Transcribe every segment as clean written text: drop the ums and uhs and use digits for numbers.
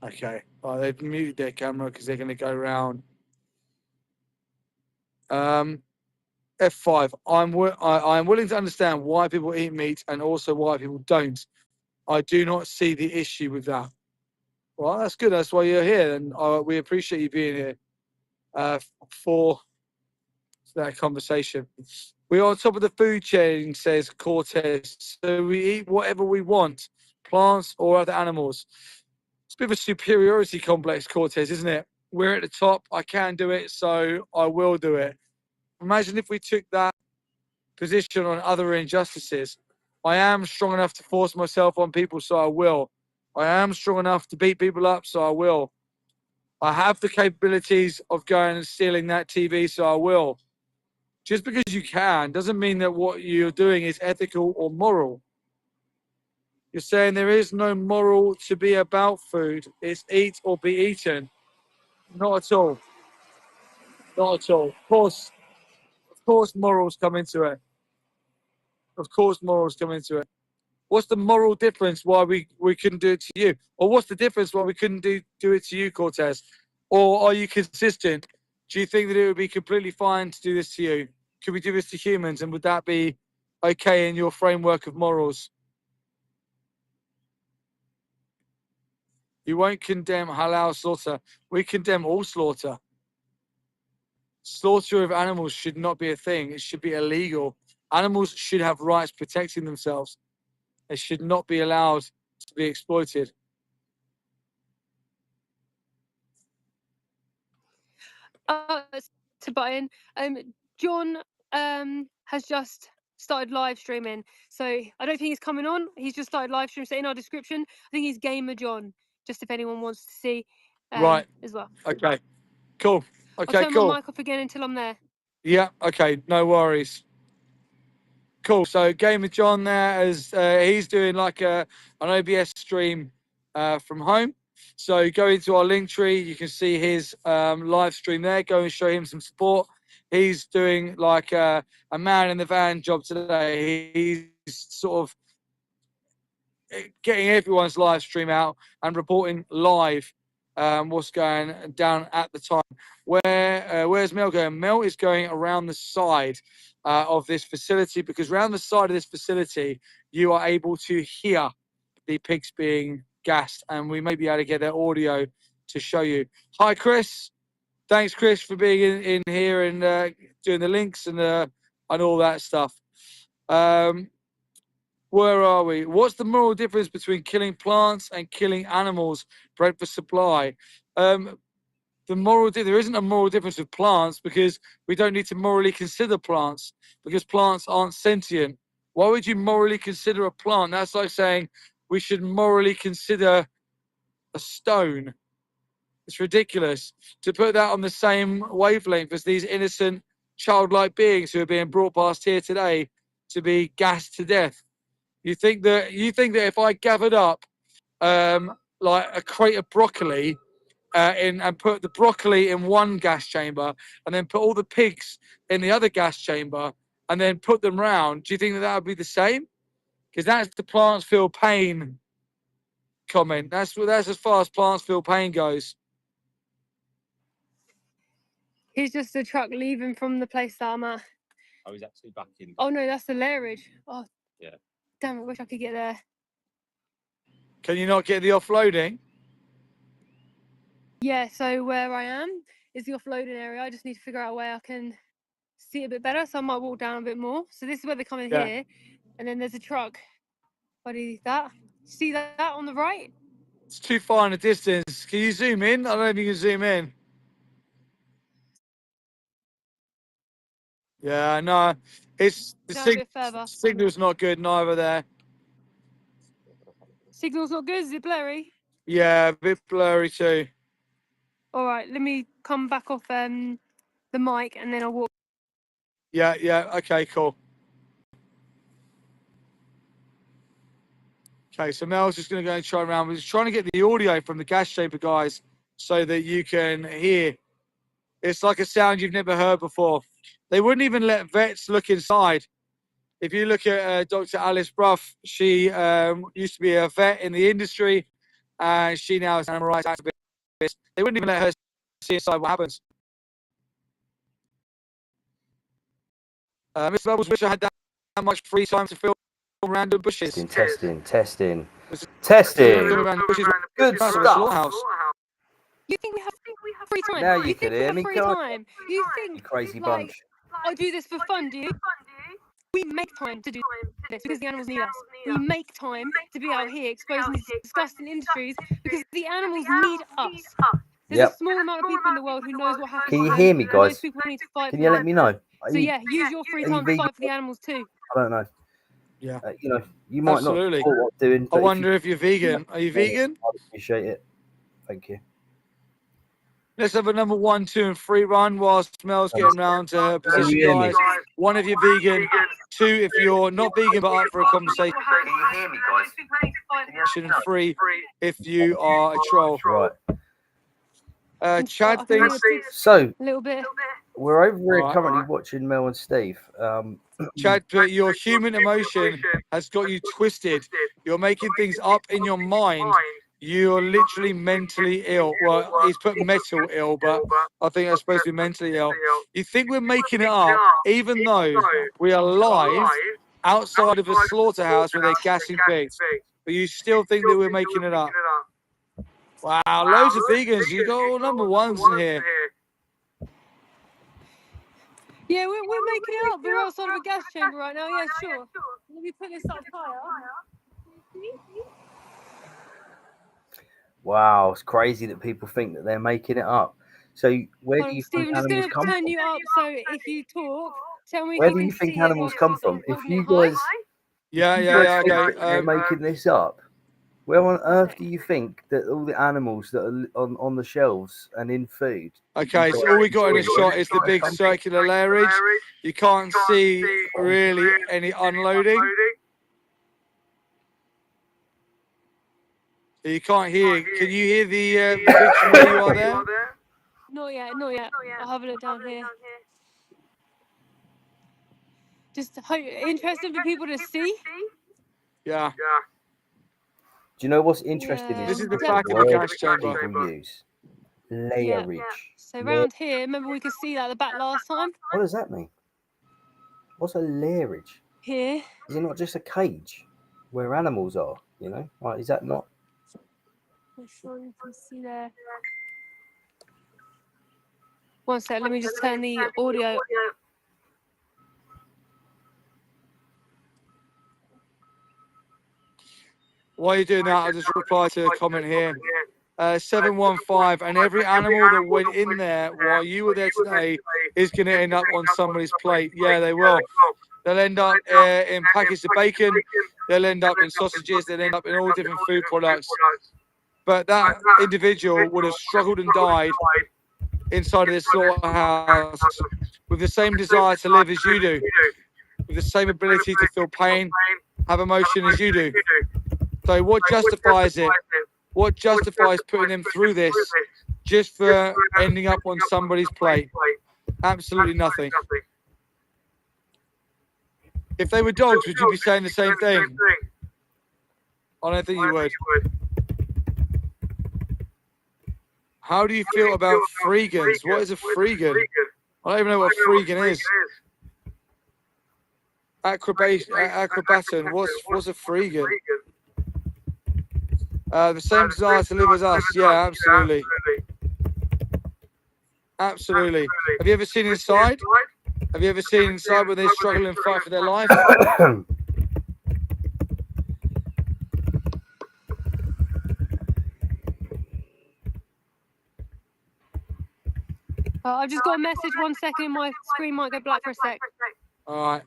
Okay. Oh, they've muted their camera because they're going to go around. F5. I'm willing to understand why people eat meat and also why people don't. I do not see the issue with that. Well, that's good. That's why you're here, and we appreciate you being here for that conversation. We are on top of the food chain, says Cortez. So we eat whatever we want, plants or other animals. It's a bit of a superiority complex, Cortez, isn't it? We're at the top. I can do it, so I will do it. Imagine if we took that position on other injustices. I am strong enough to force myself on people, so I will. I am strong enough to beat people up, so I will. I have the capabilities of going and stealing that TV, so I will. Just because you can doesn't mean that what you're doing is ethical or moral. You're saying there is no moral to be about food. It's eat or be eaten. Not at all. Not at all. Of course, morals come into it. Of course, morals come into it. What's the moral difference why we couldn't do it to you? Or what's the difference why we couldn't do it to you, Cortez? Or are you consistent? Do you think that it would be completely fine to do this to you? Could we do this to humans? And would that be okay in your framework of morals? You won't condemn halal slaughter. We condemn all slaughter. Slaughter of animals should not be a thing. It should be illegal. Animals should have rights protecting themselves. They should not be allowed to be exploited. To button. John has just started live streaming, so I don't think he's coming on. He's just started live streaming. So in our description, I think he's Gamer John. Just if anyone wants to see, Right. as well. Okay. Cool. Okay. I'll turn Cool. my mic off again until I'm there. Yeah. Okay. No worries. Cool. So Gamer John there, as he's doing like an OBS stream from home. So go into our link tree. You can see his live stream there. Go and show him some support. He's doing like a man in the van job today. He's sort of getting everyone's live stream out and reporting live what's going down at the time. Where's Mel going? Mel is going around the side of this facility, because around the side of this facility you are able to hear the pigs being gassed, and we may be able to get their audio to show you. Hi, Chris. Thanks, Chris, for being in here and doing the links and all that stuff. Where are we? What's the moral difference between killing plants and killing animals bred for supply? There isn't a moral difference with plants, because we don't need to morally consider plants, because plants aren't sentient. Why would you morally consider a plant? That's like saying we should morally consider a stone. It's ridiculous to put that on the same wavelength as these innocent, childlike beings who are being brought past here today to be gassed to death. You think that if I gathered up like a crate of broccoli and put the broccoli in one gas chamber and then put all the pigs in the other gas chamber and then put them round, do you think that would be the same? Because that's the plants feel pain comment. That's as far as plants feel pain goes. He's just a truck leaving from the place that I'm at. Oh, he's actually back in. Oh no, that's the lairage. Oh yeah. Damn, I wish I could get there. Can you not get the offloading? Yeah, so where I am is the offloading area. I just need to figure out a way I can see it a bit better, so I might walk down a bit more. So this is where they come in here, and then there's a truck. Buddy, that see that on the right? It's too far in the distance. Can you zoom in? I don't know if you can zoom in. Yeah, no, it's the signal's not good neither there. Signal's not good. Is it blurry? Yeah, a bit blurry too. All right, let me come back off the mic and then I'll walk. Yeah, okay, cool. Okay, so Mel's just going to go and try around. We're just trying to get the audio from the gas chamber guys so that you can hear. It's like a sound you've never heard before. They wouldn't even let vets look inside. If you look at Dr. Alice Bruff, she used to be a vet in the industry, and she now is an animal rights activist. They wouldn't even let her see inside what happens. Mr. Bubbles, wish I had that much free time to film random bushes. Testing. Good stuff. You think we have free time? Now you you can think we hear have me, free go on. time? You think You crazy like, bunch. I do this for fun, do you? We make time to do this because the animals need us. We make time to be out here exposing these disgusting industries because the animals need us. There's Yep. a small amount of people in the world who knows what happens. Can you to hear them, me, and guys? those people need to fight Can for you let them. me know? So yeah, use your free time to fight for the animals too. I don't know. Yeah. You know, you might Absolutely. not know what I'm doing. I but wonder if you're vegan. Are you vegan? I appreciate it. Thank you. Let's have a number 1, 2, and 3 run whilst Mel's getting round to her position, you hear me? guys. 1 if you're vegan, 2 if you're not vegan but up for a conversation, Can you hear me, guys? and 3 if you are a troll. Right. Chad thinks. So A little bit. we're over here Alright. currently watching Mel and Steve. Chad, but your human emotion has got you twisted. You're making things up in your mind. You're literally mentally ill. Well, he's put mental ill, but I think that's supposed to be mentally ill. You think we're making it up, even though we are live outside of a slaughterhouse where they're gassing pigs. But you still think that we're making it up. Wow, loads of vegans. You got all number 1s in here. Yeah, we're making it up. We're outside of a gas chamber right now. Yeah, sure. Let me put this up higher. Wow, it's crazy that people think that they're making it up. So where do you think Steve, I'm just animals going come to turn from? you up so if you talk, tell me Where if do you you can think see animals it come from? If holding you it high. guys, Yeah, think okay. that they're making this up, where on earth do you think that all the animals that are on the shelves and in food? Okay, so all we got in the shot is the big circular lairage. You can't see really any unloading. You can't hear. Can you hear the pigs from where you are there? Not yet. I'll have a look down here. Just interesting for people to see. Yeah. Do you know what's interesting? Yeah. This is the the back of the word gas chamber. people use. Layerage. So round here, remember we could see that at the back last time? What does that mean? What's a layerage? Here. Is it not just a cage where animals are? You know, like, is that not? I'm sure you can see there. One sec, let me just turn the audio. While you're doing that, I'll just reply to a comment here. 715, and every animal that went in there while you were there today is going to end up on somebody's plate. Yeah, they will. They'll end up in packets of bacon. They'll end up in sausages. They'll end up in all different food products. But that individual would have struggled and died inside of this slaughterhouse with the same desire to live as you do, with the same ability to feel pain, have emotion as you do. So what justifies it? What justifies putting them through this just for ending up on somebody's plate? Absolutely nothing. If they were dogs, would you be saying the same thing? I don't think you would. How do you feel about freegans? What is a freegan? I don't even know what a freegan is. Acrobaton. What's a freegan? The same desire to live as us. Yeah, absolutely. Absolutely. Have you ever seen inside? Have you ever seen inside when they struggle and fight for their life? I've just got a message. 1 second, my screen might go black for a sec. All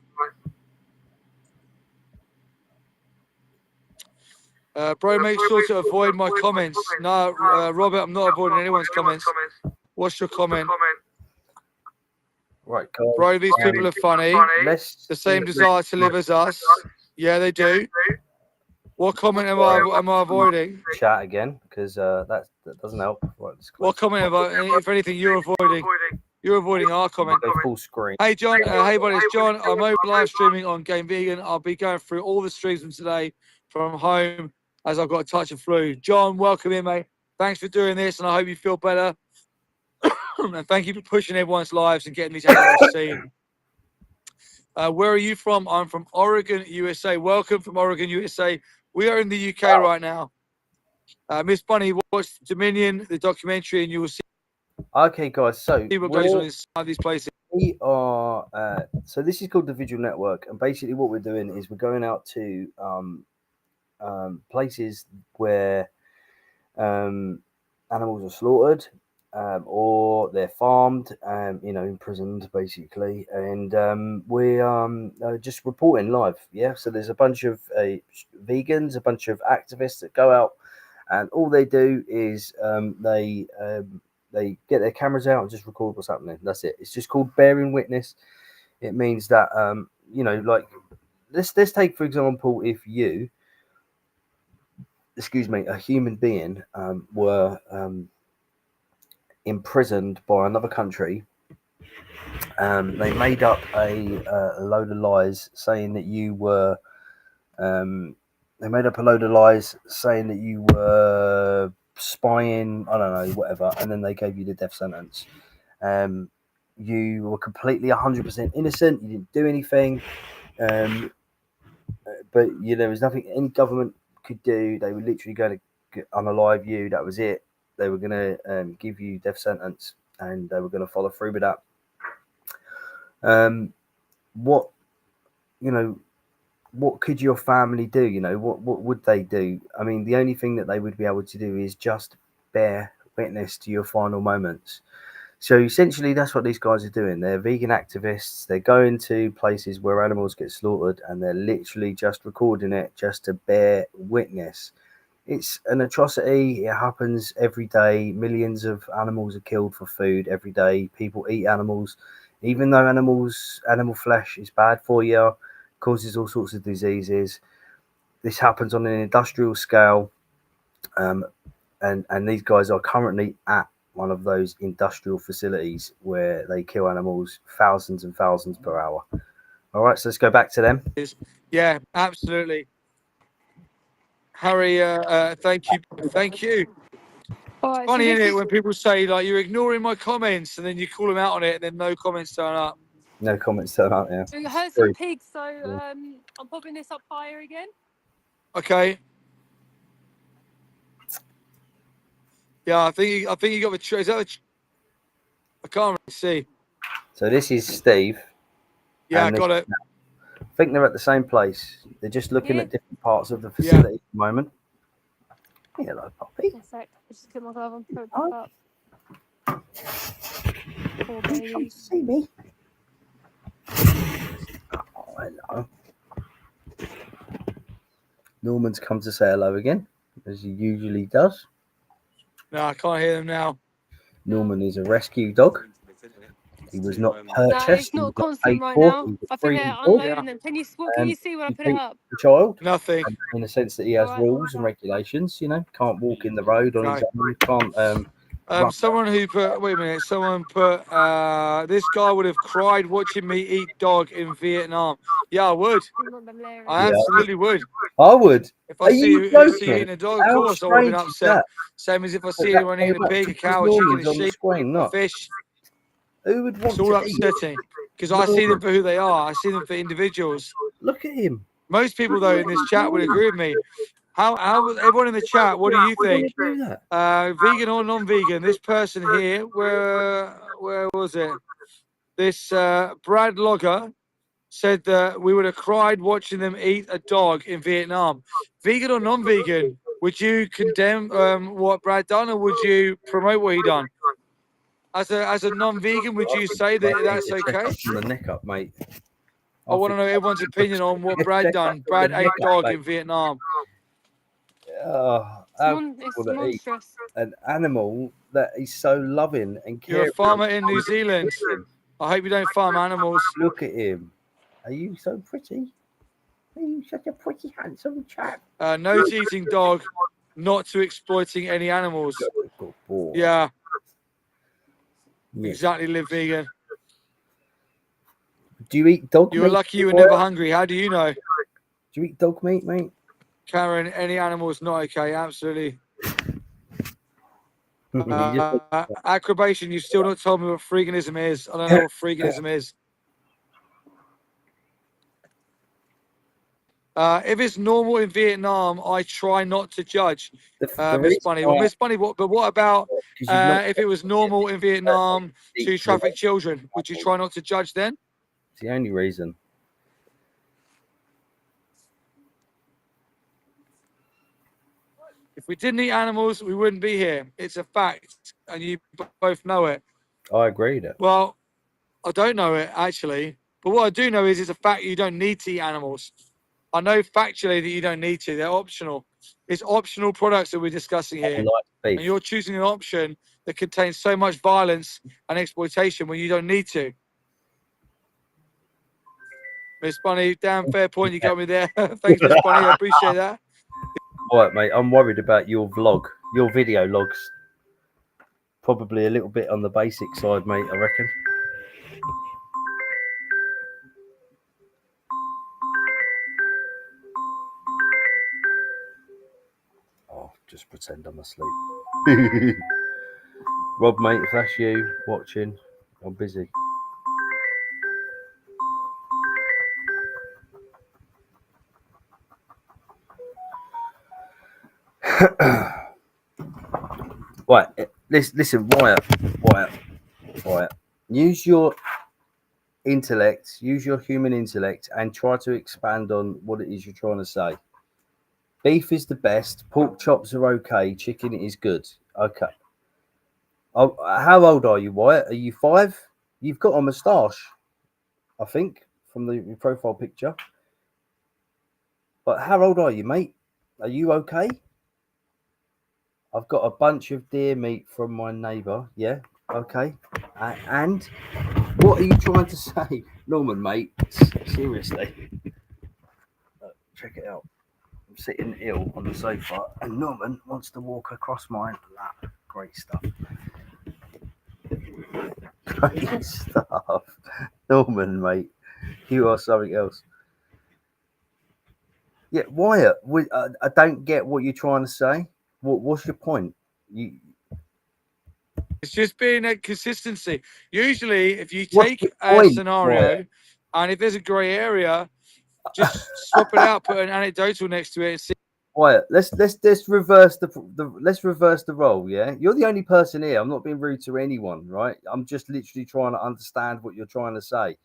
right. Bro, make sure to avoid my comments. No, Robert, I'm not avoiding anyone's comments. What's your comment? Right, guys. Bro, these people are funny. The same desire to live as us. Yeah, they do. What comment am I avoiding? Chat again, because that doesn't help. Right, what comment about? If anything, you're avoiding? You're avoiding our comment. Go full screen. Hey John, hey buddy, it's John. I'm over live streaming on Game Vegan. I'll be going through all the streams from today from home as I've got a touch of flu. John, welcome in, mate. Thanks for doing this, and I hope you feel better. And thank you for pushing everyone's lives and getting these animals seen. Where are you from? I'm from Oregon, USA. Welcome from Oregon, USA. We are in the UK right now. Miss Bunny, watch Dominion, the documentary, and you will see Okay, guys. So what goes on inside these places. we are. So this is called the Vigil Network, and basically what we're doing is we're going out to places where animals are slaughtered, or they're farmed, imprisoned, basically, and we're just reporting live. Yeah, so there's a bunch of vegans, a bunch of activists that go out, and all they do is they get their cameras out and just record what's happening. That's it. It's just called bearing witness. It means that like let's take for example, if you, a human being were imprisoned by another country. They made up a load of lies saying that you were. They made up a load of lies saying that you were spying. I don't know, whatever, and then they gave you the death sentence. You were completely 100% innocent. You didn't do anything. But there was nothing any government could do. They were literally going to unalive you. That was it. They were going to give you death sentence, and they were going to follow through with that. What could your family do? What would they do? I mean, the only thing that they would be able to do is just bear witness to your final moments. So essentially, that's what these guys are doing. They're vegan activists. They're going to places where animals get slaughtered, and they're literally just recording it just to bear witness. It's an atrocity. It happens every day. Millions of animals are killed for food every day. People eat animals, even though animal flesh is bad for you, causes all sorts of diseases. This happens on an industrial scale, and these guys are currently at one of those industrial facilities where they kill animals thousands and thousands per hour. All right, so let's go back to them. Yeah, absolutely. Harry, thank you. All right, Funny, so isn't it, when people say like you're ignoring my comments and then you call them out on it and then no comments turn up. No comments turn up. Yeah. we heard some pigs, so I'm popping this up higher again. Okay. Yeah, I think you got the. Is that I can't really see. So this is Steve. Yeah, I got it. I think they're at the same place. They're just looking at different parts of the facility at the moment. Hello, puppy. One sec. Just get my glove on. Put it back up. Poor baby. Come to see me. Oh, hello. Norman's come to say hello again, as he usually does. No, I can't hear them now. Norman is a rescue dog. He was not purchased. No, it's not constant right now. I think they're unloading them. Can you see when I put it up? The child. Nothing. In the sense that he has rules and regulations. Can't walk in the road on his own. Can't. Someone who put. Wait a minute. Someone put. This guy would have cried watching me eat dog in Vietnam. Yeah, I would. I absolutely would. I would. If I see you eating a dog, of course I would have been upset. Same as if I see anyone eating a pig, a cow, a chicken, a sheep, a fish. Who would want it's all upsetting because I see them for who they are. I see them for individuals. Look at him. Most people, though, in this chat would agree with me. How everyone in the chat? What do you think? Vegan or non-vegan? This person here, where was it? This Brad Logger said that we would have cried watching them eat a dog in Vietnam. Vegan or non-vegan? Would you condemn what Brad done, or would you promote what he done? As a non-vegan, would you say that that's okay? The neck up, mate. I want to know everyone's opinion on what Brad done. Brad ate dog in Vietnam. It's monstrous. An animal that is so loving and caring. You're a farmer in New Zealand. I hope you don't farm animals. Look at him. Are you so pretty? Are you such a pretty, handsome chap? No to eating dog, not to exploiting any animals. Yeah. Exactly, live vegan. Do you eat dog meat? You were lucky you were never hungry. How do you know? Do you eat dog meat, mate? Karen, any animal is not okay. Absolutely. You Acrobation, you still not told me what freeganism is. I don't know what freeganism is. If it's normal in Vietnam, I try not to judge, the Miss reason Bunny. why Well, Miss Bunny, but what about because you've not if it was normal in Vietnam to deep traffic children? Would you try not to judge then? It's the only reason. If we didn't eat animals, we wouldn't be here. It's a fact, and you both know it. I agree that. Well, I don't know it actually, but what I do know is it's a fact you don't need to eat animals. I know factually that you don't need to. They're optional. It's optional products that we're discussing here, Like and beef. you're choosing an option that contains so much violence and exploitation when you don't need to. Miss Bunny, damn fair point. You got me there. Thanks, Miss Bunny. I appreciate that. All right, mate. I'm worried about your vlog, your video logs. Probably a little bit on the basic side, mate. I reckon. Oh, just pretend I'm asleep. Rob, mate, if that's you watching, I'm busy. Right, listen, Wyatt. Use your intellect, use your human intellect, and try to expand on what it is you're trying to say. Beef is the best. Pork chops are okay. Chicken is good. Okay. Oh, how old are you, Wyatt? Are you 5? You've got a moustache, I think, from the profile picture. But how old are you, mate? Are you okay? I've got a bunch of deer meat from my neighbour. Yeah, okay. And what are you trying to say, Norman, mate? Seriously, check it out. I'm sitting ill on the sofa, and Norman wants to walk across my lap. Great stuff. Great stuff, Norman, mate. You are something else. Yeah, Wyatt. I don't get what you're trying to say. What's your point? It's just being a consistency. Usually, if you What's take your a point, scenario Wyatt? and if there's a grey area, just swap it out, put an anecdotal next to it, and see. Wyatt, let's reverse let's reverse the role. Yeah, you're the only person here. I'm not being rude to anyone, right? I'm just literally trying to understand what you're trying to say.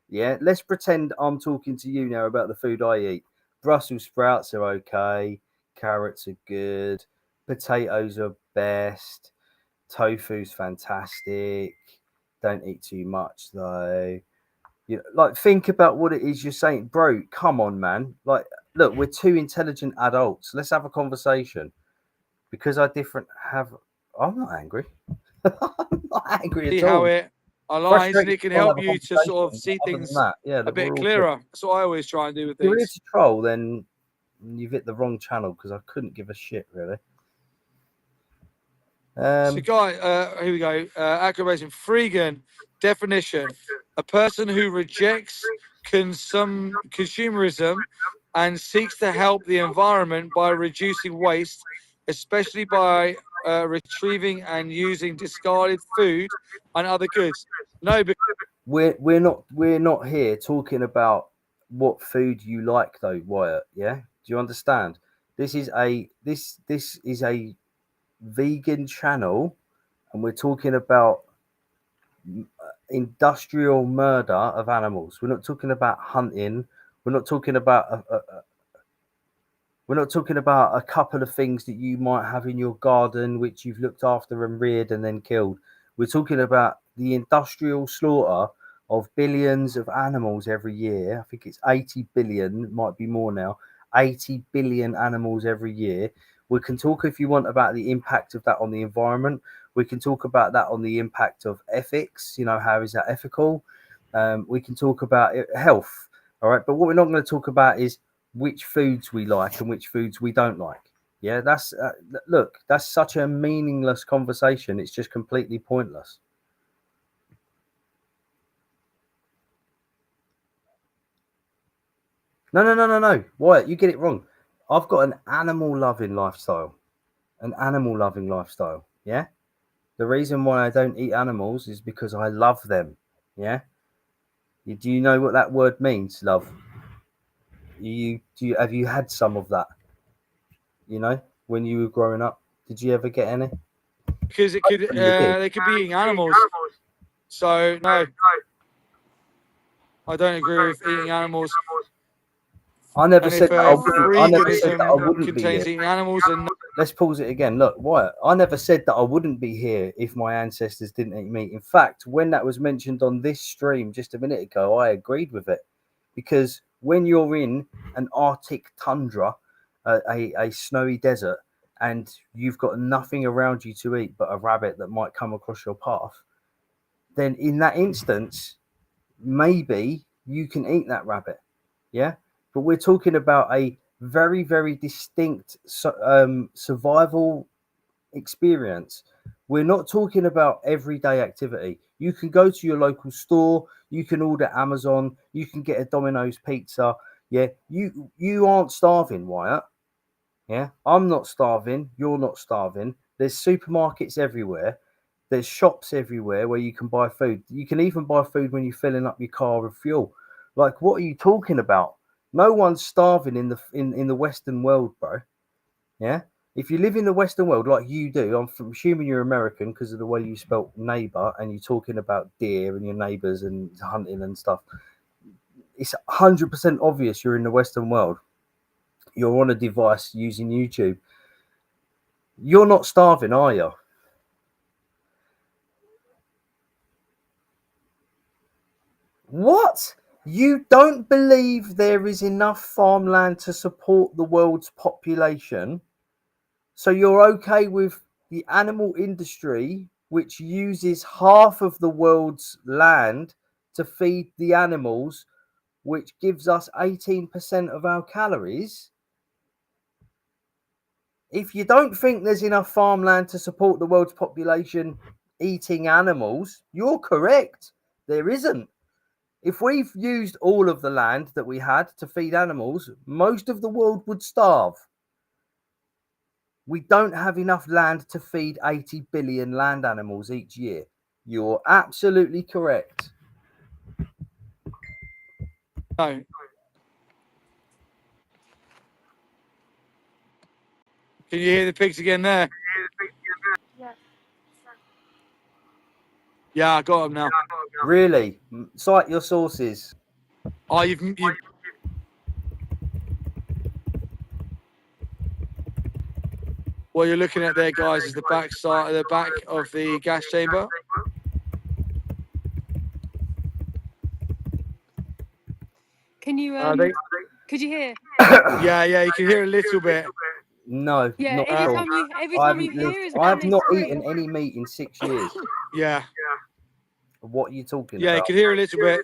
Yeah, let's pretend I'm talking to you now about the food I eat. Brussels sprouts are okay. Carrots are good. Potatoes are best. Tofu's fantastic. Don't eat too much though. You know, like think about what it is you're saying, bro. Come on, man. Like, look, we're two intelligent adults. Let's have a conversation. Because I different have. I'm not angry. I'm not angry at How all. it aligns, and Frustrated. it can Try and help have a you to sort of conversation. see Other than things that, yeah, a that we're bit all good. clearer. That's what I always try and do with If you're here things. to troll, then you've hit the wrong channel because I couldn't give a shit really. So, guy, here we go. Activation. Freegan definition: a person who rejects consumerism and seeks to help the environment by reducing waste, especially by retrieving and using discarded food and other goods. No, we're not here talking about what food you like though, Wyatt. Yeah, do you understand? This is a vegan channel, and we're talking about industrial murder of animals. We're not talking about hunting. We're not talking about we're not talking about a couple of things that you might have in your garden which you've looked after and reared and then killed. We're talking about the industrial slaughter of billions of animals every year. I think it's 80 billion, might be more now. 80 billion animals every year. We can talk, if you want, about the impact of that on the environment. We can talk about that on the impact of ethics. You know, how is that ethical? We can talk about health. All right. But what we're not going to talk about is which foods we like and which foods we don't like. Yeah, that's look, that's such a meaningless conversation. It's just completely pointless. No. Wyatt, you get it wrong. I've got an animal loving lifestyle. Yeah. The reason why I don't eat animals is because I love them. Yeah. Do you know what that word means, love? Have you had some of that? You know, when you were growing up, did you ever get any? Because it could, they could be eating animals. So no, I don't agree with eating animals. I never And said if that I wouldn't. I never said that I veganism wouldn't be here. contains eating animals, then Let's pause it again. Look, Wyatt, I never said that I wouldn't be here if my ancestors didn't eat meat. In fact, when that was mentioned on this stream just a minute ago, I agreed with it. Because when you're in an Arctic tundra, a snowy desert, and you've got nothing around you to eat but a rabbit that might come across your path, then in that instance, maybe you can eat that rabbit. Yeah. But we're talking about a very, very distinct survival experience. We're not talking about everyday activity. You can go to your local store, you can order Amazon, you can get a Domino's pizza. Yeah. You aren't starving, Wyatt. Yeah. I'm not starving. You're not starving. There's supermarkets everywhere. There's shops everywhere where you can buy food. You can even buy food when you're filling up your car with fuel. Like, what are you talking about? No one's starving in the Western world, bro. Yeah. If you live in the Western world like you do, I'm assuming you're American because of the way you spelt neighbor and you're talking about deer and your neighbors and hunting and stuff. It's 100% obvious you're in the Western world. You're on a device using YouTube. You're not starving, are you? What? You don't believe there is enough farmland to support the world's population? So you're okay with the animal industry, which uses half of the world's land to feed the animals, which gives us 18% of our calories? If you don't think there's enough farmland to support the world's population eating animals, you're correct. There isn't. If we've used all of the land that we had to feed animals, most of the world would starve. We don't have enough land to feed 80 billion land animals each year. You're absolutely correct. no. Can you hear the pigs again there? Yeah. Yeah, I got them now. Really? Cite your sources. Oh, you've what you're looking at there, guys, is the back of the gas chamber. Can you could you hear? Yeah, you can hear a little bit. No, Yeah, not every at all. time you I hear is when I've they not scream. eaten any meat in 6 years. Yeah, What are you talking yeah, you about? can hear a little bit.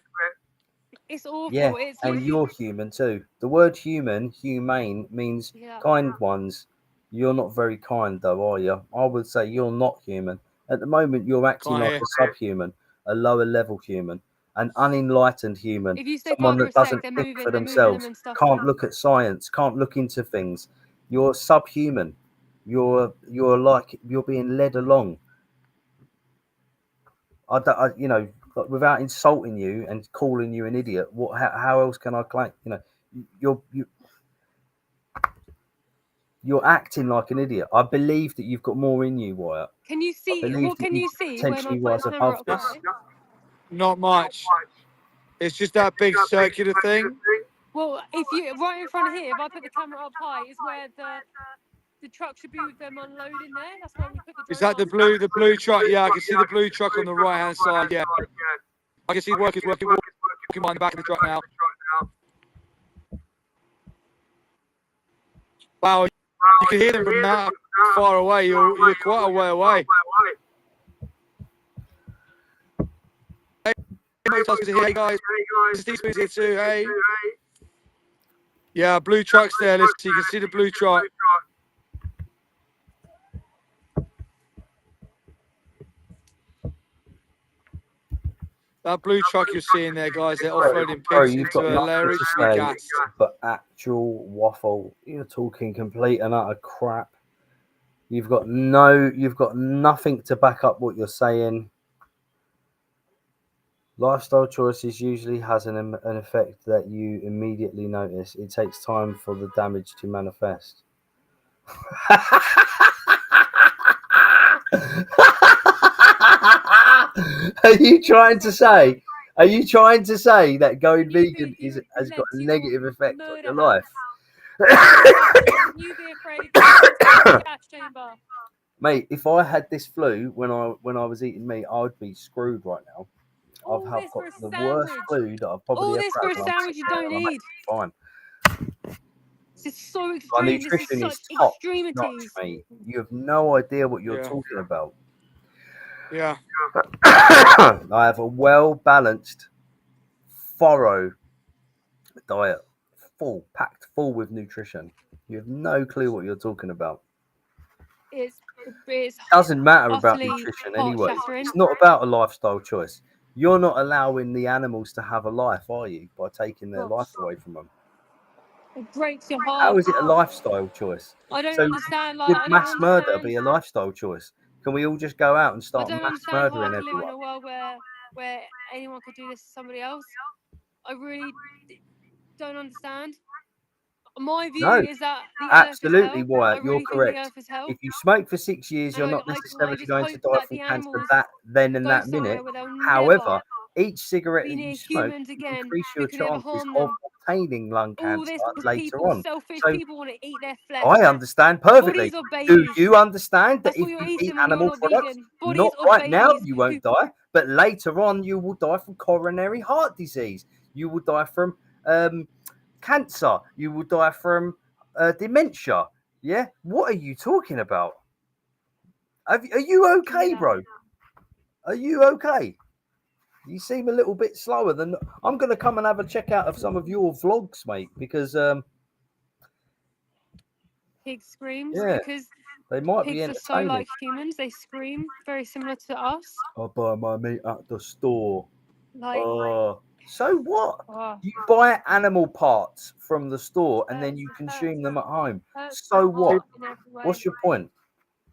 It's awful. Yeah, It's and literally you're human too. The word human, humane, means yeah. kind ones. You're not very kind though, are you? I would say you're not human. At the moment, you're acting Can't like hear. a subhuman, a lower level human, an unenlightened human, If you stay someone quiet for a that sec, doesn't they're think moving for them themselves, and stuff. can't look at science, can't look into things. You're subhuman. You're like you're being led along. You know, without insulting you and calling you an idiot. How else can I claim? You know, you're acting like an idiot. I believe that you've got more in you, Wyatt. Can you see? believe What that can you you see when I potentially put was the camera above up this. high? Not much. It's just that big circular thing. Well, if you right in front of here, if I put the camera up high, is where the truck should be with them unloading there. That's where we put the Is drone that the blue truck? Yeah, I can see the blue truck on the right hand side. Yeah, I can see workers walking behind the back of the truck now. Wow, you can hear them from that far away. You're quite a way away. Hey, here, guys. Steve Smith's here too. Hey. Yeah, blue truck's there. Listen, you can see the blue truck. That blue truck you're seeing there, guys, they're offloading Bro, pigs you've into got a nothing layer to to be say gassed. but actual waffle. You're talking complete and utter crap. You've got nothing to back up what you're saying. Lifestyle choices usually has an effect that you immediately notice. It takes time for the damage to manifest. Are you trying to say? Are you trying to say that going vegan has got a negative effect on your life? You be afraid of the gas chamber. Mate, if I had this flu when I was eating meat, I would be screwed right now. All I've this got for a the sandwich. worst flu that I've probably All ever this had. for a and I'm sandwich you don't I'm need. fine. This is so My extreme. This is nutrition such is top extremities. notch, mate. You have no idea what you're Yeah. talking about. Yeah. I have a well balanced, thorough diet, packed full with nutrition. You have no clue what you're talking about. It's Doesn't matter about utterly nutrition anyway. heart-shattering. It's not about a lifestyle choice. You're not allowing the animals to have a life, are you, by taking their life away from them? It breaks your heart. How is it a lifestyle choice? I don't So understand. Like, would I don't mass murder understand. be a lifestyle choice? Can we all just go out and I start don't mass understand how I murdering can live in everyone? a world where anyone could do this to somebody else. I really don't understand. My view No, is that the absolutely, earth is hell. Wyatt, I you're really think the correct. earth is hell. If you smoke for 6 years, And you're not I necessarily just going hope to die that from the cancer animals that then and go that somewhere minute. where they'll However, never each cigarette be that near you smoke humans again. increase Who your can ever chances harm of them? obtaining lung All cancer this because later people, on. selfish So people, want to eat their flesh. I understand perfectly. Bodies of Do babies. you understand that That's what if you're you eat eating when you're animal not products, vegan. not Bodies of right now babies you who won't die, but later on you will die from coronary heart disease. You will die from cancer. You will die from dementia. Yeah, what are you talking about? Are you okay, Yeah. bro? Are you okay? You seem a little bit slower than. I'm going to come and have a check out of some of your vlogs, mate, because Pig screams yeah, because they might be pigs are so entertaining. like humans. They scream very similar to us. I buy my meat at the store. Like, So what? oh, You buy animal parts from the store and then hurts- you hurts- consume them at home. hurts So my heart what? in every way. What's your point?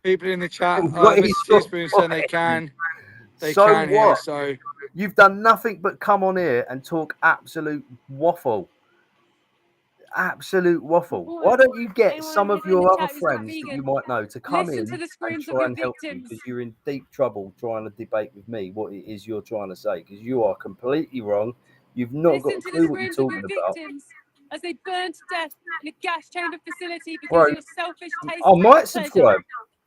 People in the chat, What is Mr. your Teaspoon saying they point? can. They So can hear, what? so You've done nothing but come on here and talk absolute waffle. Absolute waffle. Why don't you get Anyone some of in the your other chat who's not friends that vegan, you might know to come listen in to the and screams of try your and help you, victims. because you're in deep trouble trying to debate with me what it is you're trying to say, because you are completely wrong. You've not got a Listen to the clue what you're screams of talking your about. victims as they burn to death in a gas chamber facility because Bro, of your selfish taste I for might pleasure. subscribe.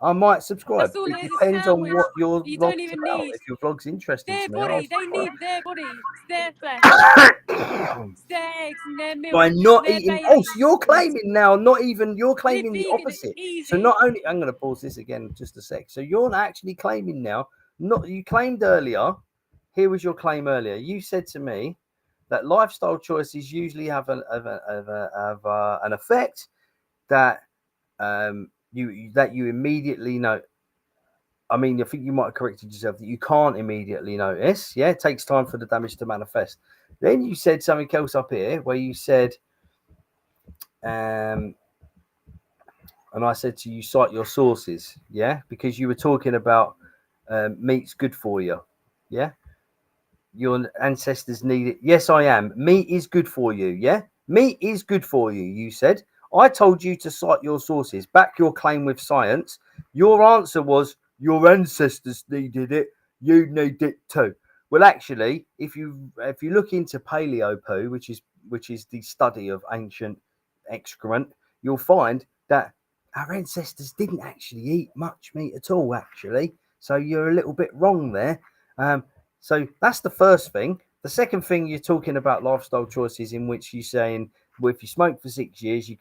I might subscribe. That's all It it is, a depends on sandwich what your you vlog's don't even about. need. If your vlog's interesting Their to me, I'll body, they subscribe. need their body. It's their flesh. It's their eggs and their milk. By not their eating. babies. Oh, so you're claiming now, not even, you're claiming the vegan, it's opposite. easy. So not only, I'm going to pause this again just a sec. So you're actually claiming now, not, you claimed earlier, here was your claim earlier. You said to me that lifestyle choices usually have an effect that you immediately know. I mean, I think you might have corrected yourself that you can't immediately notice. Yeah, it takes time for the damage to manifest. Then you said something else up here where you said, and I said to you, cite your sources. Yeah, because you were talking about meat's good for you. Yeah, your ancestors need it. Yes, I am. Meat is good for you. Yeah, meat is good for you. You said. I told you to cite your sources. Back your claim with science. Your answer was your ancestors needed it. You need it too. Well, actually, if you look into paleo poo, which is the study of ancient excrement, you'll find that our ancestors didn't actually eat much meat at all. Actually, so you're a little bit wrong there. So that's the first thing. The second thing, you're talking about lifestyle choices in which you're saying, well, if you smoke for 6 years, you're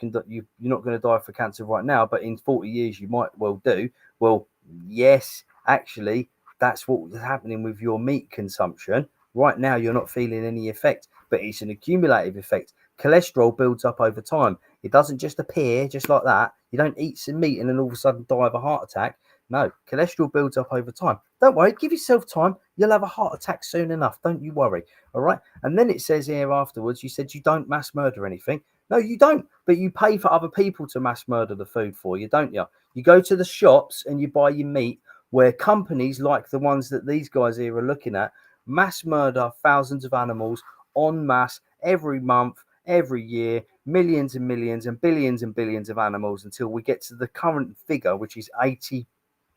not going to die for cancer right now, but in 40 years you might well do. Well, yes, actually, that's what was happening with your meat consumption. Right now, you're not feeling any effect, but it's an accumulative effect. Cholesterol builds up over time. It doesn't just appear just like that. You don't eat some meat and then all of a sudden die of a heart attack. No, cholesterol builds up over time. Don't worry, give yourself time. You'll have a heart attack soon enough. Don't you worry. All right. And then it says here afterwards, you said you don't mass murder anything. No, you don't. But you pay for other people to mass murder the food for you, don't you? You go to the shops and you buy your meat where companies like the ones that these guys here are looking at mass murder thousands of animals en masse every month, every year, millions and millions and billions of animals until we get to the current figure, which is 80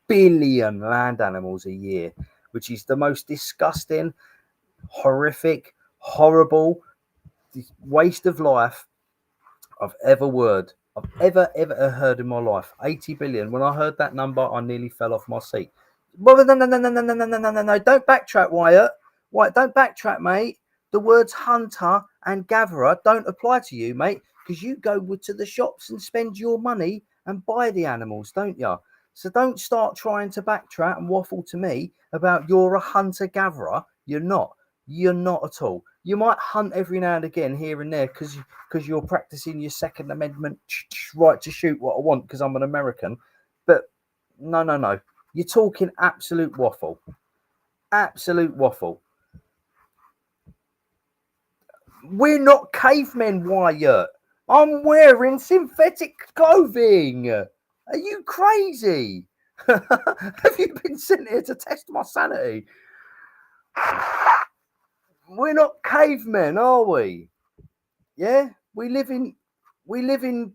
billion land animals a year, which is the most disgusting, horrific, horrible waste of life I've ever heard in my life. 80 billion. When I heard that number, I nearly fell off my seat. Well, no. Don't backtrack, Wyatt. Wyatt, don't backtrack, mate. The words hunter and gatherer don't apply to you, mate, because you go to the shops and spend your money and buy the animals, don't you? So don't start trying to backtrack and waffle to me about you're a hunter gatherer. You're not. You're not at all. You might hunt every now and again here and there because you're practicing your Second Amendment right to shoot what I want because I'm an American. But no. You're talking absolute waffle. Absolute waffle. We're not cavemen, Wyatt. I'm wearing synthetic clothing. Are you crazy? Have you been sent here to test my sanity? We're not cavemen, are we? Yeah, we live in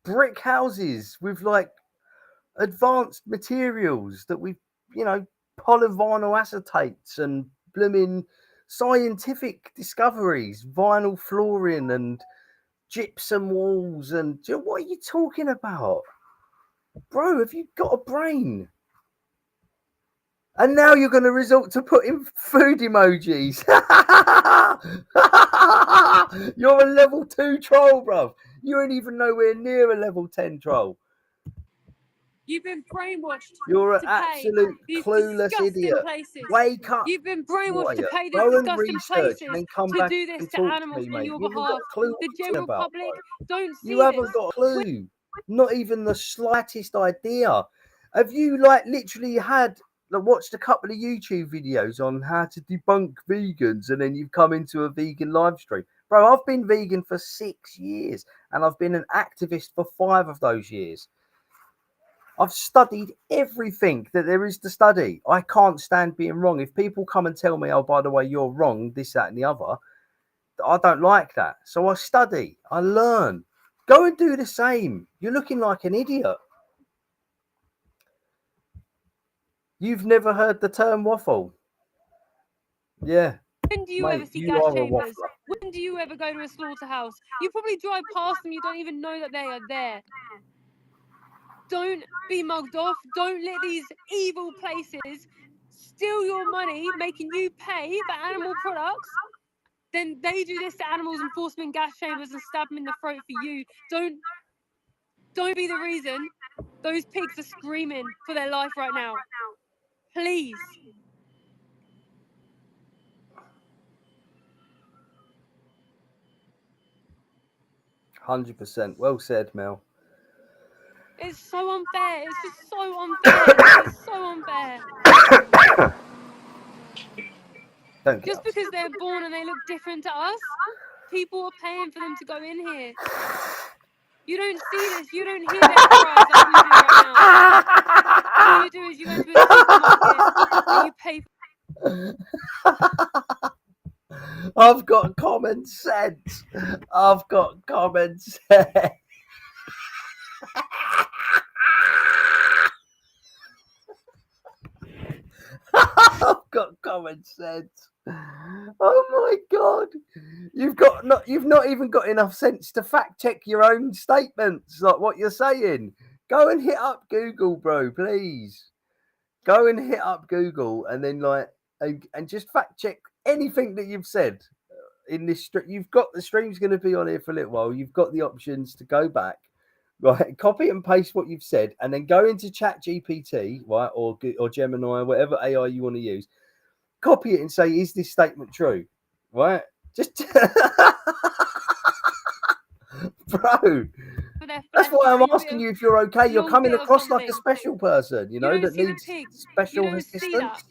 brick houses with like advanced materials that we, polyvinyl acetates and blooming scientific discoveries, vinyl flooring and gypsum walls. And what are you talking about, bro? Have you got a brain? And now you're going to resort to putting food emojis. You're a level 2 troll, bruv. You ain't even nowhere near a level 10 troll. You've been brainwashed. You're an to absolute pay clueless idiot. Places. Wake up. You've been brainwashed to pay these Go and disgusting research places and then come to back do this and to talk animals to me, on mate. your You haven't behalf. got a clue what The you're general about, public don't see you haven't this. got a clue. Not even the slightest idea. Have you literally had watched a couple of YouTube videos on how to debunk vegans and then you've come into a vegan live stream? Bro, I've been vegan for 6 years and I've been an activist for 5 of those years. I've studied everything that there is to study. I can't stand being wrong. If people come and tell me, oh, by the way, you're wrong, this, that, and the other, I don't like that. So I study, I learn. Go and do the same. You're looking like an idiot. You've never heard the term waffle. Yeah. When do you Mate, ever see you gas are a chambers? waffler. When do you ever go to a slaughterhouse? You probably drive past them, you don't even know that they are there. Don't be mugged off. Don't let these evil places steal your money, making you pay for animal products. Then they do this to animals and force them in gas chambers and stab them in the throat for you. Don't be the reason those pigs are screaming for their life right now. Please. %. Well said, Mel. It's so unfair. It's just so unfair. It's so unfair. Just because they're born and they look different to us, people are paying for them to go in here. You don't see this. You don't hear their cries like we do right now. All you do is you go to a supermarket and you pay for. I've got common sense. I've got common sense. I've got common sense. Oh my god. You've not even got enough sense to fact check your own statements, like what you're saying. Go and hit up Google, bro, please. Go and hit up Google and then and just fact check anything that you've said in this stream. You've got the stream's going to be on here for a little while. You've got the options to go back, right? Copy and paste what you've said, and then go into Chat GPT, right, or Gemini, whatever AI you want to use. Copy it and say, "Is this statement true?" Right? Just, bro. for their That's flesh. why I'm long asking bit you if you're okay. of- You're long coming bit of across like a something. special person, you know, don't that see the needs pigs. You special don't see that. assistance.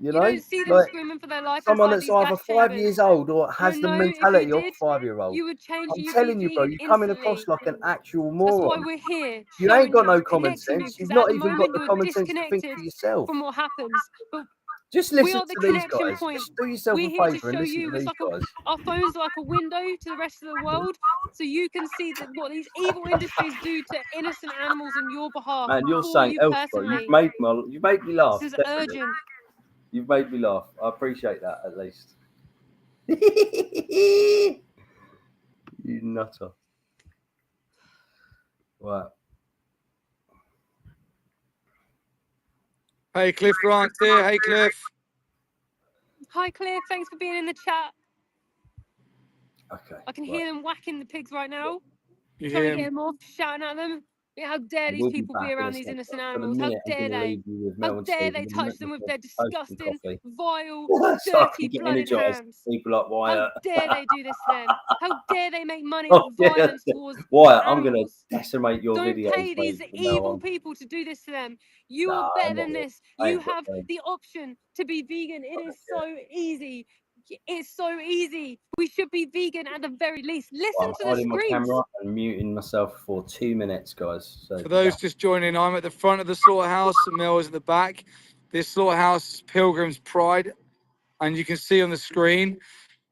You You know, don't see them like screaming for their life someone inside that's these either gas 5 chambers. years old or I has don't the know if you mentality of did, a 5-year-old. you would change. I'm You'd telling be you, bro, vegan you're coming instantly. across like an actual That's why moron. we're here. You ain't showing got you, no common connecting you, sense. because You've at not the even got moment the you're common sense to think disconnected for yourself. from what happens. But Just we listen are the to these connection guys. point. Just do yourself We're a here to favour and show listen you. to It's these like guys. our phones are like a window to the rest of the world, so you can see that what these evil industries do to innocent animals on your behalf. Man, you're for saying you else, bro. personally. You made me laugh. This is Definitely. urgent. You've made me laugh. I appreciate that at least. You nutter. Right. Hey, Cliff Grant's here. Hey, Cliff. Hi, Cliff. Thanks for being in the chat. Okay. I can right. hear them whacking the pigs right now. You Trying hear to get him? them off, shouting at them. How dare these We'll be people back be in a around these second. innocent For the animals? How minute, I'm dare going to they? leave you with How Mel and dare Steve they and touch them with their toast and disgusting, coffee. vile, So I dirty, can get blooded energised. hands? People like How Wyatt. dare they do this to them? How dare they make money Oh, off yeah. violence towards Wyatt, I'm going to animals? decimate your Don't videos, pay these mate, from now evil on. people to do this to them. You Nah, are I'm better not than here. this. I You ain't got have time. the option to be vegan. It is Yeah. so easy. It's so easy. We should be vegan at the very least. Well, Listen I'm to the hiding my screams. camera and muting myself for 2 minutes, guys. So For those just joining, I'm at the front of the slaughterhouse. Mel is at the back. This slaughterhouse is Pilgrim's Pride. And you can see on the screen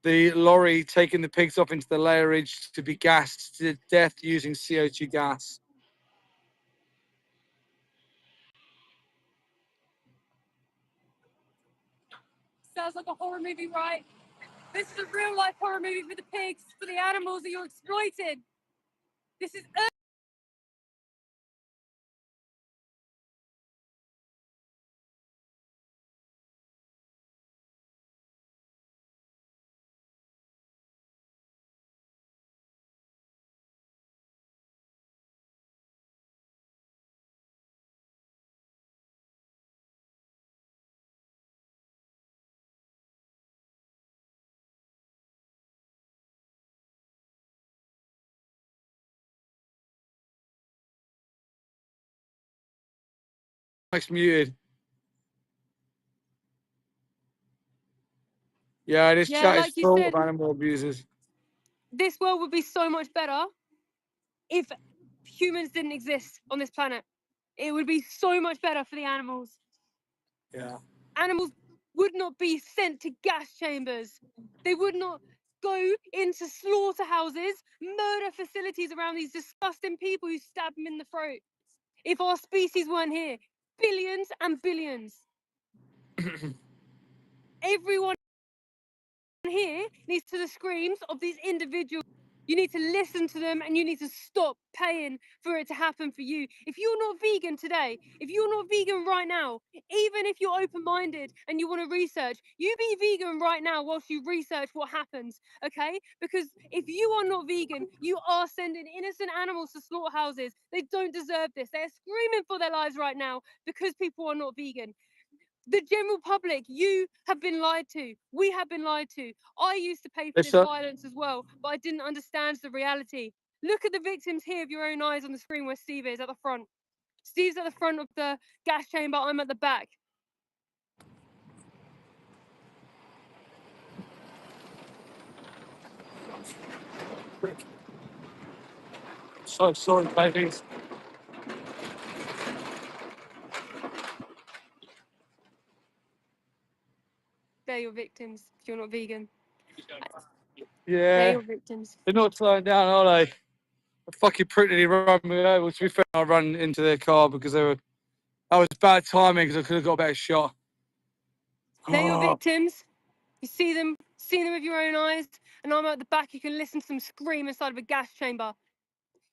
the lorry taking the pigs off into the layerage to be gassed to death using CO2 gas. Sounds like a horror movie, right? This is a real life horror movie for the pigs, for the animals that you're exploiting. This is Mike's muted. Yeah, this Yeah, chat like is you full said, of animal abusers. this world would be so much better if humans didn't exist on this planet. It would be so much better for the animals. Yeah. Animals would not be sent to gas chambers. They would not go into slaughterhouses, murder facilities around these disgusting people who stab them in the throat. If our species weren't here, billions and billions. Everyone here needs to the screams of these individuals. You need to listen to them and you need to stop paying for it to happen for you. If you're not vegan today, if you're not vegan right now, even if you're open-minded and you want to research, you be vegan right now whilst you research what happens, okay? Because if you are not vegan, you are sending innocent animals to slaughterhouses. They don't deserve this. They're screaming for their lives right now because people are not vegan. The general public, you have been lied to. We have been lied to. I used to pay for this violence as well, but I didn't understand the reality. Look at the victims here of your own eyes on the screen where Steve is at the front. Steve's at the front of the gas chamber, I'm at the back. So sorry, babies. They're your victims if you're not vegan. They're Yeah. your victims. They're not slowing down, are they? They fucking brutally run me over. To be fair, I ran into their car because they were. That was bad timing because I could have got a better shot. They're your victims. You see them with your own eyes, and I'm at the back. You can listen to them scream inside of a gas chamber.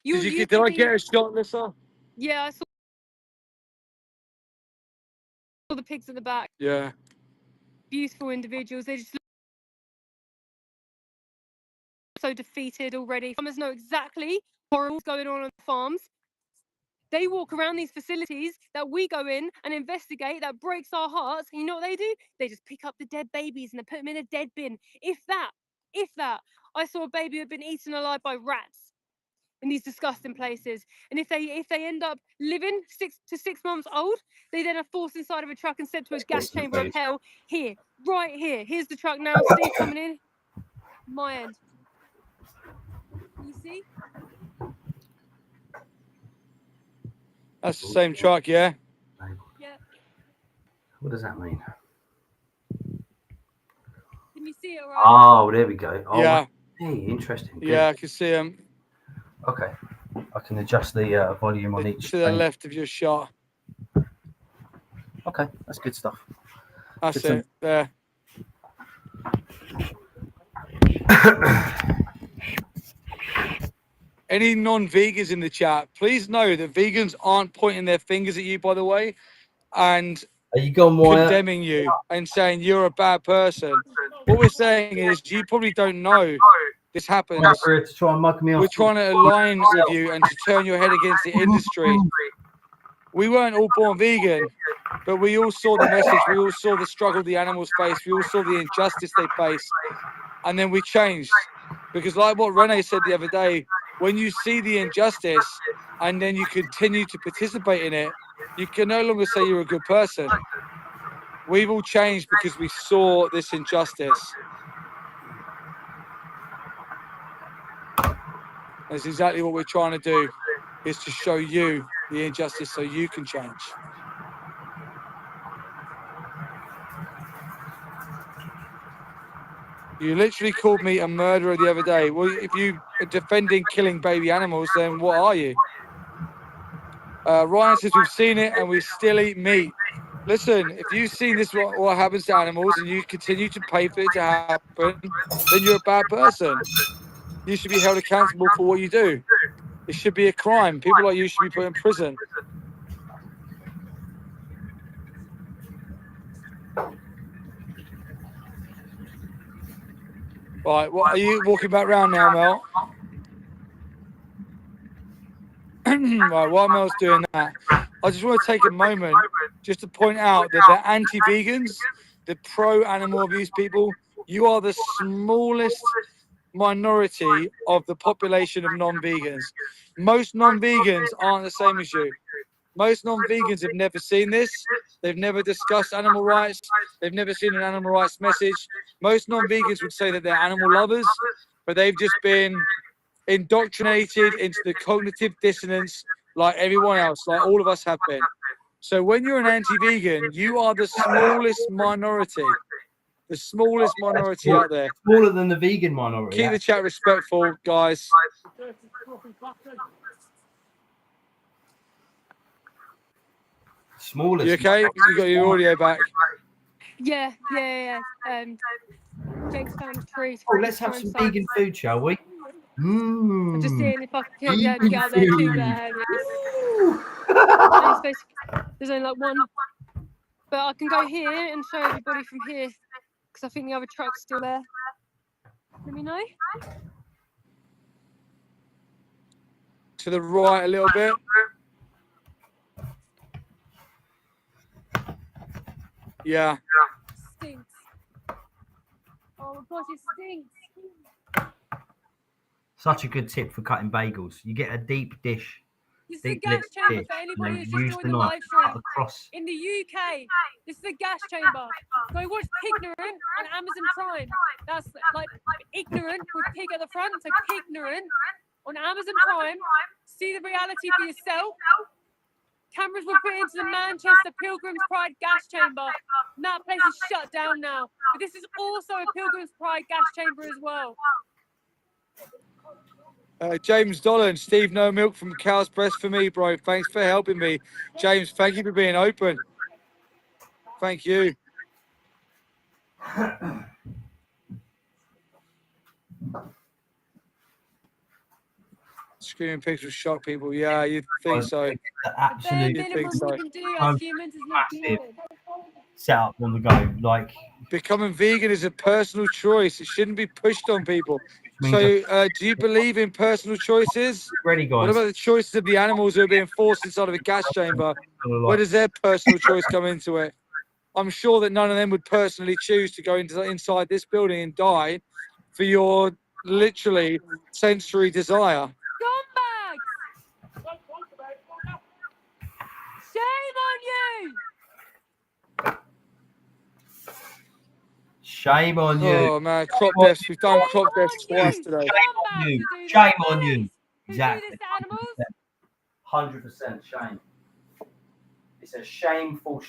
Did I get a shot, Lissa? Yeah, I saw the pigs at the back. Yeah. Beautiful individuals. They just look so defeated already. Farmers know exactly what's going on the farms. They walk around these facilities that we go in and investigate, that breaks our hearts. And you know what they do? They just pick up the dead babies and they put them in a dead bin. If that. I saw a baby who had been eaten alive by rats. in these disgusting places. And if they end up living 6 to 6 months old, they then are forced inside of a truck and sent to a gas chamber of hell. Here, right here. Here's the truck now. Steve coming in. My end. Can you see? That's the same truck, yeah? Yeah. What does that mean? Can you see it all right? Oh, there we go. Oh, Yeah. hey, interesting. Good. Yeah, I can see them. Okay. I can adjust the volume on each To the thing. left of your shot. Okay, that's good stuff. That's Good it. There. Any non-vegans in the chat, please know that vegans aren't pointing their fingers at you, by the way, and Are you gone, Wyatt? condemning you and saying you're a bad person. What we're saying is you probably don't know this happens. To try and mug me off. We're trying to align with you and to turn your head against the industry. We weren't all born vegan, but we all saw the message. We all saw the struggle the animals face. We all saw the injustice they face. And then we changed. Because like what Renee said the other day, when you see the injustice and then you continue to participate in it, you can no longer say you're a good person. We've all changed because we saw this injustice. That's exactly what we're trying to do, is to show you the injustice so you can change. You literally called me a murderer the other day. Well, if you are defending killing baby animals, then what are you? Ryan says we've seen it and we still eat meat. Listen, if you've seen this, what happens to animals, and you continue to pay for it to happen, then you're a bad person. You should be held accountable for what you do. It should be a crime. People like you should be put in prison. Right, what are you walking back round now, Mel? Right, while Mel's doing that, I just want to take a moment just to point out that the anti-vegans, the pro-animal abuse people, you are the smallest minority of the population of non-vegans. Most non-vegans aren't the same as you. Most non-vegans have never seen this. They've never discussed animal rights. They've never seen an animal rights message. Most non-vegans would say that they're animal lovers, but they've just been indoctrinated into the cognitive dissonance like everyone else, like all of us have been. So when you're an anti-vegan, you are the smallest minority. The smallest minority out there. Smaller than the vegan minority. Keep the chat respectful, guys. Smallest. You okay? You got your audio back. Yeah. Jake's found a tree. Oh, let's have some vegan food, shall we? I'm just seeing if I can get out there too. There's only like one, but I can go here and show everybody from here because I think the other truck's still there. Let me know. To the right a little bit. Yeah. Stinks. Oh my gosh, it stinks. Such a good tip for cutting bagels. You get a deep dish. This is a gas chamber for anybody who's just joined the live stream. In the UK, this is a gas chamber. Go watch Pignorant on Amazon Prime. That's like ignorant with pig at the front. So Pignorant on Amazon Prime. See the reality for yourself. Cameras were put into the Manchester Pilgrim's Pride gas chamber. And that place is shut down now. But this is also a Pilgrim's Pride gas chamber as well. James Dolan, Steve, no milk from cow's breast for me, bro. Thanks for helping me. James, thank you for being open. Thank you. Screaming pigs will shock people. Yeah, you'd think so. Absolutely. The minimum we can do as humans is not vegan. Set up on the go, like becoming vegan is a personal choice. It shouldn't be pushed on people. So, do you believe in personal choices? Ready, guys. What about the choices of the animals who are being forced inside of a gas chamber? Where does their personal choice come into it? I'm sure that none of them would personally choose to go inside this building and die for your literally sensory desire. Shame on you! Shame on you. Oh man, crop deaths. We've done crop deaths twice today. Scumbags you. who do this. Shame on you. Who do Exactly. this to animals? 100% shame. It's a shameful,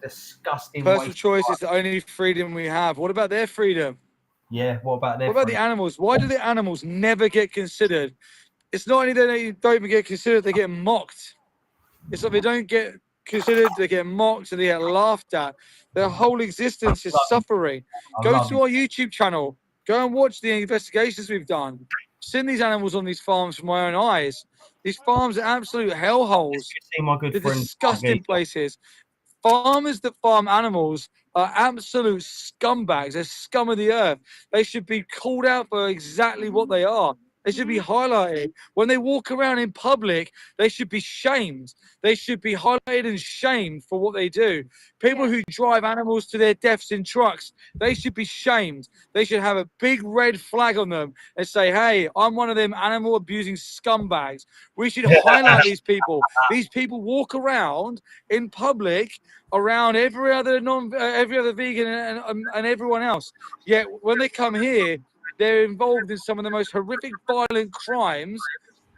disgusting Personal waste. choice is the only freedom we have. What about their freedom? Yeah, what about What their about the freedom? animals? Why do the animals never get considered? It's not only that they don't even get considered, they get mocked. It's like they don't get considered, they get mocked and they get laughed at. Their whole existence is suffering. I Go love to it. our YouTube channel. Go and watch the investigations we've done. Seen these animals on these farms with my own eyes. These farms are absolute hellholes. See my good They're friend. disgusting places. Farmers that farm animals are absolute scumbags. They're scum of the earth. They should be called out for exactly what they are. They should be highlighted. When they walk around in public, they should be shamed. They should be highlighted and shamed for what they do. People who drive animals to their deaths in trucks, they should be shamed. They should have a big red flag on them and say, hey, I'm one of them animal abusing scumbags. We should highlight these people. These people walk around in public around every other vegan and everyone else. Yet when they come here, they're involved in some of the most horrific, violent crimes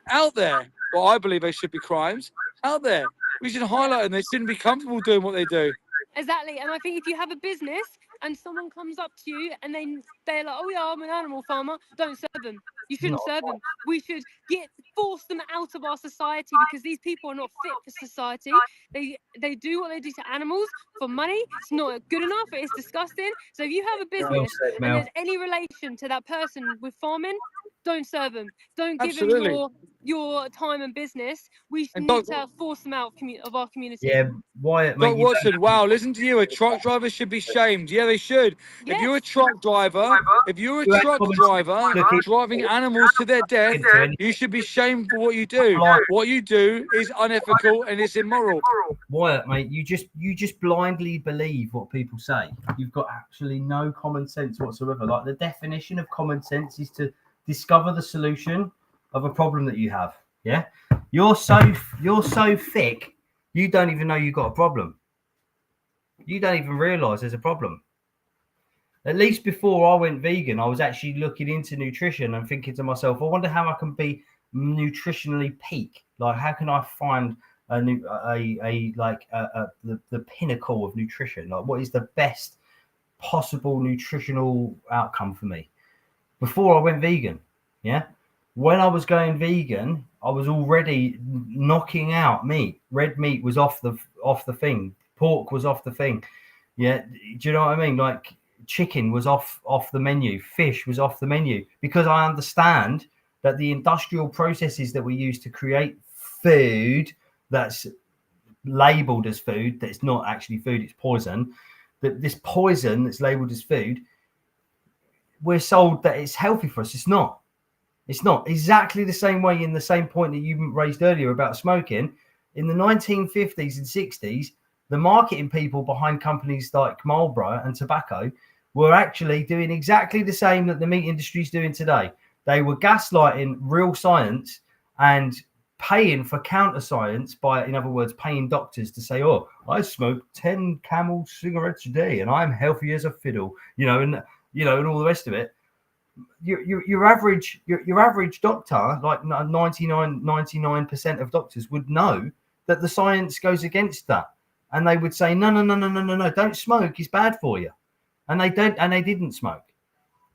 out there. Well, I believe they should be crimes out there. We should highlight them. They shouldn't be comfortable doing what they do. Exactly, and I think if you have a business and someone comes up to you and they're like, oh yeah, I'm an animal farmer, don't serve them. You shouldn't serve them. We should force them out of our society because these people are not fit for society. They do what they do to animals for money. It's not good enough. It's disgusting. So if you have a business and there's any relation to that person with farming, don't serve them. Don't give Absolutely. them your time and business. We And need to force them out of our community. Yeah, Wyatt, mate. Doc Watson, wow, listen to you. A truck driver should be shamed. Yeah, they should. Yes. If you're a truck driver, driving animals to their death, you should be shamed for what you do. What you do is unethical and it's immoral. Wyatt, mate, you just blindly believe what people say. You've got actually no common sense whatsoever. Like the definition of common sense is to discover the solution of a problem that you have. Yeah, you're so thick, you don't even know you've got a problem. You don't even realize there's a problem. At least before I went vegan, I was actually looking into nutrition and thinking to myself, I wonder how I can be nutritionally peak. Like, how can I find the pinnacle of nutrition? Like, what is the best possible nutritional outcome for me? Before I went vegan, yeah. When I was going vegan, I was already knocking out meat. Red meat was off the thing. Pork was off the thing. Yeah, do you know what I mean? Like chicken was off the menu. Fish was off the menu because I understand that the industrial processes that we use to create food that's labeled as food, that it's not actually food, it's poison. That this poison that's labeled as food, we're sold that it's healthy for us. It's not. It's not. Exactly the same way, in the same point that you raised earlier about smoking. In the 1950s and 60s, the marketing people behind companies like Marlboro and tobacco were actually doing exactly the same that the meat industry is doing today. They were gaslighting real science and paying for counter science by, in other words, paying doctors to say, oh, I smoke 10 Camel cigarettes a day and I'm healthy as a fiddle, and all the rest of it. Your average doctor, like 99% of doctors, would know that the science goes against that, and they would say no, don't smoke, it's bad for you, and they didn't smoke.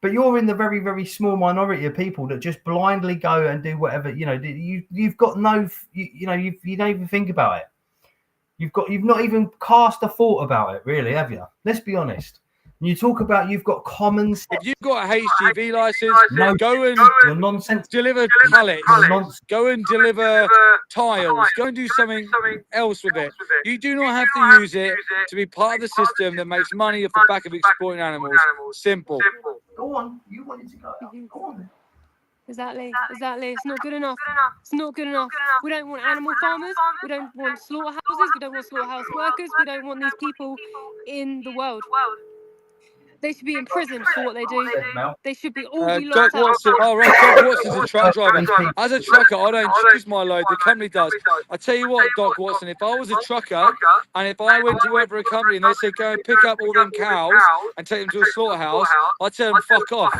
But you're in the very, very small minority of people that just blindly go and do whatever. You've got no, you don't even think about it. You've not even cast a thought about it, really, have you? Let's be honest. You talk about you've got common sense. If you've got a HGV license, go and You're nonsense. deliver pallets. Go and deliver tiles. Go and do something else with it. You do not have to use it to be part of the system that makes money off the back of exploiting animals. Simple. Go on. You wanted to go. Go on. Exactly. It's not good enough. It's not good enough. We don't want animal farmers. We don't want slaughterhouses. We don't want slaughterhouse workers. We don't want these people in the world. They should be imprisoned for what they do. They should be all be Doc locked up. Watson. Oh, right. Doc Watson's a truck driver. As a trucker, I don't choose my load. The company does. I tell you what, Doc Watson, if I was a trucker and if I went to work for a company and they said go and pick up all them cows and take them to a slaughterhouse, I'd tell them fuck off.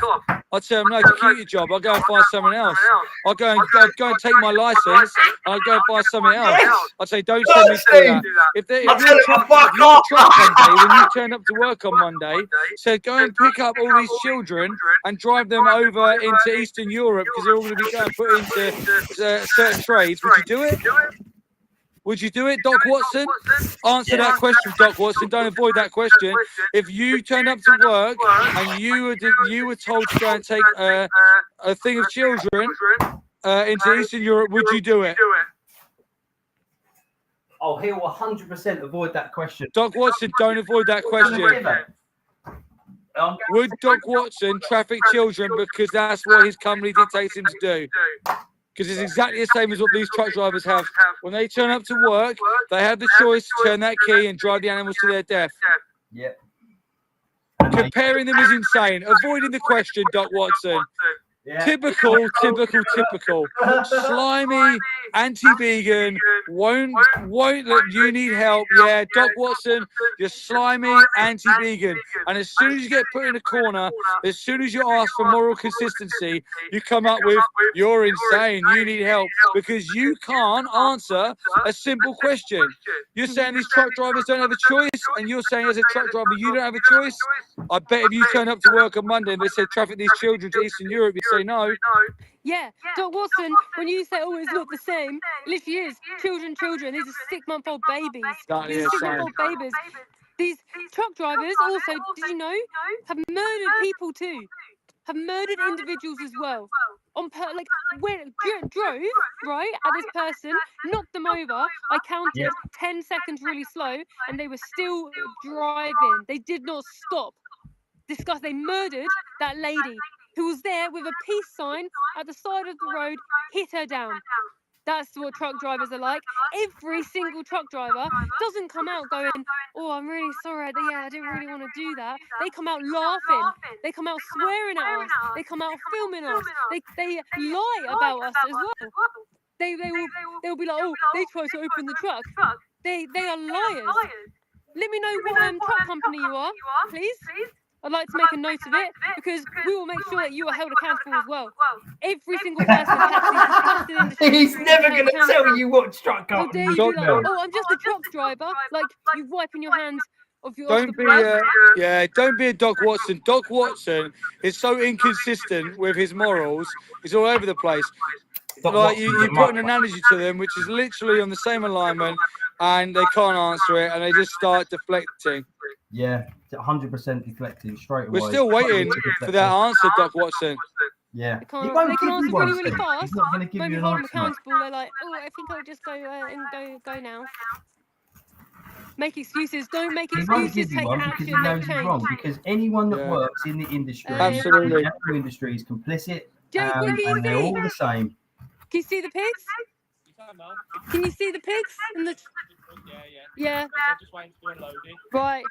I'd tell them no, to keep your job. I'll go and find someone else. I'll go and take my license and I'll go and find something else. I'd say don't send me to do that. If you're a truck company, when you turn up to work on Monday, said go and pick up all these children and drive them over into Eastern Europe because they're all going to be going put into certain trades, would you do it? Would you do it, Doc Watson? Answer that question, Doc Watson. Don't avoid that question. If you turned up to work and you were told to go and take a thing of children into Eastern Europe, would you do it? Oh, he'll 100% avoid that question. Doc Watson, don't avoid that question. Would Doc Watson traffic children because that's what his company dictates him to do? Because it's exactly the same as what these truck drivers have. When they turn up to work, they have the choice to turn that key and drive the animals to their death. Yep. Comparing them is insane. Avoiding the question, Doc Watson. Yeah. Typical. Slimy, anti-vegan, won't let you need help. Yeah, Doc Watson, you're slimy, anti-vegan. And as soon as you get put in a corner, as soon as you ask for moral consistency, you come up with, you're insane, you need help. Because you can't answer a simple question. You're saying these truck drivers don't have a choice, and you're saying as a truck driver, you don't have a choice? I bet if you turn up to work on Monday and they said traffic these children to Eastern Europe, you'd say no. Yeah, Doc Watson, when you say, oh, it's not the same, it literally is. Children. These are 6-month-old babies. These are 6-month-old babies. These truck drivers also, did you know, have murdered people too. Have murdered individuals as well. When drove, right, at this person, knocked them over, I counted 10 seconds really slow, and they were still driving. They did not stop. They murdered that lady who was there with a peace sign at the side of the road, hit her down. That's what truck drivers are like. Every single truck driver doesn't come out going, oh, I'm really sorry, I didn't really want to do that. They come out laughing. They come out swearing at us. They come out filming us. They lie about us as well. They'll be like, oh, they tried to open the truck. They are liars. Let me know what truck company you are, please. I'd like to make a note of it because we will make sure that you are held accountable as well. Every single person has these disgusting industries. He's never going to tell you what truck How company dare you you be like, oh, I'm just a truck driver. Like, you wiping your hands of your... Don't be a Doc Watson. Doc Watson is so inconsistent with his morals. He's all over the place. Like you put an analogy to them, which is literally on the same alignment, and they can't answer it, and they just start deflecting. Yeah, 100% deflecting straight away. We're still waiting for that answer, Doc Watson. They Yeah. can answer really fast. He's not going to give Maybe you an hold them answer. accountable. They're like, oh, I think I'll just go now. Make excuses. Don't make excuses. Take action. Because he knows he's wrong. Because anyone that works in the industry, absolutely, the industry is complicit, Jake, and they're all the same. Can you see the pigs? Can you see the pigs? Yeah. Just waiting to be unloaded. Right.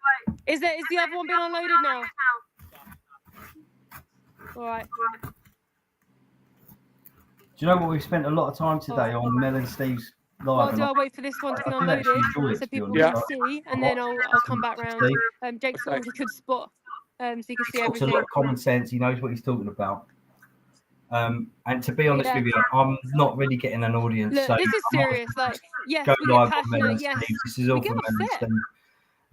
Is the other one being unloaded now? All right. Do you know what? We've spent a lot of time today on Mel and Steve's live. I'll wait for this one to be unloaded so people can see, and then I'll come back round. Jake's got a really good spot, so you can see everything. He's got a lot of common sense. He knows what he's talking about. And to be honest with you, I'm not really getting an audience. Look, so this is serious. Like, yes, go we live get on Mel and passionate. Yes, Steve. This is all we from get Mel and upset. Steve.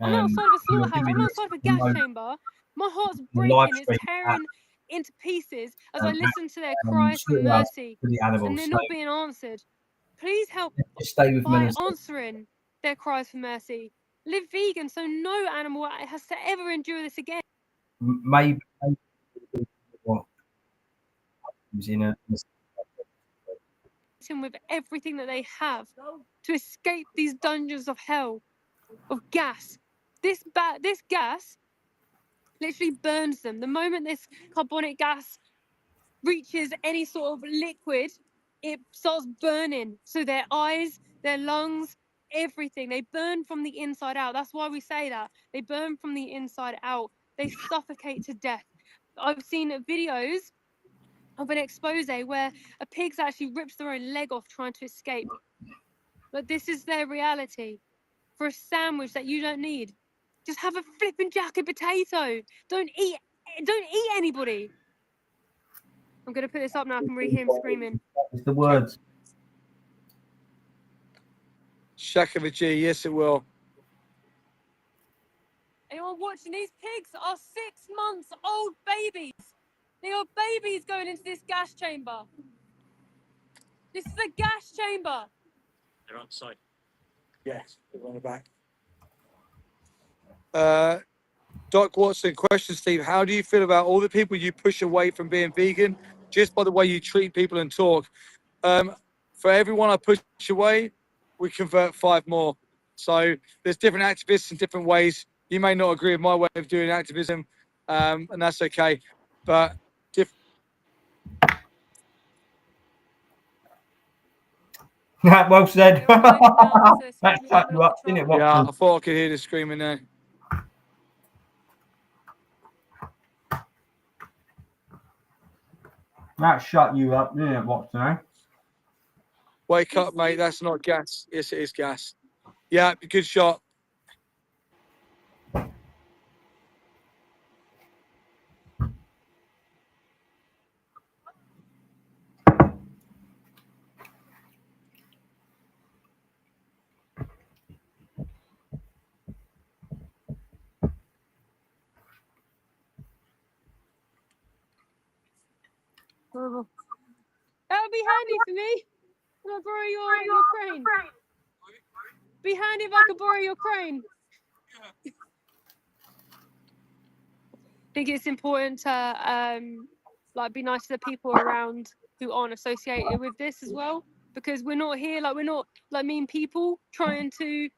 I'm outside of a slaughterhouse. I'm outside of a gas chamber. My heart's breaking. It's tearing into pieces as I listen to their cries for mercy, and they're not being answered. Please help by answering their cries for mercy. Live vegan so no animal has to ever endure this again. Maybe with everything that they have to escape these dungeons of hell of gas. This gas literally burns them. The moment this carbonic gas reaches any sort of liquid, it starts burning. So their eyes, their lungs, everything, they burn from the inside out. That's why we say that. They burn from the inside out. they suffocate to death. I've seen videos of an expose where a pig's actually rips their own leg off trying to escape. But this is their reality. For a sandwich that you don't need, just have a flipping jacket potato. Don't eat anybody. I'm gonna put this up now. I can really hear him screaming. It's the words. Shack of a G, yes it will. Anyone watching? These pigs are 6 months old babies. They are babies going into this gas chamber. This is a gas chamber. They're outside. Yes, they're on the back. Doc Watson, question, Steve. How do you feel about all the people you push away from being vegan just by the way you treat people and talk? For everyone I push away, we convert 5 more. So there's different activists in different ways. You may not agree with my way of doing activism, and that's okay. But Well said. They're all over now, so it's That really shut having you off up, the didn't it, truck. yeah, Watson? I thought I could hear the screaming there. That shut you up, didn't it, Watson? Wake up, mate. That's not gas. Yes, it is gas. Yeah, good shot. Oh. That would be handy for me. Can I borrow your crane? Be handy if I could borrow your crane. I think it's important to like be nice to the people around who aren't associated with this as well, because we're not here we're not like mean people trying to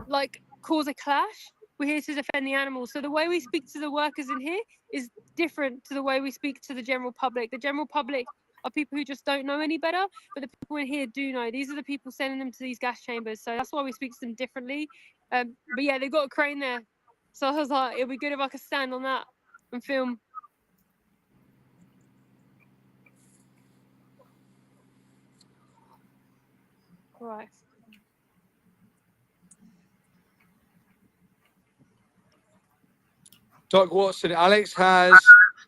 like cause a clash. We're here to defend the animals. So the way we speak to the workers in here is different to the way we speak to the general public. The general public are people who just don't know any better, but the people in here do know. These are the people sending them to these gas chambers. So that's why we speak to them differently. But yeah, they've got a crane there. So I was like, it'd be good if I could stand on that and film. Right. Doc Watson, Alex has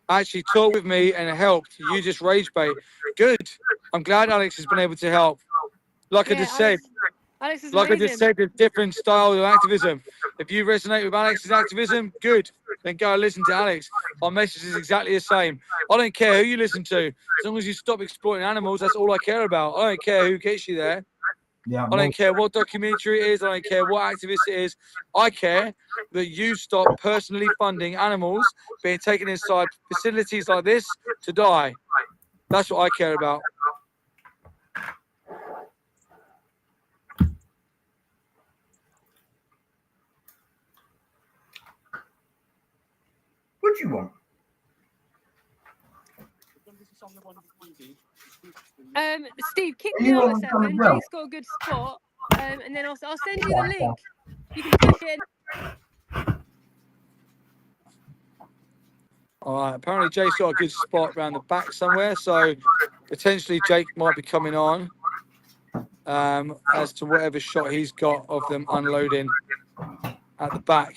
actually talked with me and helped. You just rage bait. Good. I'm glad Alex has been able to help. Like I just said, Alex is like I amazing. just said, there's different styles of activism. If you resonate with Alex's activism, good. Then go and listen to Alex. Our message is exactly the same. I don't care who you listen to. As long as you stop exploiting animals, that's all I care about. I don't care who gets you there. Yeah, I don't care what documentary it is. I don't care what activist it is. I care that you stop personally funding animals being taken inside facilities like this to die. That's what I care about. What do you want? Steve, kick Are me you out a on the second. well? Jake's got a good spot. And then I'll send you the link. You can push it. All right. Apparently, Jake's got a good spot around the back somewhere. So potentially Jake might be coming on as to whatever shot he's got of them unloading at the back.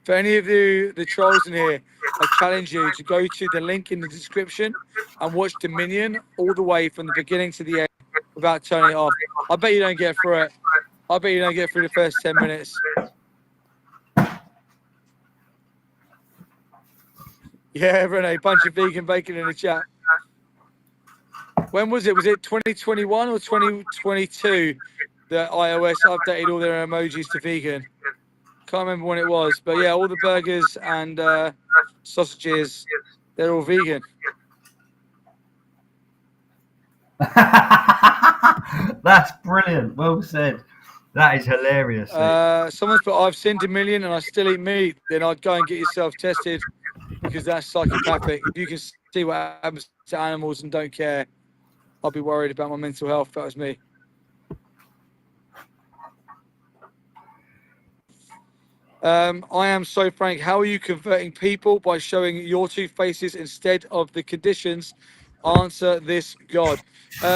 For any of the trolls in here, I challenge you to go to the link in the description and watch Dominion all the way from the beginning to the end without turning it off. I bet you don't get through it. I bet you don't get through the first 10 minutes. Yeah, Renee, bunch of vegan bacon in the chat. When was it? Was it 2021 or 2022 that iOS updated all their emojis to vegan? Can't remember when it was, but yeah, all the burgers and sausages, they're all vegan. That's brilliant. Well said. That is hilarious. Someone's put, I've sinned a million and I still eat meat. Then I'd go and get yourself tested because that's psychopathic. If you can see what happens to animals and don't care, I'd be worried about my mental health if that was me. I am so frank. How are you converting people by showing your two faces instead of the conditions? Answer this, God.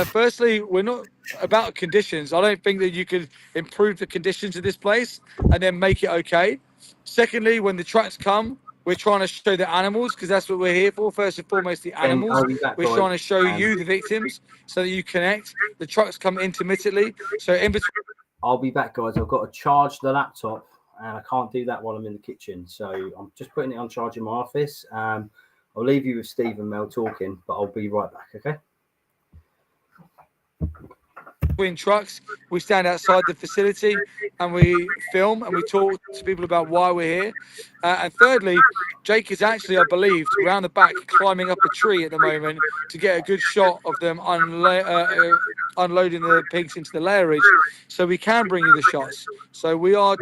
Firstly, we're not about conditions. I don't think that you can improve the conditions of this place and then make it okay. Secondly, when the trucks come, we're trying to show the animals because that's what we're here for. First and foremost, the animals. I'll be back, We're guys. trying to show you, the victims, so that you connect. The trucks come intermittently. So in between. I'll be back, guys. I've got to charge the laptop, and I can't do that while I'm in the kitchen. So I'm just putting it on charge in my office. I'll leave you with Steve and Mel talking, but I'll be right back, okay? Between trucks, we stand outside the facility and we film and we talk to people about why we're here. And thirdly, Jake is actually, I believe, round the back climbing up a tree at the moment to get a good shot of them unloading the pigs into the lairage, so we can bring you the shots. So we are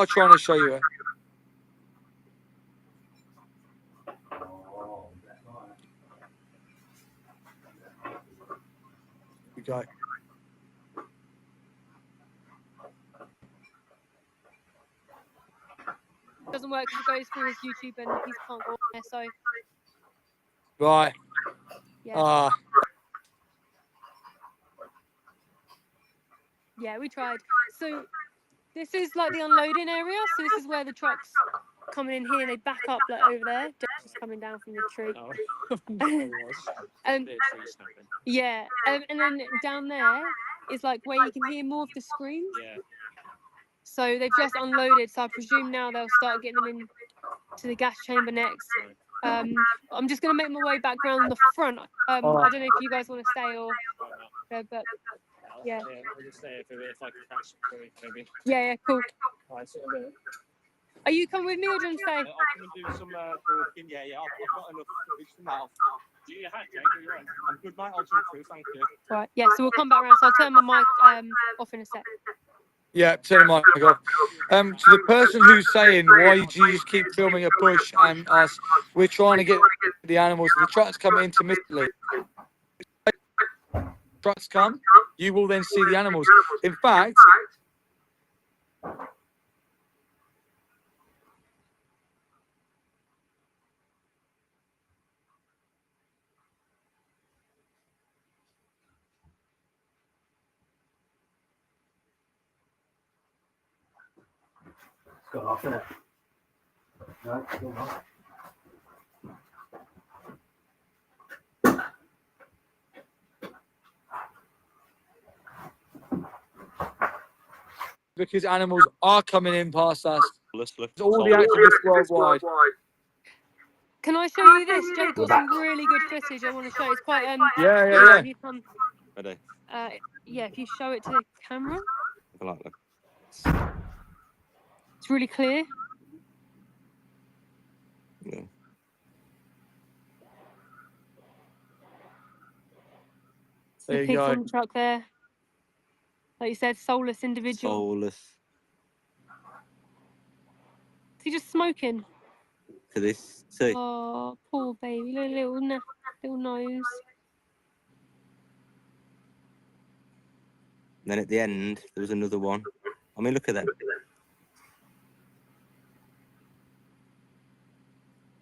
trying to show you it. We go. Doesn't work because it goes through his YouTube and he can't go on there. So Right. yeah. Yeah, we tried. So this is like the unloading area. So this is where the trucks coming in here. They back up like over there. Just coming down from the tree. Yeah, and then down there is like where you can hear more of the screams. Yeah. So they've just unloaded. So I presume now they'll start getting them in to the gas chamber next. I'm just gonna make my way back around the front. I don't know if you guys want to stay or, but yeah. I'll just stay if I can catch it, maybe. Yeah, cool. Right, so Are you coming with me or do you want to stay? I'll come and do some talking. Yeah, I've got enough footage from that. Do you have, Jake? Are you right? I'm good, mate. I'll jump through. Thank you. Right. Yeah. So we'll come back around. So I'll turn my mic off in a sec. Yeah, turn the mic off. To the person who's saying, why do you just keep filming a bush and us? We're trying to get the animals. The trucks come intermittently. Trucks come, you will then see the animals. In fact, It's gone off, isn't it? No, it's gone off. because animals are coming in past us. Let's look. All the activists worldwide. Can I show you this? Jake got some really good footage. I want to show. It's quite Yeah. You come, Ready? yeah, if you show it to the camera, I like that. it's really clear. Yeah. There The you pigs go. on the truck there. Like you said, soulless individual. Soulless. Is he just smoking? To this. See. Oh, poor baby, little nose. And then at the end, there was another one. I mean, look at that.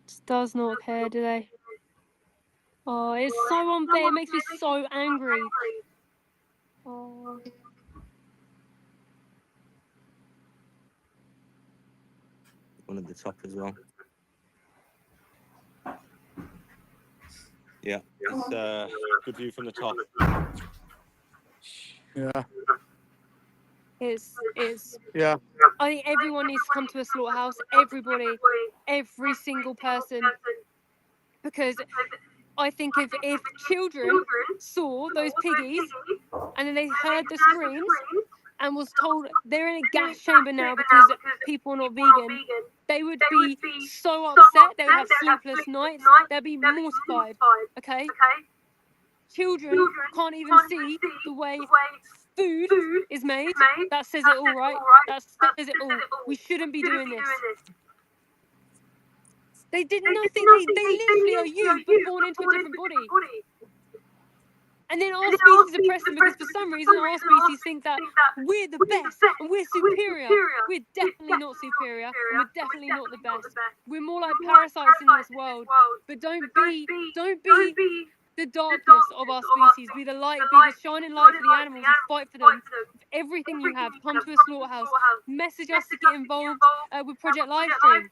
Just does not care, do they? Oh, it's so unfair. It makes me so angry. Oh. One at the top as well. Yeah, it's good view from the top. Yeah. It's. Yeah. I think everyone needs to come to a slaughterhouse. Everybody, every single person, because I think if children saw those piggies and then they heard the screams and was told they're in a gas chamber now because people are not vegan, they would be so upset. They would have sleepless nights. They'd be mortified. Okay. Children can't even see the way food is made. That says it all, right? That says it all. We shouldn't be doing this. They did nothing. They literally are you, but born into a different body. And then our species oppress them because for some reason our species think that we're the best and we're superior. We're definitely not superior and we're definitely not the best. We're more like parasites in this world. But don't be the darkness of our species. Be the light, be the shining light for the animals and fight for them. Everything you have, come to a slaughterhouse. Message us to get involved with Project Livestream.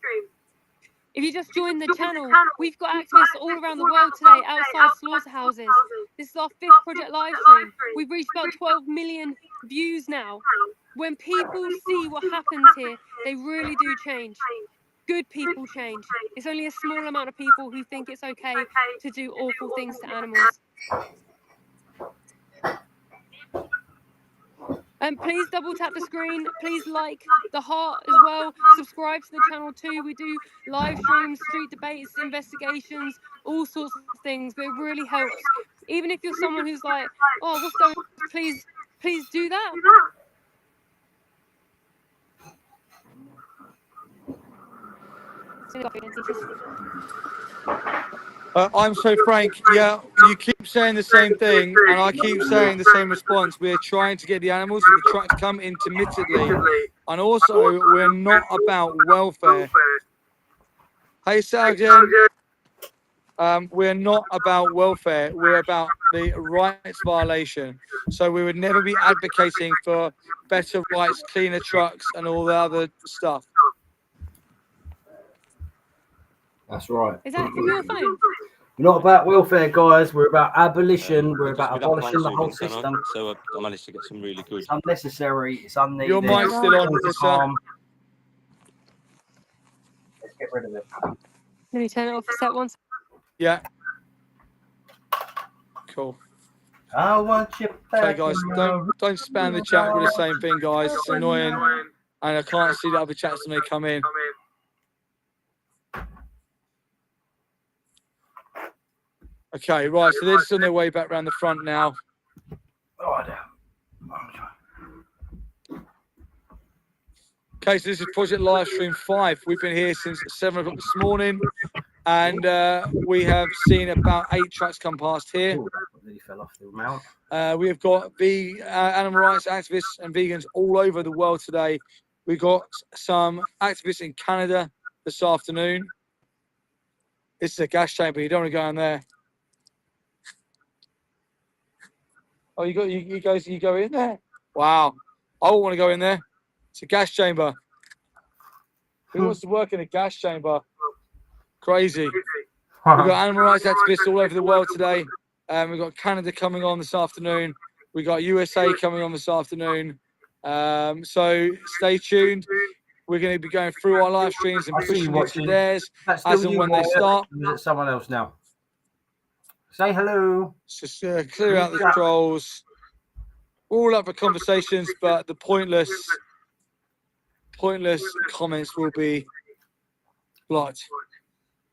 If you just join the channel, we've got activists all around the world today outside slaughterhouses. This is our 5th Project Livestream. We've reached about 12 million views now. When people see what happens here, they really do change. Good people change. It's only a small amount of people who think it's okay to do awful things to animals. Please double tap the screen. Please like the heart as well. Subscribe to the channel too. We do live streams, street debates, investigations, all sorts of things. But it really helps. Even if you're someone who's like, oh, what's going on? Please do that. I'm so frank. Yeah, you keep saying the same thing, and I keep saying the same response. We're trying to get the animals and the truck to come intermittently, and also we're not about welfare. Hey, Sergeant. We're not about welfare. We're about the rights violation. So we would never be advocating for better rights, cleaner trucks, and all the other stuff. That's right. Is that from your phone? We're not about welfare, guys. We're about abolition. We're about abolishing the whole system. So I managed to get some really good. It's unnecessary. It's unneeded. Your mic's still on, Melissa. Let's get rid of it. Let me turn it off a sec once. Yeah. Cool. I want you back. Okay, guys, don't spam the chat with the same thing, guys. It's annoying, and I can't see the other chats when they come in. Okay, right. So they're just on their way back around the front now. Okay, so this is Project Livestream 5. We've been here since 7 o'clock this morning, and we have seen about 8 trucks come past here. Really fell off the mount. We have got animal rights activists and vegans all over the world today. We've got some activists in Canada this afternoon. This is a gas chamber. You don't want to go in there. Oh, you go in there? Wow. I won't want to go in there. It's a gas chamber. Who wants to work in a gas chamber? Crazy. We've got animal rights activists all over the world today. We've got Canada coming on this afternoon. We've got USA coming on this afternoon. So stay tuned. We're going to be going through our live streams and pushing it to theirs as and when they start. Someone else now. Say hello. Just clear out the trolls. We're all up for conversations, but the pointless comments will be blocked.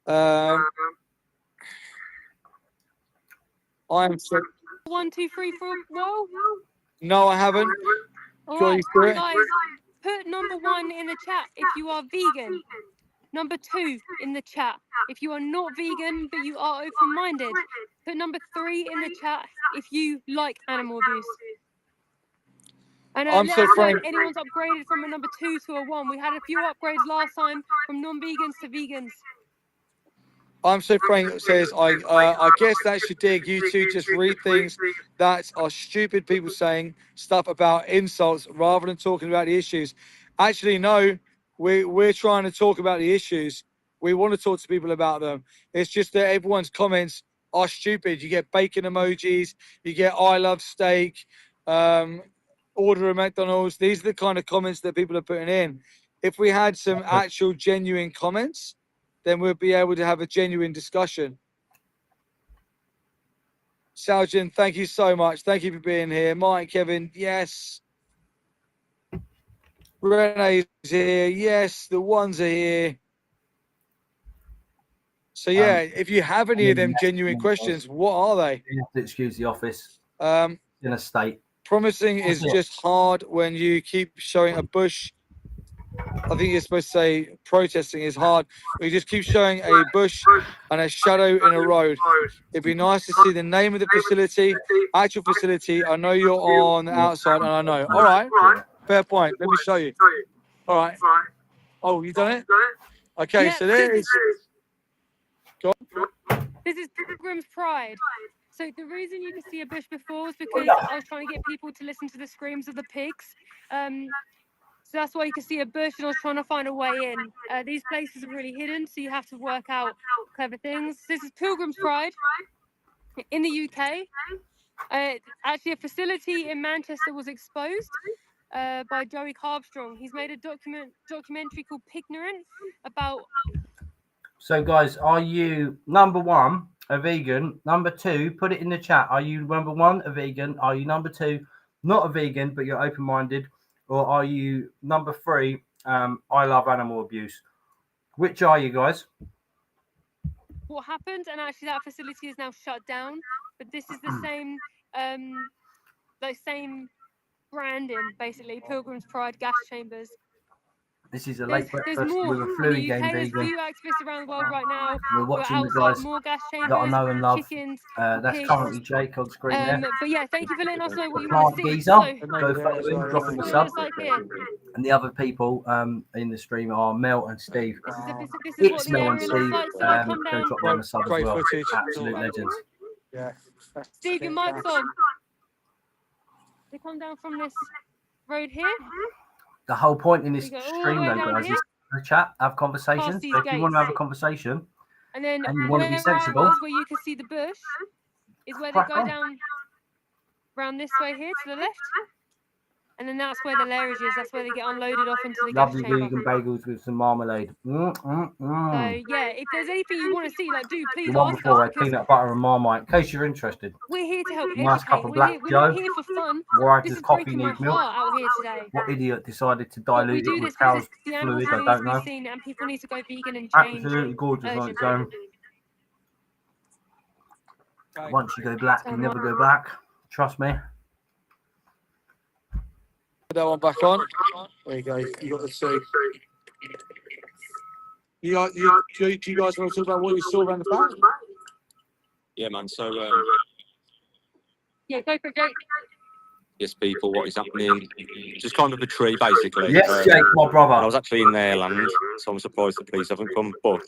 I'm so... 1, 2, 3, 4. Whoa. No, I haven't. All Joy, right, guys, put number 1 in the chat if you are vegan. Number 2 in the chat if you are not vegan but you are open-minded. Put number 3 in the chat if you like animal abuse. And I'm let so us know frank. if anyone's upgraded from a number 2 to a 1. We had a few upgrades last time from non-vegans to vegans. I'm so frank. It says I guess that should dig. You two just read things that are stupid people saying stuff about insults rather than talking about the issues. Actually, no. We're trying to talk about the issues. We want to talk to people about them. It's just that everyone's comments are stupid. You get bacon emojis. You get I love steak. Order a McDonald's. These are the kind of comments that people are putting in. If we had some actual genuine comments, then we'll be able to have a genuine discussion. Sergeant, thank you so much. Thank you for being here. Mike, Kevin, yes. Renee's here. Yes, the ones are here. So, yeah, if you have any of them genuine questions, what are they? You have to excuse the office. In a state. Promising is just hard when you keep showing a bush I think you're supposed to say protesting is hard. We just keep showing a bush and a shadow in a road. It'd be nice to see the name of the facility, actual facility. I know you're on the outside, and I know. All right, fair point. Let me show you. All right. Oh, you done it? Okay, Yeah. so there is. Go on. This is Pilgrim's Pride. So the reason you could see a bush before was because I was trying to get people to listen to the screams of the pigs. So that's why you can see a bush, and I was trying to find a way in. These places are really hidden, so you have to work out clever things. This is Pilgrim's Pride in the UK. Actually, a facility in Manchester was exposed by Joey Carbstrong. He's made a documentary called Pignorant about. So, guys, are you number one a vegan? Number two, put it in the chat. Are you number one a vegan? Are you number two not a vegan but you're open-minded? Or are you number three? I love animal abuse. Which are you guys? What happened, and actually that facility is now shut down. But this is the same, same branding, basically. Pilgrim's Pride gas chambers. This is a late There's breakfast more with a in fluey the game UK. There's a vegan. few activists around the world right now. We're Who are watching the outside guys more gas that I chambers, know and love. chickens, That's pigs. currently Jake on screen there. But yeah, thank you for letting us know what The you want to plant see. geezer, So, go follow him, drop him a what it sub. looks like here. And the other people in the stream are Mel and Steve. This is what It's the Mel and area looks Steve. like. So I come Go down. drop them a sub as Great well. footage. Absolute legends. Yeah. Steve, your mic's on. They come down from this road here. The whole point in this You go all the stream, way though, down guys, here. is to chat, have conversations. Past these So if you want to have a gates. conversation And then and you want to be where sensible, I was, where you can see the bush, is where they crack go on. down round this way here to the left. And then that's where the lairage is. That's where they get unloaded off into the gas Lovely chamber. vegan bagels with some marmalade. So yeah, if there's anything you want to see, like, do please The one ask before us, had because peanut butter and marmite. In case you're interested, we're here to help nice cup educate. of black We're Joe. not here for fun. Why This does is coffee breaking my need milk? heart out here today. What idiot decided to But we dilute do it with this because cow's the animals fluid? I need don't to be know. seen, and people need to go vegan and change. Absolutely gorgeous on its own. Okay. Once you go black, you never go back. Trust me. Put that one back on. There you go. You got the two. Do you guys want to talk about what you saw around the back? Yeah, man. So, Yeah, go for it, Jake. yes, people, what is happening? Just climbed up a tree, basically. Yes, Jake, my I brother. was actually in their land, so I'm surprised the police haven't come. But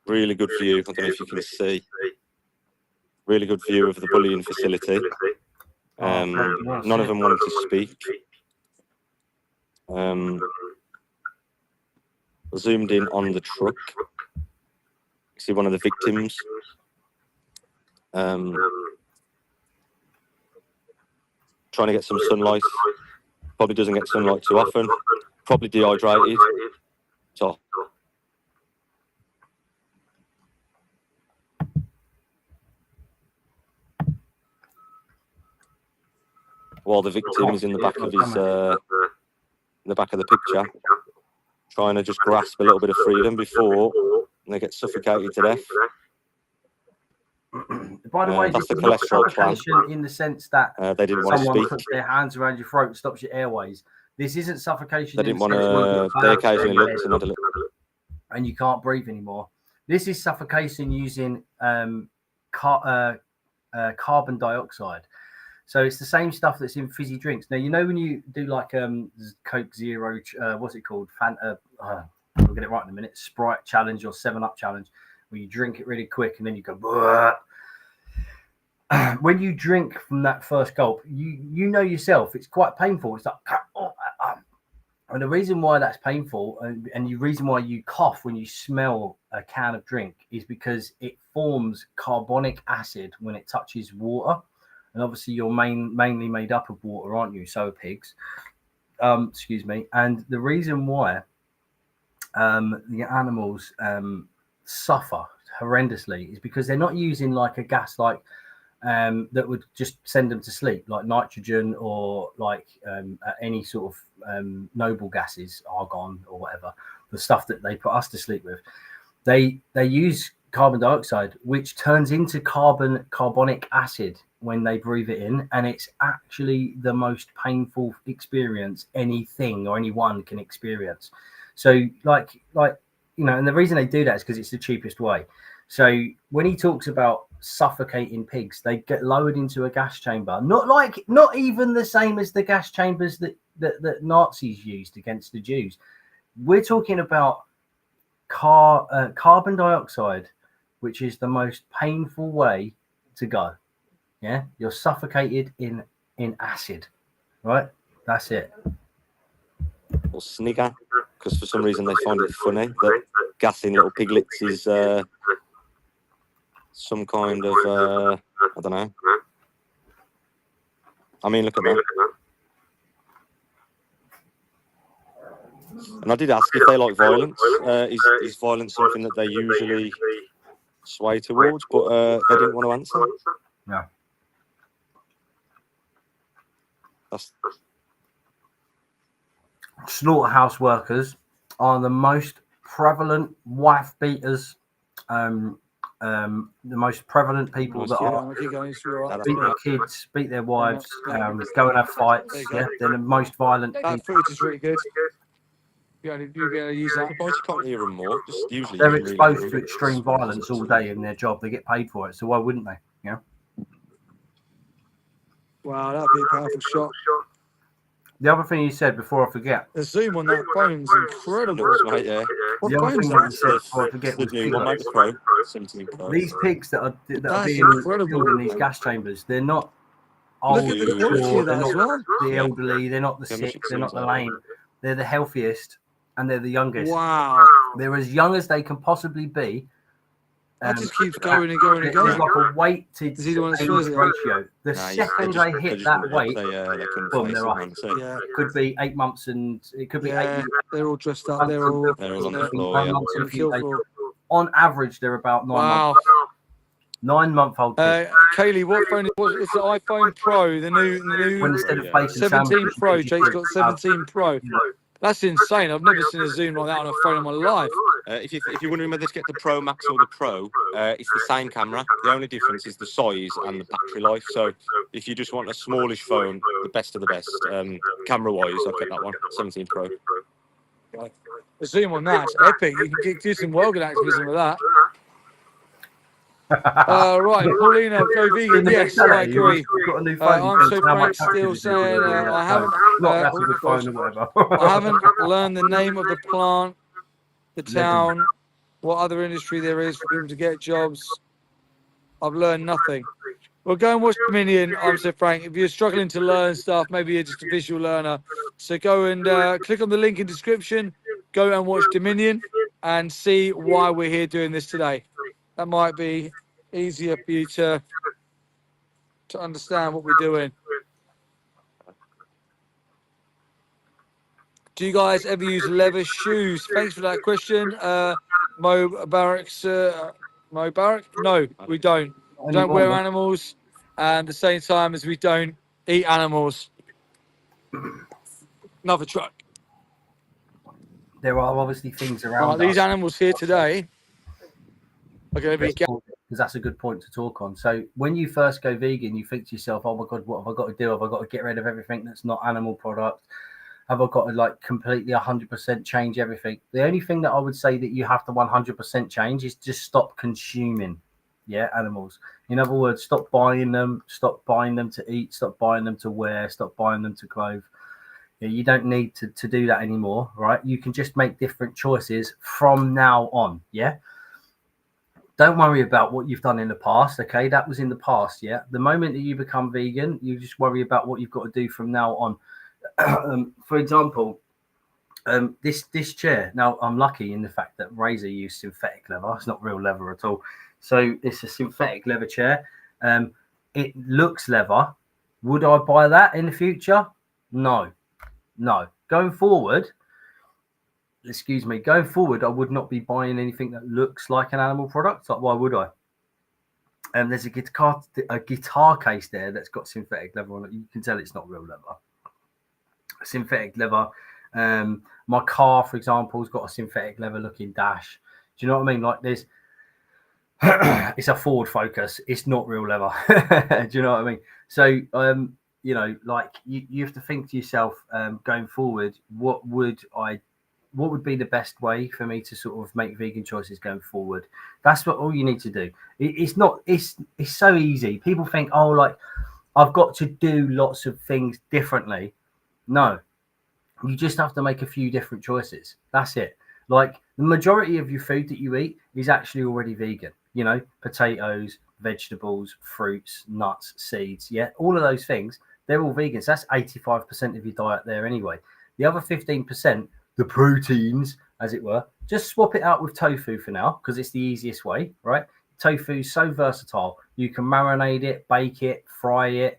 really good view. I don't know if you can see. Really good view of the bullying facility. None of them wanted to speak. Zoomed in on the truck. See one of the victims. Trying to get some sunlight. Probably doesn't get sunlight too often. Probably dehydrated. So while the victim is in the back of his in the back of the picture, trying to just grasp a little bit of freedom before they get suffocated to death. By the way, that's the this is not cholesterol plan. suffocation in the sense that They didn't want to someone speak. puts their hands around your throat and stops your airways. This isn't suffocation. They didn't in want the sense where you've to. got They valves occasionally in your looked head and had a look. and you can't breathe anymore. This is suffocation using carbon dioxide. So it's the same stuff that's in fizzy drinks. Now, you know when you do like Coke Zero, what's it called? Fanta, we'll get it right in a minute. Sprite challenge or 7-Up challenge, where you drink it really quick and then you go, "Bleh." When you drink from that first gulp, you know yourself, it's quite painful. It's like, and the reason why that's painful and the reason why you cough when you smell a can of drink is because it forms carbonic acid when it touches water. And obviously you're mainly made up of water, aren't you? So are pigs. Excuse me. And the reason why the animals suffer horrendously is because they're not using like a gas like that would just send them to sleep, like nitrogen or like any sort of noble gases, argon or whatever, the stuff that they put us to sleep with. They use carbon dioxide, which turns into carbonic acid when they breathe it in, and it's actually the most painful experience anything or anyone can experience. So like and the reason they do that is because it's the cheapest way. So when he talks about suffocating pigs, they get lowered into a gas chamber, not even the same as the gas chambers that Nazis used against the Jews. We're talking about carbon dioxide, which is the most painful way to go. Yeah, you're suffocated in acid, right? That's it. Or snigger, because for some reason they find it funny that gassing little piglets is some kind of I don't know. I mean, look at that. And I did ask if they like violence. Is violence something that they usually sway towards? But they didn't want to answer. No. Slaughterhouse workers are the most prevalent wife beaters, the most prevalent people that are beat their kids, beat their wives, go and have fights. Yeah, they're the most violent. That footage is really good. You'll be able to use that. You can't hear them more. Just usually They're exposed to extreme violence all day in their job. They get paid for it, so why wouldn't they? Yeah. Wow, that'd be a powerful shot. The other thing you said before I forget. The zoom on that phone's incredible. Right, yeah. What The other phone's thing that that? you said before I forget was The one, mate, the Pro, 17 Pro. these pigs that are being incredible. killed in these gas chambers, they're not Look old, at the quality of that as well. the elderly, they're not the sick, they're not the lame. They're the healthiest and they're the youngest. Wow. They're as young as they can possibly be. That just keeps going and going and going. There's like a weight to Is he the one that age swears it? ratio. The second they hit that weight, boom, they're off. Yeah. It could be 8 months and it could be 8 Yeah, years. they're all dressed up. They're all on the floor, 9 yeah. months and a few days. Skillful. On average, they're about 9 Wow. months. 9-month-old kids. Kaylee, what phone? It's the iPhone Pro, the new When instead of bacon 17 sandwiches, Pro. you Jake's put got 17 Pro. That's insane. I've never seen a zoom like that on a phone in my life. If you're wondering whether to get the Pro Max or the Pro, it's the same camera. The only difference is the size and the battery life. So if you just want a smallish phone, the best of the best, camera-wise, I'll get that one, 17 Pro. The zoom on that's epic. You can do some well good activism with that. Right, Paulina, go vegan. Yes, I agree. I'm so Frank still saying I haven't. I haven't learned the name of the plant, the town, what other industry there is for people to get jobs. I've learned nothing. Well, go and watch Dominion. I'm so Frank. If you're struggling to learn stuff, maybe you're just a visual learner. So go and click on the link in description. Go and watch Dominion and see why we're here doing this today. That might be easier for you to understand what we're doing. Do you guys ever use leather shoes? Thanks for that question. Mo Barak. No, we don't. We don't wear animals, and at the same time as we don't eat animals. Another truck. There are obviously things around these animals here today are going to be. Because that's a good point to talk on. So when you first go vegan, you think to yourself, oh my God, what have I got to do? Have I got to get rid of everything that's not animal product? Have I got to like completely 100% change everything? The only thing that I would say that you have to 100% change is just stop consuming, animals. In other words, stop buying them to eat, stop buying them to wear, stop buying them to clothe. You don't need to do that anymore, right? You can just make different choices from now on, Don't worry about what you've done in the past, okay? That was in the past, The moment that you become vegan, you just worry about what you've got to do from now on. For example, this chair. Now, I'm lucky in the fact that Razor used synthetic leather. It's not real leather at all. So it's a synthetic leather chair. It looks leather. Would I buy that in the future? No. Going forward, I would not be buying anything that looks like an animal product. Like, why would I? There's a guitar case there that's got synthetic leather on it. You can tell it's not real leather. Synthetic leather. My car, for example, has got a synthetic leather looking dash. Do you know what I mean? Like, it's a Ford Focus. It's not real leather. Do you know what I mean? So, you know, like you have to think to yourself, going forward, what would be the best way for me to sort of make vegan choices going forward? That's what all you need to do. It's not. It's so easy. People think, oh, like I've got to do lots of things differently. No, you just have to make a few different choices. That's it. Like the majority of your food that you eat is actually already vegan. You know, potatoes, vegetables, fruits, nuts, seeds. Yeah, all of those things, they're all vegan. So that's 85% of your diet there anyway. The other 15%, the proteins, as it were, just swap it out with tofu for now because it's the easiest way, right? Tofu is so versatile. You can marinate it, bake it, fry it,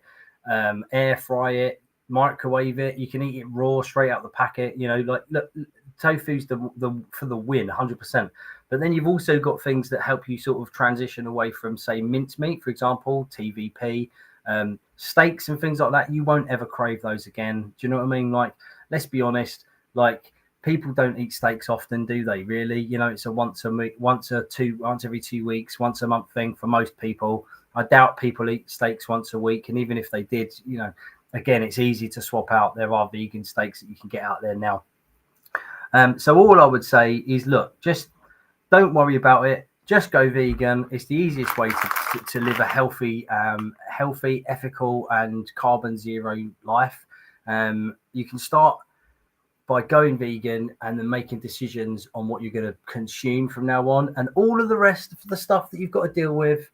air fry it, microwave it. You can eat it raw, straight out the packet. You know, like look, tofu's the for the win, 100%. But then you've also got things that help you sort of transition away from, say, mincemeat, for example, TVP, steaks and things like that. You won't ever crave those again. Do you know what I mean? Like, let's be honest, like people don't eat steaks often, do they? Really? You know, it's a once every 2 weeks, once a month thing for most people. I doubt people eat steaks once a week, and even if they did, you know, again, it's easy to swap out. There are vegan steaks that you can get out there now. So all I would say is, look, just don't worry about it. Just go vegan. It's the easiest way to live a healthy, ethical, and carbon zero life. You can start by going vegan and then making decisions on what you're going to consume from now on, and all of the rest of the stuff that you've got to deal with.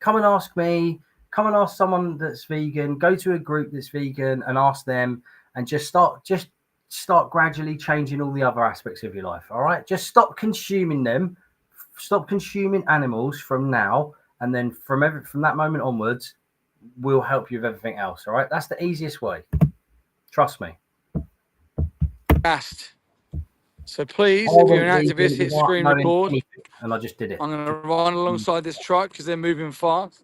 Come and ask me. Come and ask someone that's vegan. Go to a group that's vegan and ask them, and just start gradually changing all the other aspects of your life. All right, just stop consuming them. Stop consuming animals from now, and then from that moment onwards, we'll help you with everything else. All right, that's the easiest way. Trust me. Fast. So please, if you're an activist, hit screen record. And I just did it. I'm going to run alongside this truck because they're moving fast.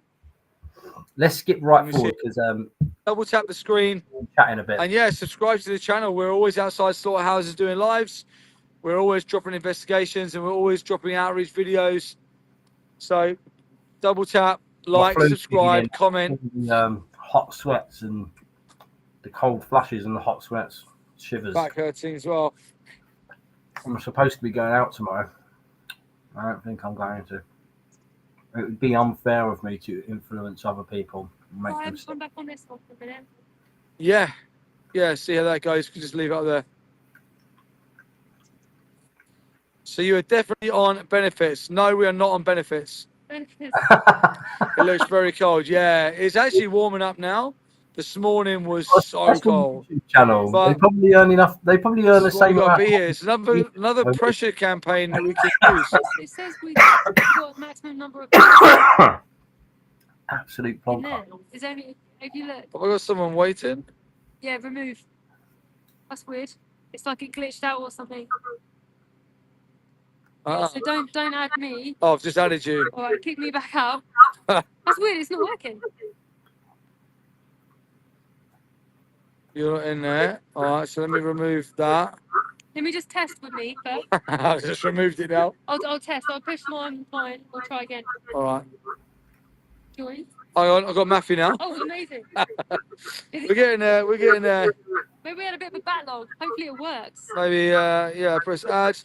Let's skip right forward because double tap the screen. Chatting a bit. And yeah, subscribe to the channel. We're always outside slaughterhouses doing lives. We're always dropping investigations and we're always dropping outreach videos. So double tap, like, subscribe, comment. Hot sweats and the cold flashes and the hot sweats, shivers. Back hurting as well. I'm supposed to be going out tomorrow. I don't think I'm going to. It would be unfair of me to influence other people. I'm going back on this one for a minute. Yeah. Yeah, see how that goes. You can just leave it up there. So you are definitely on benefits. No, we are not on benefits. Benefits. It looks very cold. Yeah, it's actually warming up now. This morning was so cold. Channel. They probably earn enough. They probably earn the same amount. Be here. It's another pressure campaign that we can use. It says we've got a maximum number of absolute plonker. Is only if you look. Have I got someone waiting? Yeah, remove. That's weird. It's like it glitched out or something. So don't add me. Oh, I've just added you. All right, kick me back out. That's weird. It's not working. You're not in there. All right, so let me remove that. Let me just test with me first. I've just removed it now. I'll test. I'll push mine. We'll try again. All right. Join. I've got Matthew now. Oh, amazing. We're getting there. We're getting there. Maybe we had a bit of a backlog. Hopefully it works. Maybe, yeah, press add.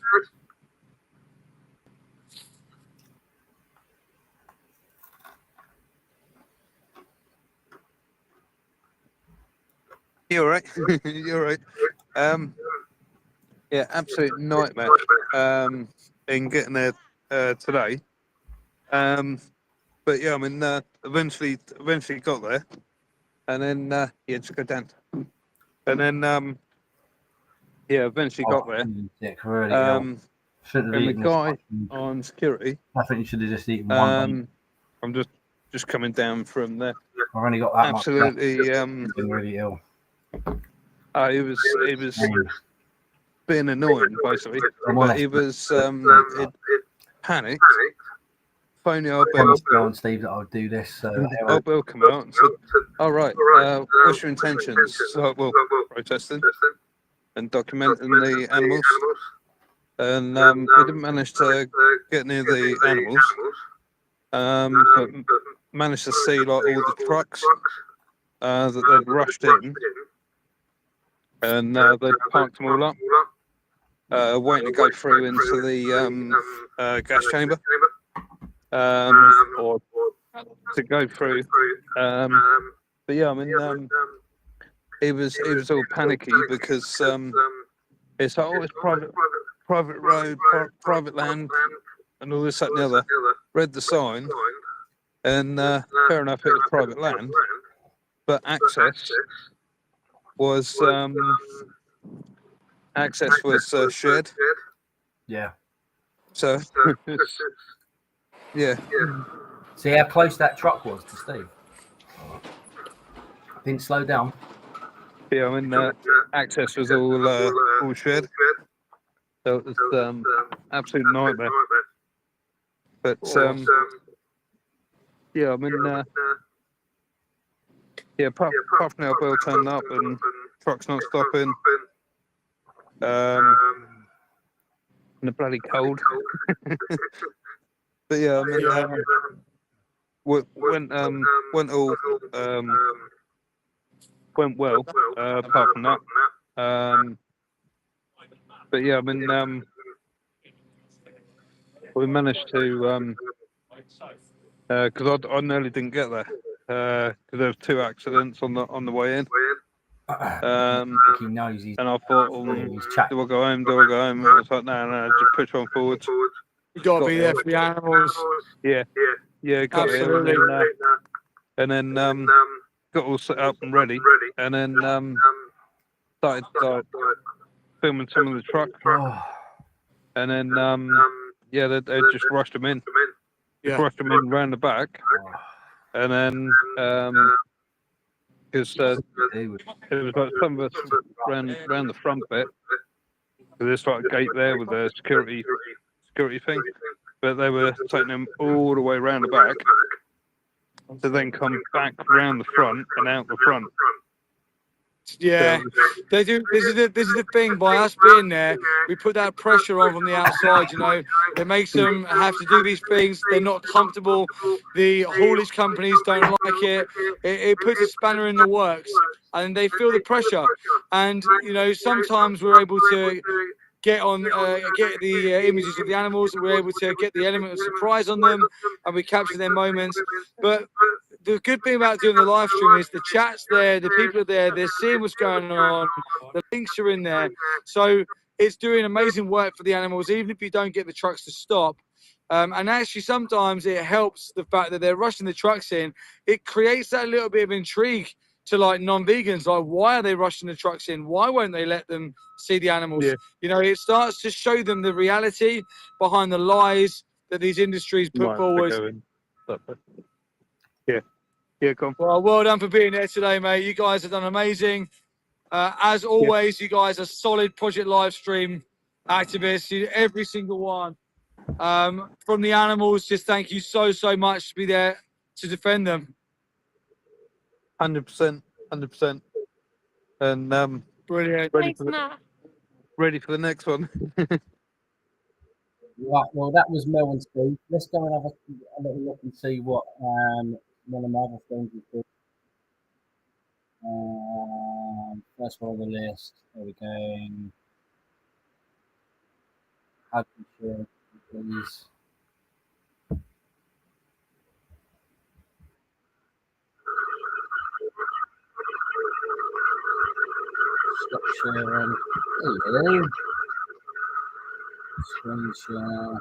You're right. You're right. Yeah, absolute nightmare in getting there today. But yeah, I mean, eventually got there, and then just go down, and then eventually got there. And the guy on security. I think you should have just eaten one. I'm just coming down from there. I've only got that absolutely much. Been really ill. It was being annoying basically, but he was panicked. Phoned the old Bill and Steve that I would do this. Old Bill come out and said, "All right, what's your intentions?" So, well, protesting and documenting the animals, and we didn't manage to get near the animals. but managed to see like all the trucks that they'd rushed in, and they'd parked them all up, waiting to go through into the gas chamber, or to go through. But yeah, I mean, he was all panicky because it's like, oh, it's private road, private land, and all this, that, and the other. Read the sign, and fair enough, it was private land, but access was shared. Yeah. So yeah. See how close that truck was to Steve. Didn't slow down. Yeah, I mean, access was all shared. So it was absolute nightmare. But yeah, I mean, yeah, apart from our bill turning up and trucks not stopping, and the bloody cold. But yeah, I mean, went well, apart from that. But yeah, I mean, we managed to, because I nearly didn't get there, because there was 2 accidents on the way in. He knows he's, and I thought, do I go home? Do I go home? I was like, no, just push on forwards. You got to be there for the animals. Yeah, got Absolutely. it. And then got all set up and ready, and then started like filming some of the truck, and then yeah, they just rushed them in. Just rushed them in round the back, and then because it was like some of us ran the front bit. So there's like a gate there with a security thing, but they were taking them all the way around the back to then come back round the front and out the front. Yeah, they do. This is the thing. By us being there, we put that pressure on from the outside. You know, it makes them have to do these things. They're not comfortable. The haulage companies don't like it. It puts a spanner in the works, and they feel the pressure. And you know, sometimes we're able to get the images of the animals. We're able to get the element of surprise on them, and we capture their moments. But the good thing about doing the live stream is the chat's there, the people are there, they're seeing what's going on, the links are in there. So it's doing amazing work for the animals, even if you don't get the trucks to stop. And actually, sometimes it helps the fact that they're rushing the trucks in. It creates that little bit of intrigue to like non-vegans, like why are they rushing the trucks in? Why won't they let them see the animals? Yeah. You know, it starts to show them the reality behind the lies that these industries put forward. Yeah, come. Well, well done for being here today, mate. You guys have done amazing. As always, you guys are solid Project Livestream activists, every single one. From the animals, just thank you so much to be there to defend them. 100%. And brilliant. Ready for the next one. Right, well, that was Mel and Steve. Let's go and have a little look and see what one of my other friends is doing. First one on the list. There we go. How can you share, please? Stop sharing. Hello. Screen share.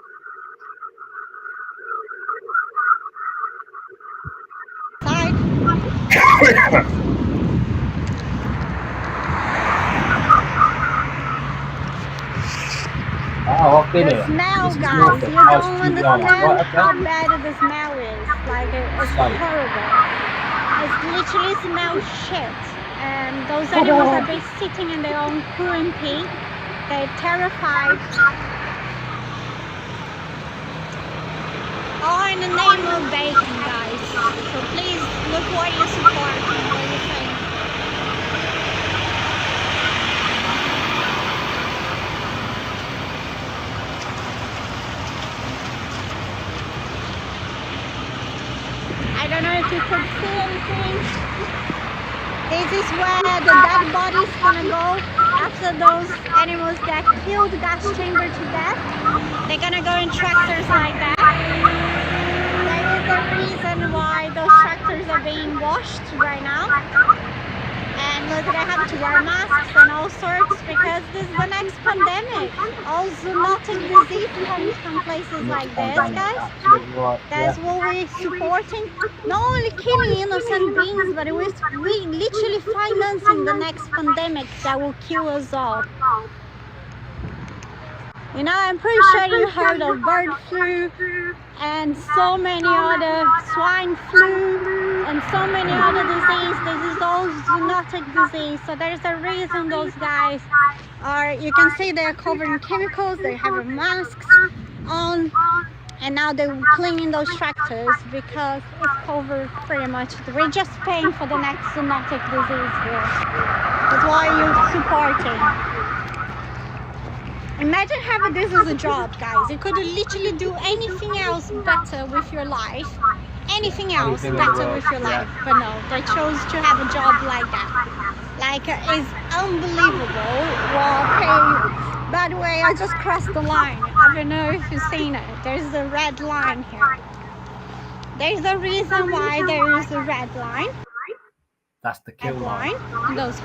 Oh, I've been the here. smell, guys, you don't understand how bad the smell is. Like, it's horrible. It literally smells shit. And those animals are basically sitting in their own poo and pee. They're terrified. All in the name of bacon, guys. So please look what you support and what you think. don't know if you could see anything. This is where the dead body's gonna go after those animals that killed the gas chamber to death. They're gonna go in tractors like that. There is a reason why those tractors are being washed right now. And look, they have to wear masks and all sorts because this is the next pandemic. All zoonotic disease comes from places like this, guys. That's what we're supporting. Not only killing innocent beings, but we're literally financing the next pandemic that will kill us all. You know, I'm pretty sure you heard of bird flu and so many other swine flu and so many other diseases. This is all zoonotic disease. So there's a reason those guys are, you can see they're covered in chemicals, they have masks on, and now they're cleaning those tractors because it's covered pretty much. We're just paying for the next zoonotic disease here. That's why you're supporting. Imagine having this as a job, guys. You could literally do anything else better with your life. Anything else better with your life. But no, they chose to have a job like that. Like, it's unbelievable. Well, okay, by the way, I just crossed the line. I don't know if you've seen it. There's a red line here. There's a reason why there is a red line. That's the kill line. Those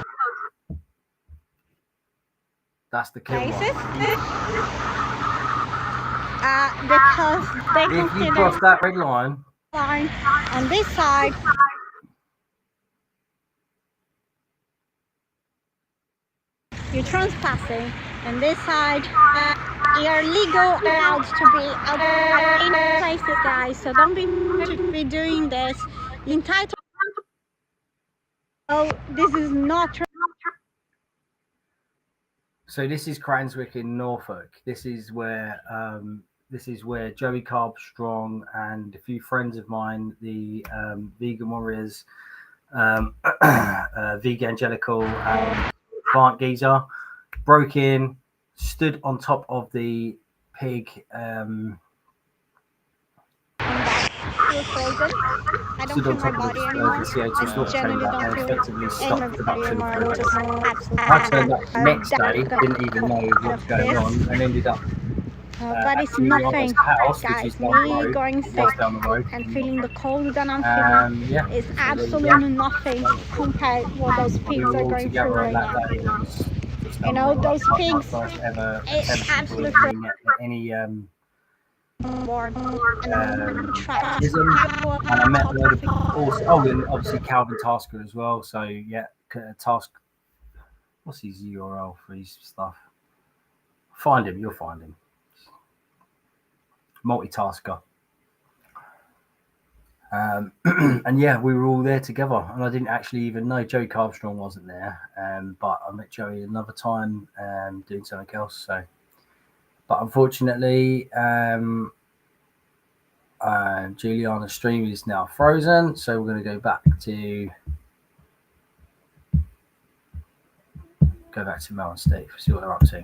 That's the kill places. line. Because they If you consider cross that red line on this side, you're trespassing, and this side you're legal allowed to be out in places, guys. So don't be doing this. You're entitled. Oh, this is not. So this is Cranswick in Norfolk. This is where Joey Carbstrong and a few friends of mine, the vegan warriors, Vegangelical and Plant Geezer, broke in, stood on top of the pig. I don't feel my body anymore. I generally don't feel stopped production. I turned up the next day, didn't even know what's going on, and ended up but it's nothing, guys. Me going sick and feeling the cold that I'm feeling is absolutely nothing compared to what those pigs are going through right now. You know, those pigs, it's absolutely any more and I met a load of people. And obviously Calvin Tasker as well. So yeah, Task. What's his URL for his stuff? Find him. You'll find him. Multitasker. And yeah, we were all there together, and I didn't actually even know Joey Carbstrong wasn't there. But I met Joey another time doing something else. So. But unfortunately, Juliana's stream is now frozen, so we're going to go back to Mel and Steve, see what they're up to.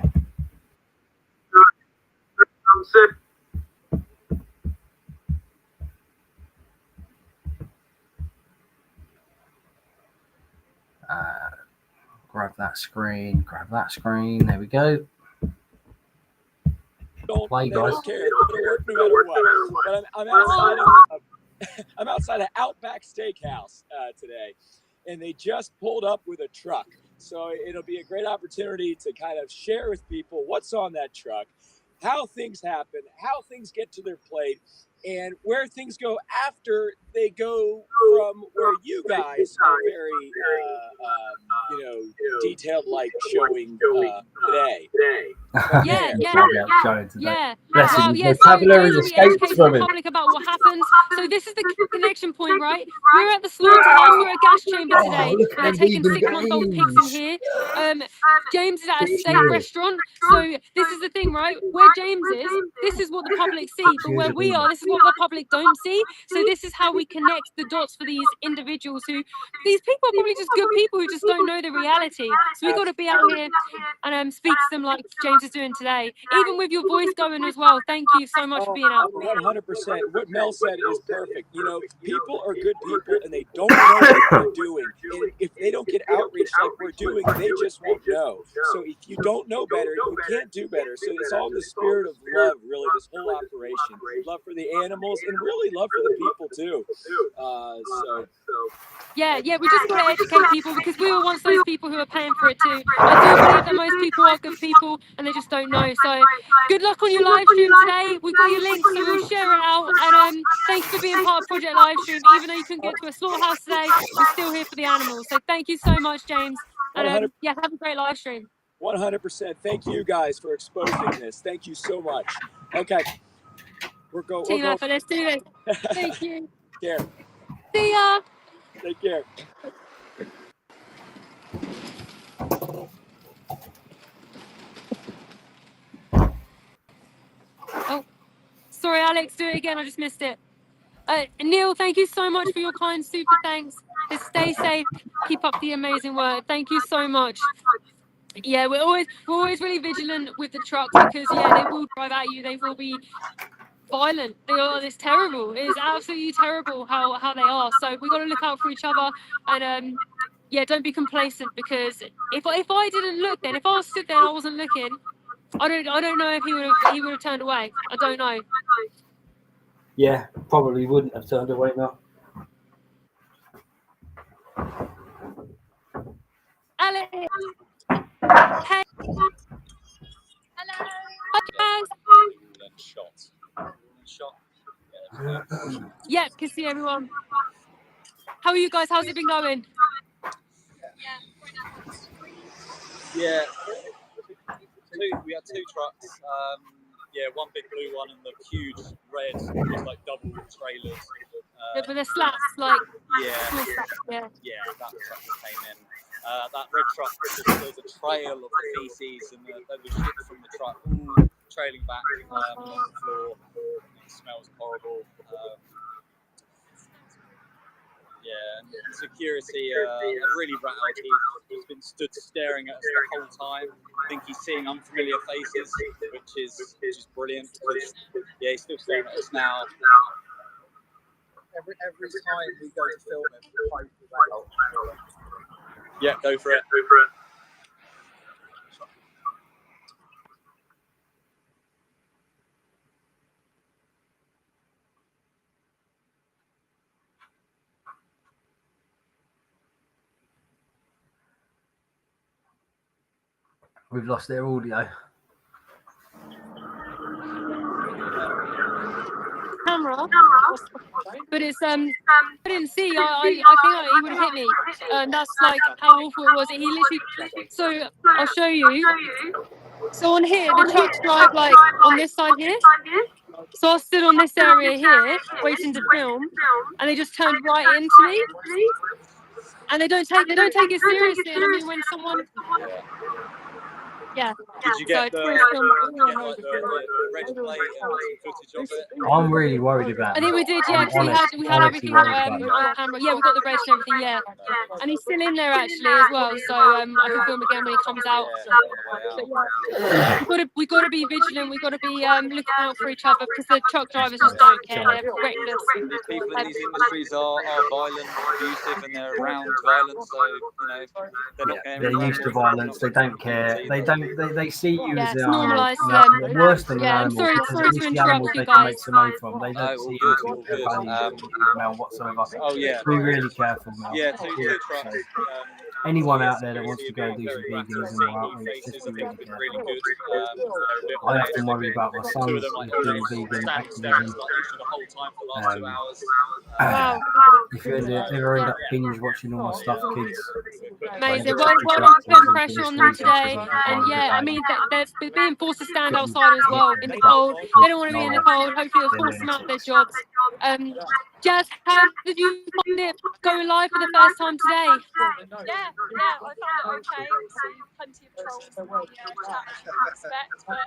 Grab that screen. There we go. Play, guys. Care. It'll work no matter what. But I'm outside of Outback Steakhouse today, and they just pulled up with a truck. So it'll be a great opportunity to kind of share with people what's on that truck, how things happen, how things get to their plate, and where things go after they go from where you guys are very, detailed, like showing today. Yeah. Well, yeah. So educate the public about what happens. So this is the connection point, right? We're at the slaughterhouse. We're at a gas chamber today. They're taking 6-month-old pigs in here. James is at a steak restaurant. So this is the thing, right? Where James is, this is what the public see. But where we are, this is what the public don't see. So this is how we connect the dots for these individuals these people are probably just good people who just don't know the reality. So we've got to be out here and speak to them like James is doing today, even with your voice going as well. Thank you so much for being out. 100%. What Mel said is perfect. You know, people are good people and they don't know what they're doing. And if they don't get outreach like we're doing, they just won't know. So if you don't know better, you can't do better. So it's all in the spirit of love, really, this whole operation. Love for the animals and really love for the people too. Yeah, we just got to educate people because we were once those people who are paying for it too. I do believe that most people are good people and they just don't know. So good luck on your live stream today. We've got your link, so we'll share it out. And thank you for being part of Project Livestream. Even though you couldn't get to a slaughterhouse today, we're still here for the animals. So thank you so much, James. And yeah, have a great live stream. 100%. Thank you guys for exposing this. Thank you so much. Okay. Team effort, let's do this. Thank you. Take care. See ya. Take care. Oh, sorry, Alex, do it again. I just missed it. Neil, thank you so much for your kind super thanks. Just stay safe. Keep up the amazing work. Thank you so much. Yeah, we're always really vigilant with the trucks because yeah, they will drive at you. They will be violent. It's terrible. It is absolutely terrible how they are. So we got to look out for each other and yeah, don't be complacent because if I didn't look then, if I was stood there and I wasn't looking, I don't know if he would have turned away. I don't know. Yeah, probably wouldn't have turned away now. Alex. Hey. Hello. Hi, guys. Yeah, can see everyone. How are you guys? How's it been going? Yeah, we had two trucks. One big blue one and the huge red, was like double trailers. With the slats, like yeah, that truck came in. That red truck, there was a trail of the feces and there was shit from the truck all trailing back on the floor. It smells horrible. And security really rattled. He's been stood staring at us the whole time. I think he's seeing unfamiliar faces, which is brilliant because he's still staring at us now. Every time we go to film him, yeah, go for it. We've lost their audio. Camera, but it's I didn't see. I think he would have hit me. That's like how awful it was. He literally. So I'll show you. So on here, the trucks drive like on this side here. So I stood on this area here, waiting to film, and they just turned right into me. And they don't take it seriously. And I mean, when someone. Yeah. Did you get the red plate and footage of it? I'm really worried about it. I think we did, yeah, because we had everything on camera. Yeah, we got the reg and everything, yeah. And he's still in there actually as well, so I can film again when he comes out. We've got to be vigilant. We've got to be looking out for each other because the truck drivers just don't care. They're reckless. These people in these industries are violent, abusive, and they're around violence. So they're not getting. They're used to violence. They don't care. They see you as normalised. Worse than I'm sorry to interrupt you guys. They don't see you as a male whatsoever. Oh yeah. Be really careful, Mel. Yeah, two trucks. Anyone out there that wants to go do some veganism or outreach, just be really careful. I have to worry about my son doing vegan activism. If you ever end up binge watching all my stuff, kids. Amazing. Well, putting pressure on them today, and yeah, I mean they're being forced to stand outside as well in the cold. They don't want to be in the cold. Hopefully, it'll force them out of their jobs. Jazz, how did you find it going live for the first time today? Yeah, I found it okay. Obviously, plenty of trolls in the chat, as you can expect. But I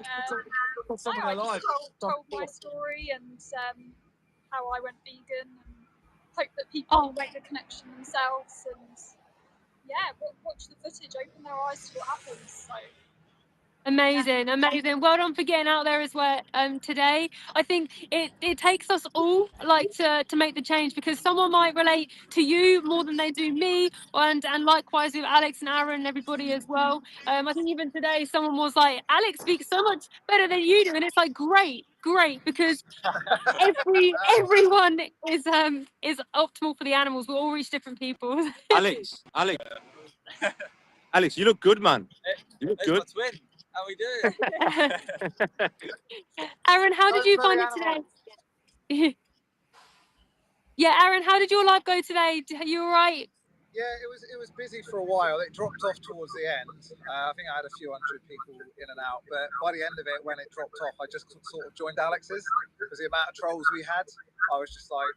just told my story, and how I went vegan, and hope that people make the connection themselves, and yeah, watch the footage, open their eyes to what happens. So amazing. Well done for getting out there as well today. I think it takes us all like to make the change, because someone might relate to you more than they do me, and likewise with Alex and Aaron and everybody as well. I think even today someone was like, Alex speaks so much better than you do, and it's like great, because everyone is optimal for the animals. We'll all reach different people. Alex, you look good, man. You look good. My twin. How we doing? Aaron, how did you find it today? Yeah, Aaron, how did your live go today? Are you all right? Yeah, it was busy for a while. It dropped off towards the end. I think I had a few hundred people in and out, but by the end of it, when it dropped off, I just sort of joined Alex's, because the amount of trolls we had, I was just like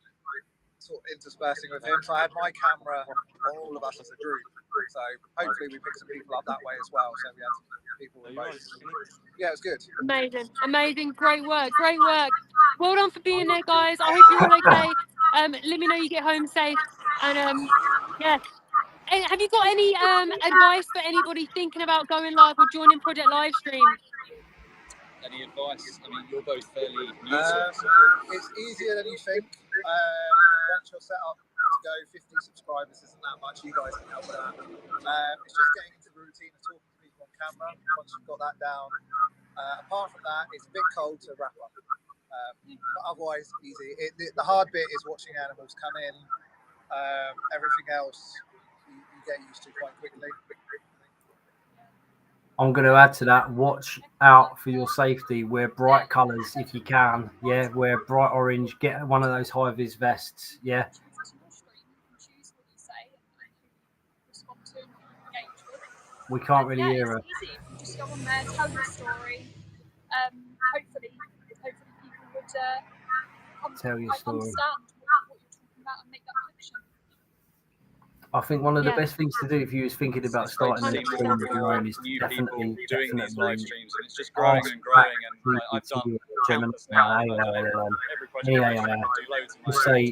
sort of interspersing with him. So I had my camera on all of us as a group. So hopefully we picked some people up that way as well. So we had people with both. Yeah, it was good. Amazing, great work. Well done for being there, guys. I hope you're all okay. Let me know you get home safe, and yeah. Have you got any advice for anybody thinking about going live or joining Project Livestream? Any advice? I mean, you're both fairly new to it. So. It's easier than you think. Once you're set up to go, 50 subscribers isn't that much. You guys can help with that. It's just getting into the routine of talking to people on camera. Once you've got that down, apart from that, it's a bit cold to wrap up. But otherwise, easy. The hard bit is watching animals come in. Everything else you get used to quite quickly. I'm going to add to that, watch out for your safety. Wear bright colours if you can. Yeah, wear bright orange. Get one of those high-vis vests. Yeah. We can't really hear her. It's easy. You just go on there, tell your story. Hopefully people would tell your story. Understand what you're talking about and make that connection. I think one of the best things to do if you was thinking about starting an stream of your own is definitely doing these live streams, and it's just growing and growing. And I've done countless now. Just say,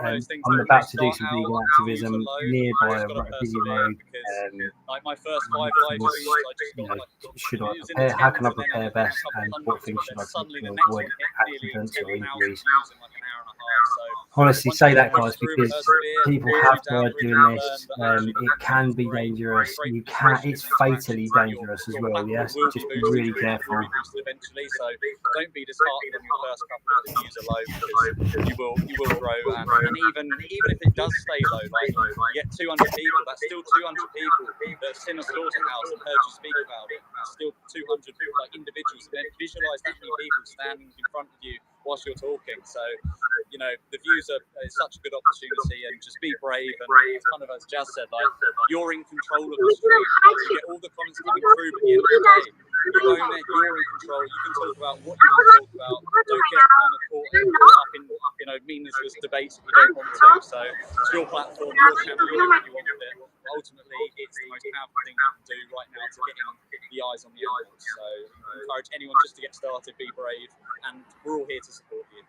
I'm about to do some vegan activism nearby a busy road. Like my first 5 live streams, should I prepare? How can I prepare best? And what things should I do to avoid accidents or injuries? Honestly, say that, guys, because people have tried doing this. It can be dangerous. It's fatally dangerous as well. Yes, just be really careful. Eventually, so don't be disheartened on your first couple of views are low, because you will grow, and even if it does stay low, like you get 200 people, that's still 200 people that have seen a slaughterhouse and heard you speak about it. That's still 200 like individuals. And then visualize that many people standing in front of you whilst you're talking. So, you know, the views are such a good opportunity, and just be brave. And it's kind of as Jazz said, like, you're in control of the stream. You get all the comments coming through, but at the end of the day, you own it, you're in control. You can talk about what you want to talk about. Don't get kind of caught up in, you know, meaningless debates if you don't want to. So it's your platform, your channel, you do what you want with it. But ultimately, it's the most powerful thing you can do right now to get the eyes on the animals. So I encourage anyone just to get started, be brave, and we're all here to support you.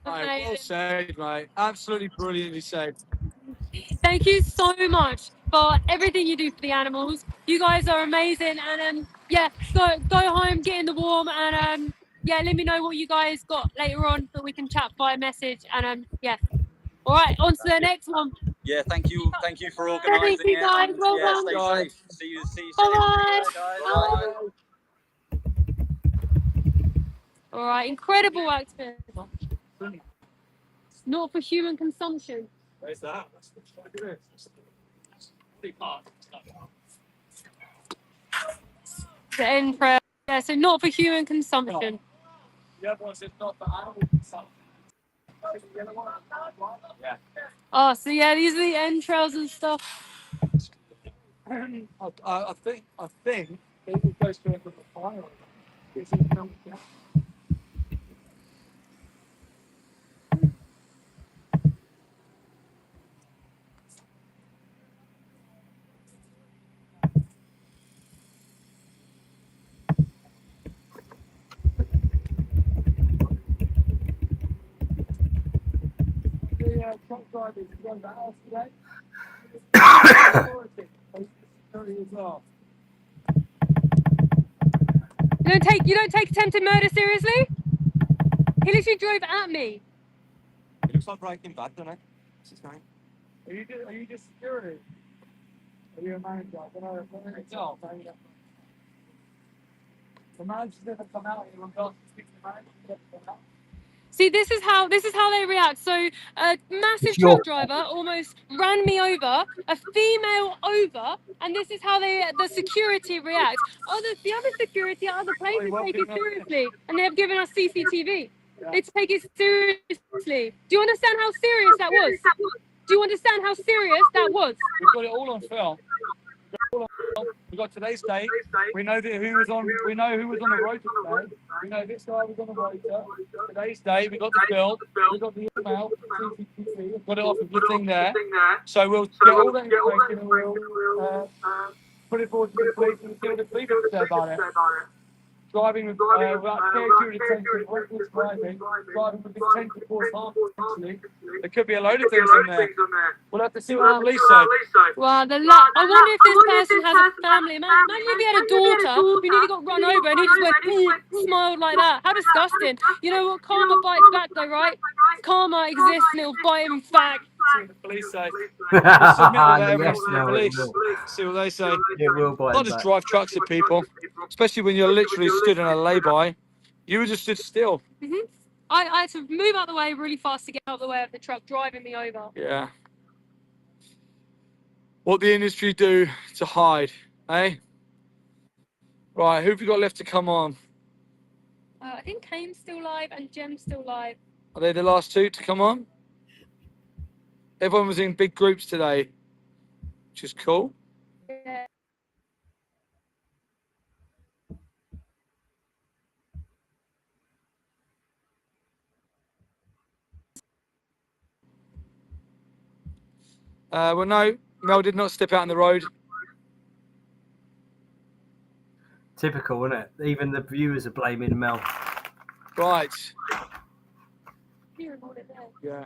Right, well said, mate. Absolutely brilliantly said. Thank you so much for everything you do for the animals. You guys are amazing, and yeah, go home, get in the warm, and yeah, let me know what you guys got later on so we can chat via message. And yeah, all right, on to the next one. Yeah, thank you for organising. Thank you guys. it. Well done. Stay safe. See you soon. Bye. Bye, guys. Bye. All right, incredible activism. Not for human consumption. Where's that? The end prayer. Yeah, so not for human consumption. The other one says not for animal consumption. Yeah. Oh, so yeah, these are the entrails and stuff. I think it goes to the fire. You don't take attempted murder seriously? He literally drove at me. It looks like Breaking Bad, doesn't it? What's his name? Are you just security? Are you a manager? I don't know. The manager's never come out here. I'm not speaking to the manager. See, this is how they react. So a massive truck driver almost ran me over, a female over, and this is how the security react. The other security at other places take it seriously, and they've given us CCTV. They take it seriously. Do you understand how serious that was? Do you understand how serious that was? We've got it all on film. We got today's date. We know who was on the road today. We know this guy was on the road. Today's date. We got the film. We got the email. We've got it off of the thing there. So we'll get all that information and we'll put it forward to the police and see what the police have to say about it. Driving without care during attention, reckless driving with intent to cause harm. There could be a load of things in there. We'll have to see what the police say. Well, the luck. I wonder if this person has a family. Imagine if he had a daughter who nearly got run over and he just went, smiled like that. How disgusting. You know what? Karma bites back though, right? Karma exists and it'll bite him back. See what the police say. We'll submit all that evidence to the police. See what they say. It will bite Not just drive trucks at people, especially when you're literally stood in a lay-by. You were just stood still. I had to move out of the way really fast to get out of the way of the truck driving me over. Yeah. What the industry do to hide, eh? Right, who have we got left to come on? I think Kane's still live and Jem's still live. Are they the last two to come on? Everyone was in big groups today, which is cool. Yeah. Well, no, Mel did not step out on the road. Typical, isn't it? Even the viewers are blaming Mel. Right. Yeah.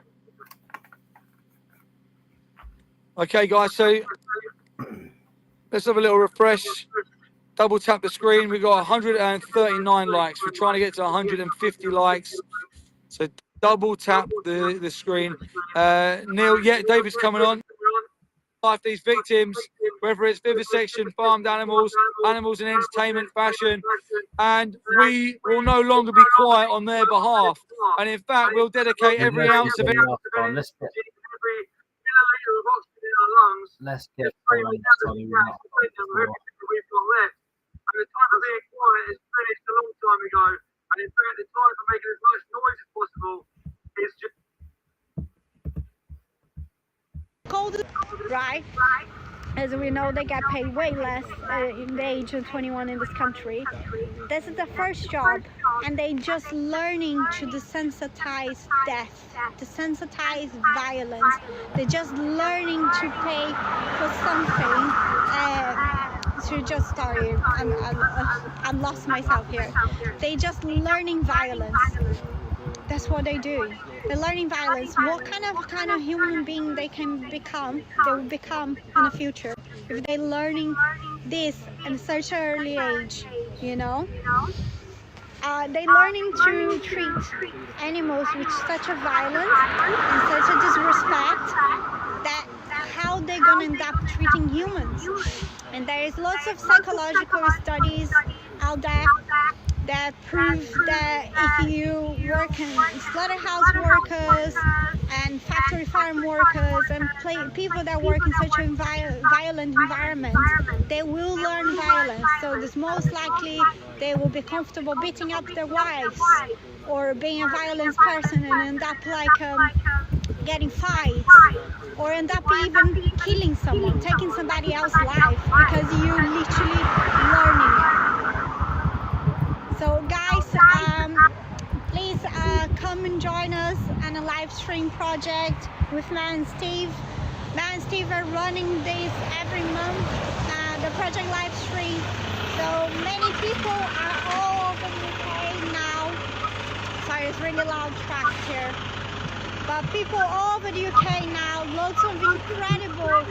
Okay, guys, so let's have a little refresh. Double tap the screen. We've got 139 likes. We're trying to get to 150 likes. So double tap the screen. Neil, yeah, David's coming on. Life these victims, whether it's vivisection, farmed animals in entertainment, fashion, and we will no longer be quiet on their behalf. And in fact, we'll dedicate every ounce of it. Let's get the time for being quiet is finished a long time ago, and in fact the time for making as much noise as possible is just cold, right? As we know, they get paid way less in the age of 21 in this country. This is the first job, and they just learning to desensitize death, desensitize violence. They're just learning to pay for something. To just sorry, I'm lost myself here. They just learning violence. That's what they do. They're learning violence. What kind of human being they can become, they will become in the future if they're learning this at such an early age, you know. They're learning to treat animals with such a violence and such a disrespect that how they're gonna end up treating humans. And there is lots of psychological studies out there that prove that if you work in slaughterhouse workers and factory farm workers and people that work in such a violent environment, they will learn violence. So it's most likely they will be comfortable beating up their wives or being a violent person and end up like getting fights, or end up even killing someone, taking somebody else's life because you literally learning it. So guys, please come and join us on a live stream project with Matt and Steve. Matt and Steve are running this every month, the project live stream. So many people are all over the UK now. Sorry, it's really loud tracks here. but people all over the UK now, lots of incredible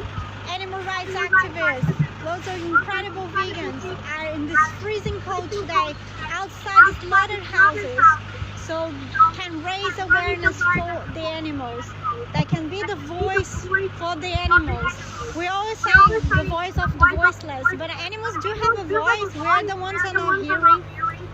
animal rights activists, lots of incredible vegans are in this freezing cold today outside the slaughterhouses, so can raise awareness for the animals. They can be the voice for the animals. We always say the voice of the voiceless, but animals do have a voice. We're the ones that are not hearing.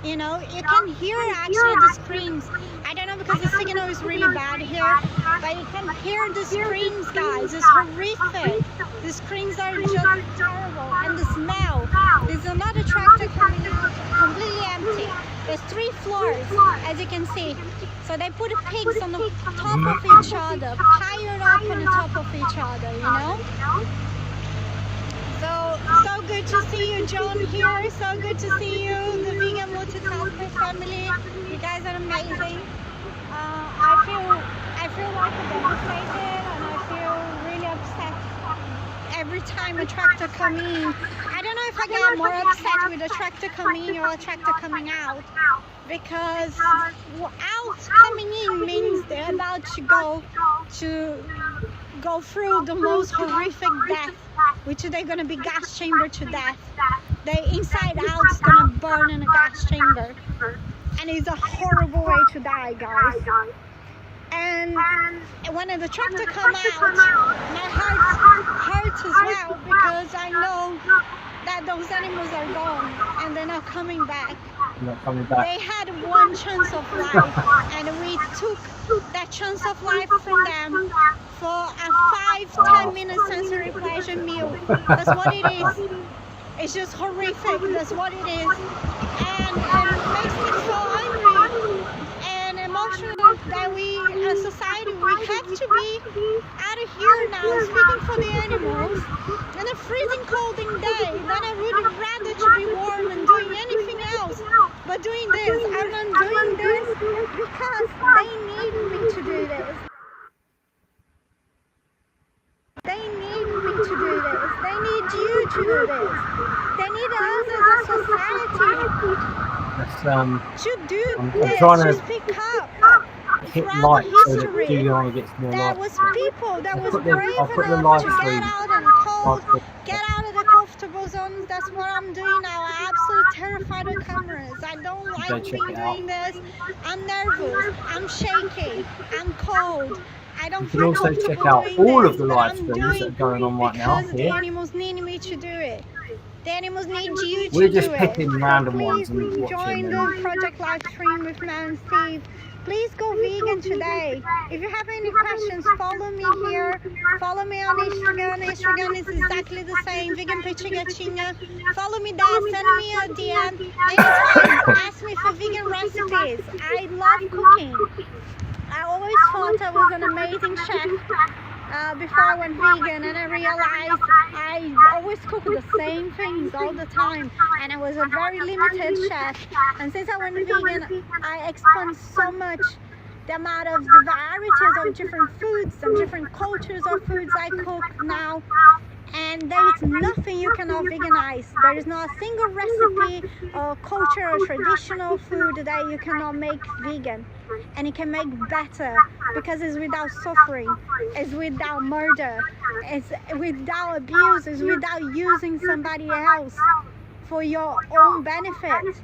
You know, you can hear actually the screams. I don't know because the signal is really bad here, but you can hear the screams, guys. It's horrific. The screams are just terrible. And the smell. There's another tractor coming out, completely empty. There's 3 floors, as you can see. So they put pigs on the top of each other, piled up on the top of each other, you know? So good to see you, John, here. So good to see you, the vegan multitasker family. You guys are amazing. I feel like devastated, and I feel really upset every time a tractor comes in. I don't know if I get more upset with a tractor coming in or a tractor coming out, because out coming in means they're about to go through the most horrific death, which they're going to be gas chambered to death. They inside out is going to burn in a gas chamber, and it's a horrible way to die, guys. And when the tractor come out, my heart hurts as well, because I know that those animals are gone and they're not coming back. They had one chance of life, and we took that chance of life from them for a 5-10 minute sensory pleasure meal. That's what it is. It's just horrific. That's what it is. And it makes me so angry and emotional that we, as a society, we have to be out of here now, speaking for the animals in a freezing cold day. Then I would rather to be warm and doing anything else, but doing this. I'm not doing this because they need me to do this. They need me to do this. They need you to do this. They need us as a society to do this, to speak up. Hit Throughout like history, so that Juliana gets more there likes. was people that was brave I'll put the enough live to get stream. out and cold, get out of the comfortable zones. That's what I'm doing now. I'm absolutely terrified of cameras. I don't like doing this. I'm nervous. I'm shaky. I'm cold. I don't You can feel also comfortable check out doing all this, of the but live I'm streams doing that are going on right now because the here. animals need me to do it. The animals need you to We're do just it. picking random ones Please and join watching the them. project live stream with Mel and Steve. Please go vegan today. If you have any questions, follow me here. Follow me on Instagram. Instagram is exactly the same. Vegan Picture Gatinha. Follow me there. Send me a DM. Anytime. Ask me for vegan recipes. I love cooking. I always thought I was an amazing chef before I went vegan, and I realized I always cook the same things all the time, and I was a very limited chef. And since I went vegan, I expand so much the amount of the varieties of different foods and different cultures of foods I cook now. And there is nothing you cannot veganize. There is not a single recipe or culture or traditional food that you cannot make vegan. And it can make better because it's without suffering, it's without murder, it's without abuse, it's without using somebody else for your own benefit.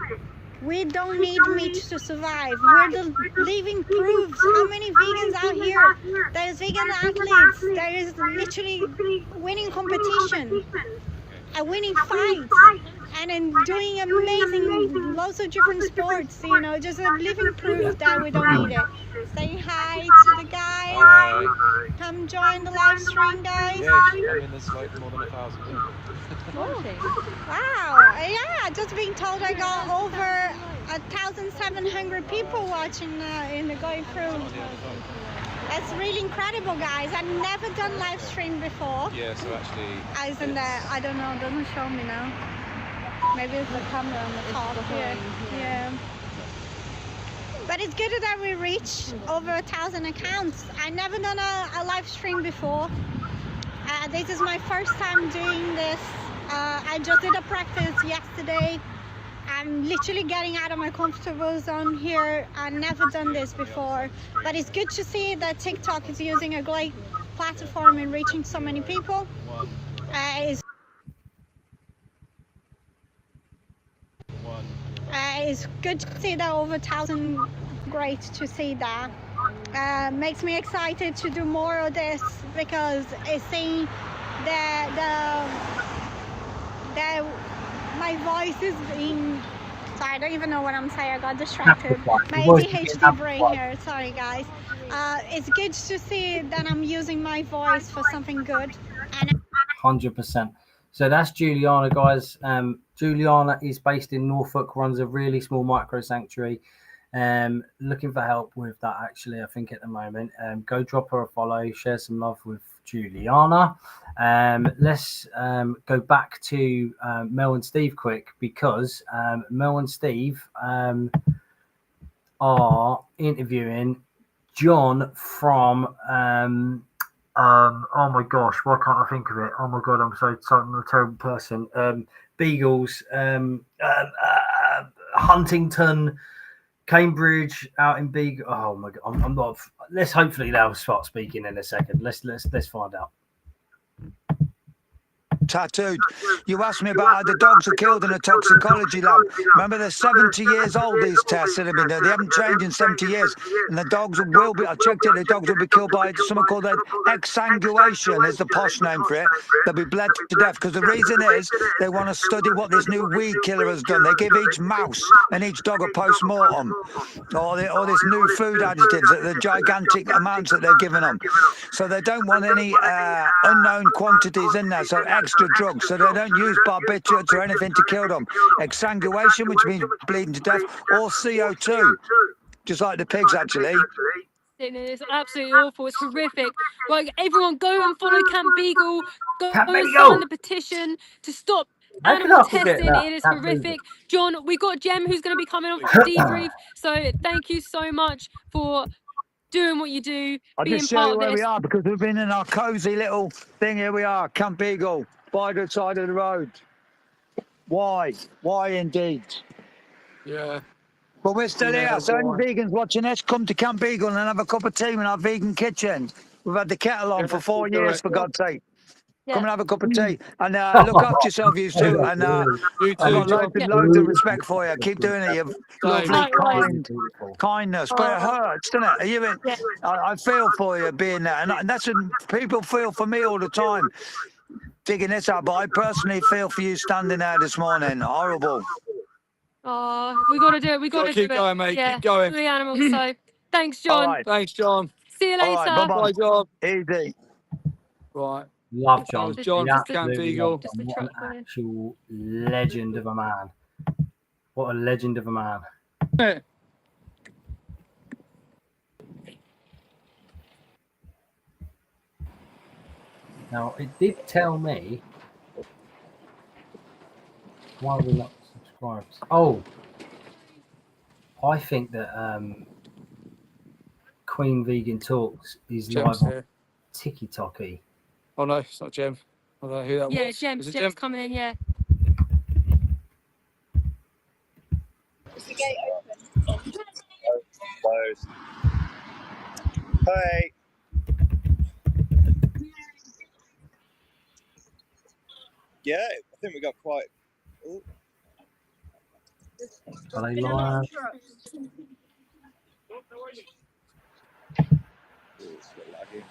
We don't need meat to survive. We're the living proofs. How many vegans out here? There's vegan athletes. There is literally winning competition, winning fights, and in doing amazing lots of different sports. You know, just a living proof that we don't need it. Say hi to the guys. Hi. Come join the live stream, guys. Yeah, I mean, there's like more than 1,000 people. Wow, yeah, just being told I got over 1,700 people watching in the going through. That's really incredible, guys. I've never done live stream before. Yeah, so actually... Isn't there? I don't know, it doesn't show me now. Maybe it's the camera on the top here. Yeah. But it's good that we reached over 1,000 accounts. I never done a live stream before. This is my first time doing this. I just did a practice yesterday. I'm literally getting out of my comfortable zone here. I've never done this before, but it's good to see that TikTok is using a great platform in reaching so many people. It's good to see that over 1,000. Great to see that. Makes me excited to do more of this because it's seeing that my voice is being. Sorry, I don't even know what I'm saying. I got distracted. My ADHD brain here. Sorry, guys. It's good to see that I'm using my voice for something good. 100%. So that's Juliana, guys. Juliana is based in Norfolk, runs a really small micro sanctuary. Looking for help with that, actually, I think at the moment. Go drop her a follow, share some love with Juliana. Let's go back to Mel and Steve quick, because Mel and Steve are interviewing John from oh my gosh, why can't I think of it? Oh my god, I'm a terrible person. Beagles, Huntington, Cambridge, out in Beagle. Oh my god, I'm not. Let's hopefully they'll start speaking in a second. Let's find out. Tattooed. You asked me about how the dogs are killed in a toxicology lab. Remember, they're 70 years old, these tests that have been there. They haven't changed in 70 years. And the dogs will be, I checked it, the dogs will be killed by something called exsanguation, is the posh name for it. They'll be bled to death, because the reason is they want to study what this new weed killer has done. They give each mouse and each dog a post-mortem. All this new food additives, the gigantic amounts that they've given them. So they don't want any unknown quantities in there, so extra drugs, so they don't use barbiturates or anything to kill them. Exsanguation, which means bleeding to death, or CO2, just like the pigs, actually. It's absolutely awful. It's horrific. Like, everyone, go and follow Camp Beagle. Go Camp and Beagle. sign the petition to stop How can animal I forget testing. that? It is Camp horrific. Beagle. John, we got Jem who's going to be coming on for debrief. So thank you so much for doing what you do, I'll being just show part you of where we this. are, because we've been in our cosy little thing. Here we are, Camp Beagle, by the side of the road. Why? Why indeed? Yeah. But we're still Yeah, here, so any why? vegans watching this, come to Camp Beagle and have a cup of tea in our vegan kitchen. We've had the kettle on Yeah, for 4 we'll do years, it. for God's sake. Yeah. Come and have a cup of tea. And look after yourself, you two. And You I've too, got John. loads of respect for you. Keep doing it. You've Same. lovely, kindness. But it hurts, doesn't it? Are you in, Yeah. I feel for you being there. And that's what people feel for me all the time, digging this out. But I personally feel for you standing there this morning. Horrible. Oh, we got to do it. We got to do it. Keep going, mate. Yeah, Keep going. for the animals. So thanks, All John. right. Thanks, John. See you All later. right. Bye-bye. Bye, John. Easy. Right. Love That John. was John We from Camp absolutely Beagle. love John. What an actual legend of a man. What a legend of a man. Now, it did tell me. Why are we not subscribed? Oh, I think that Queen Vegan Talks is Jem's live on here. TikTok-y. Oh, no, it's not Jem. I don't know who that Yeah, was. Jem's Is it Jem? coming in. Yeah. Is the gate open? Closed. Hey. Yeah, I think we got quite. Ooh. Are they live? It's a bit laggy.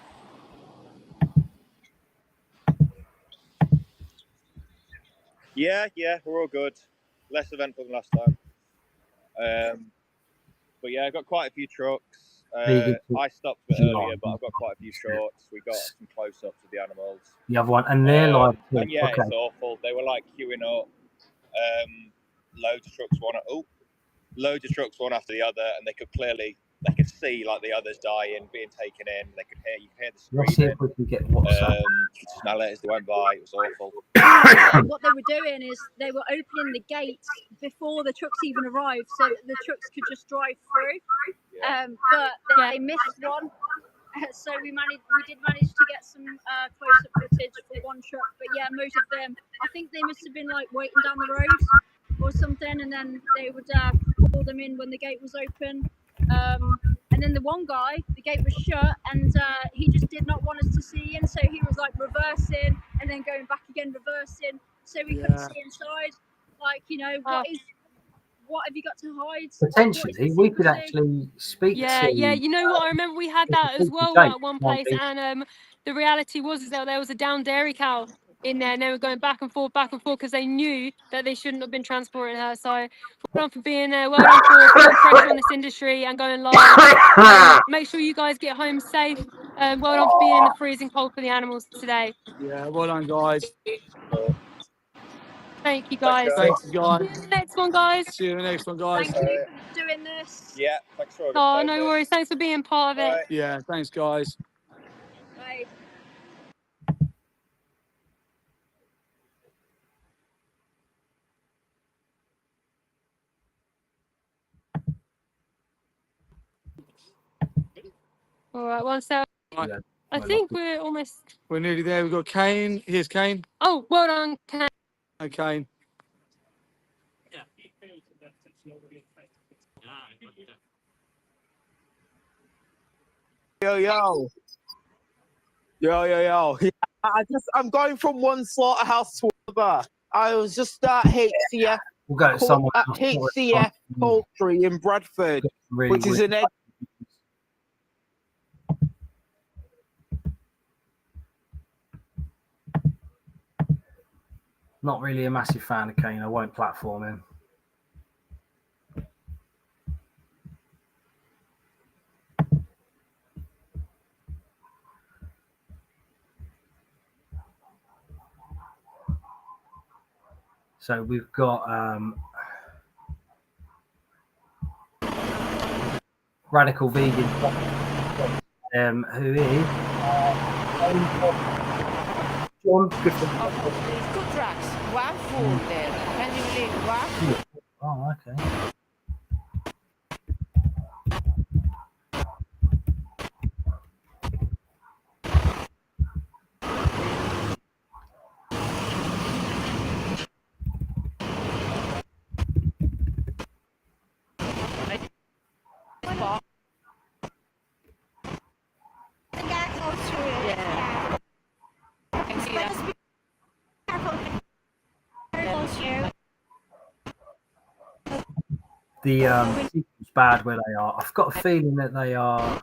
Yeah, we're all good. Less eventful than last time. But yeah, I've got quite a few trucks. I stopped a bit earlier, but I've got quite a few shorts. We got some close-ups of the animals. The other one, and they're live too. And yeah, Okay. it's awful. They were like queuing up. Loads of trucks, one after the other, and they could see like the others dying, being taken in. They could hear, you could hear the Let's see screaming. if we can get WhatsApp. You could smell it as they went by. It was awful. What they were doing is they were opening the gates before the trucks even arrived, so that the trucks could just drive through. But they missed one, so we did manage to get some close-up footage for one truck. But yeah, most of them, I think they must have been like waiting down the road. or something, and then they would pull them in when the gate was open. And then the one guy, the gate was shut, and he just did not want us to see in, so he was like reversing and then going back again, reversing, so we couldn't see inside. Like, you know, what have you got to hide? Potentially, we could actually speak to. Yeah. You know what? I remember we had that as well at one place, and the reality was that there was a down dairy cow in there, and they were going back and forth because they knew that they shouldn't have been transporting her. So, well done for being there. Well done for putting pressure on this industry and going live. Make sure you guys get home safe. Well done for being in the freezing cold for the animals today. Yeah, well done, guys. Thank you, guys. Thanks, guys. See you in the next one, guys. See you in the next one, guys. Thank you for doing this. Yeah, thanks for Oh, no worries. Thanks for being part of it. Yeah, thanks, guys. Bye. All right, 1 second. Right. I think we're almost. We're nearly there. We've got Kane. Here's Kane. Oh, well done, Kane. Hi, Kane. Yo. Yeah, I'm going from one slaughterhouse to another. I was just at HCF. We'll go to someone at HCF Poultry in Bradford, really which is an egg. Not really a massive fan of Kane. I won't platform him. So we've got Radical Vegan, who is John Griffin. Two trucks, one full there. Can you believe one? Oh, okay. The sequel's bad where they are. I've got a feeling that they are.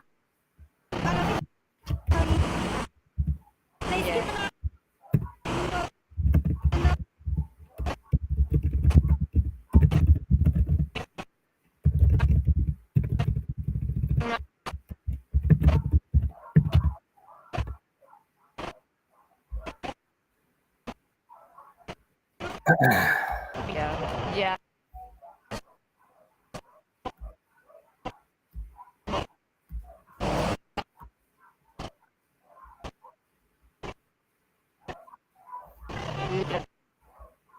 Yeah.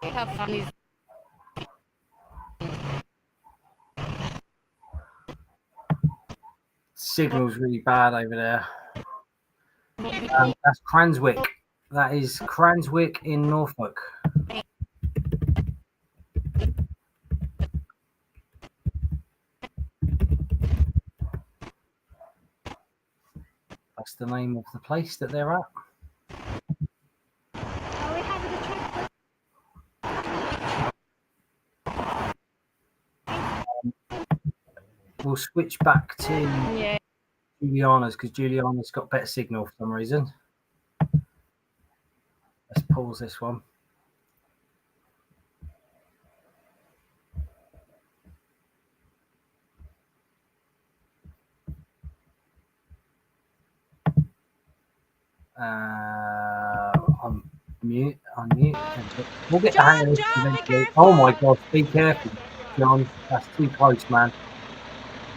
Have fun. Signal's really bad over there. That's Cranswick. That is Cranswick in Norfolk. That's the name of the place that they're at. We'll switch back to Juliana's because Juliana's got better signal for some reason. Let's pause this one. Unmute. We'll get the hang of this eventually. Oh my God, be careful, John. That's too close, man.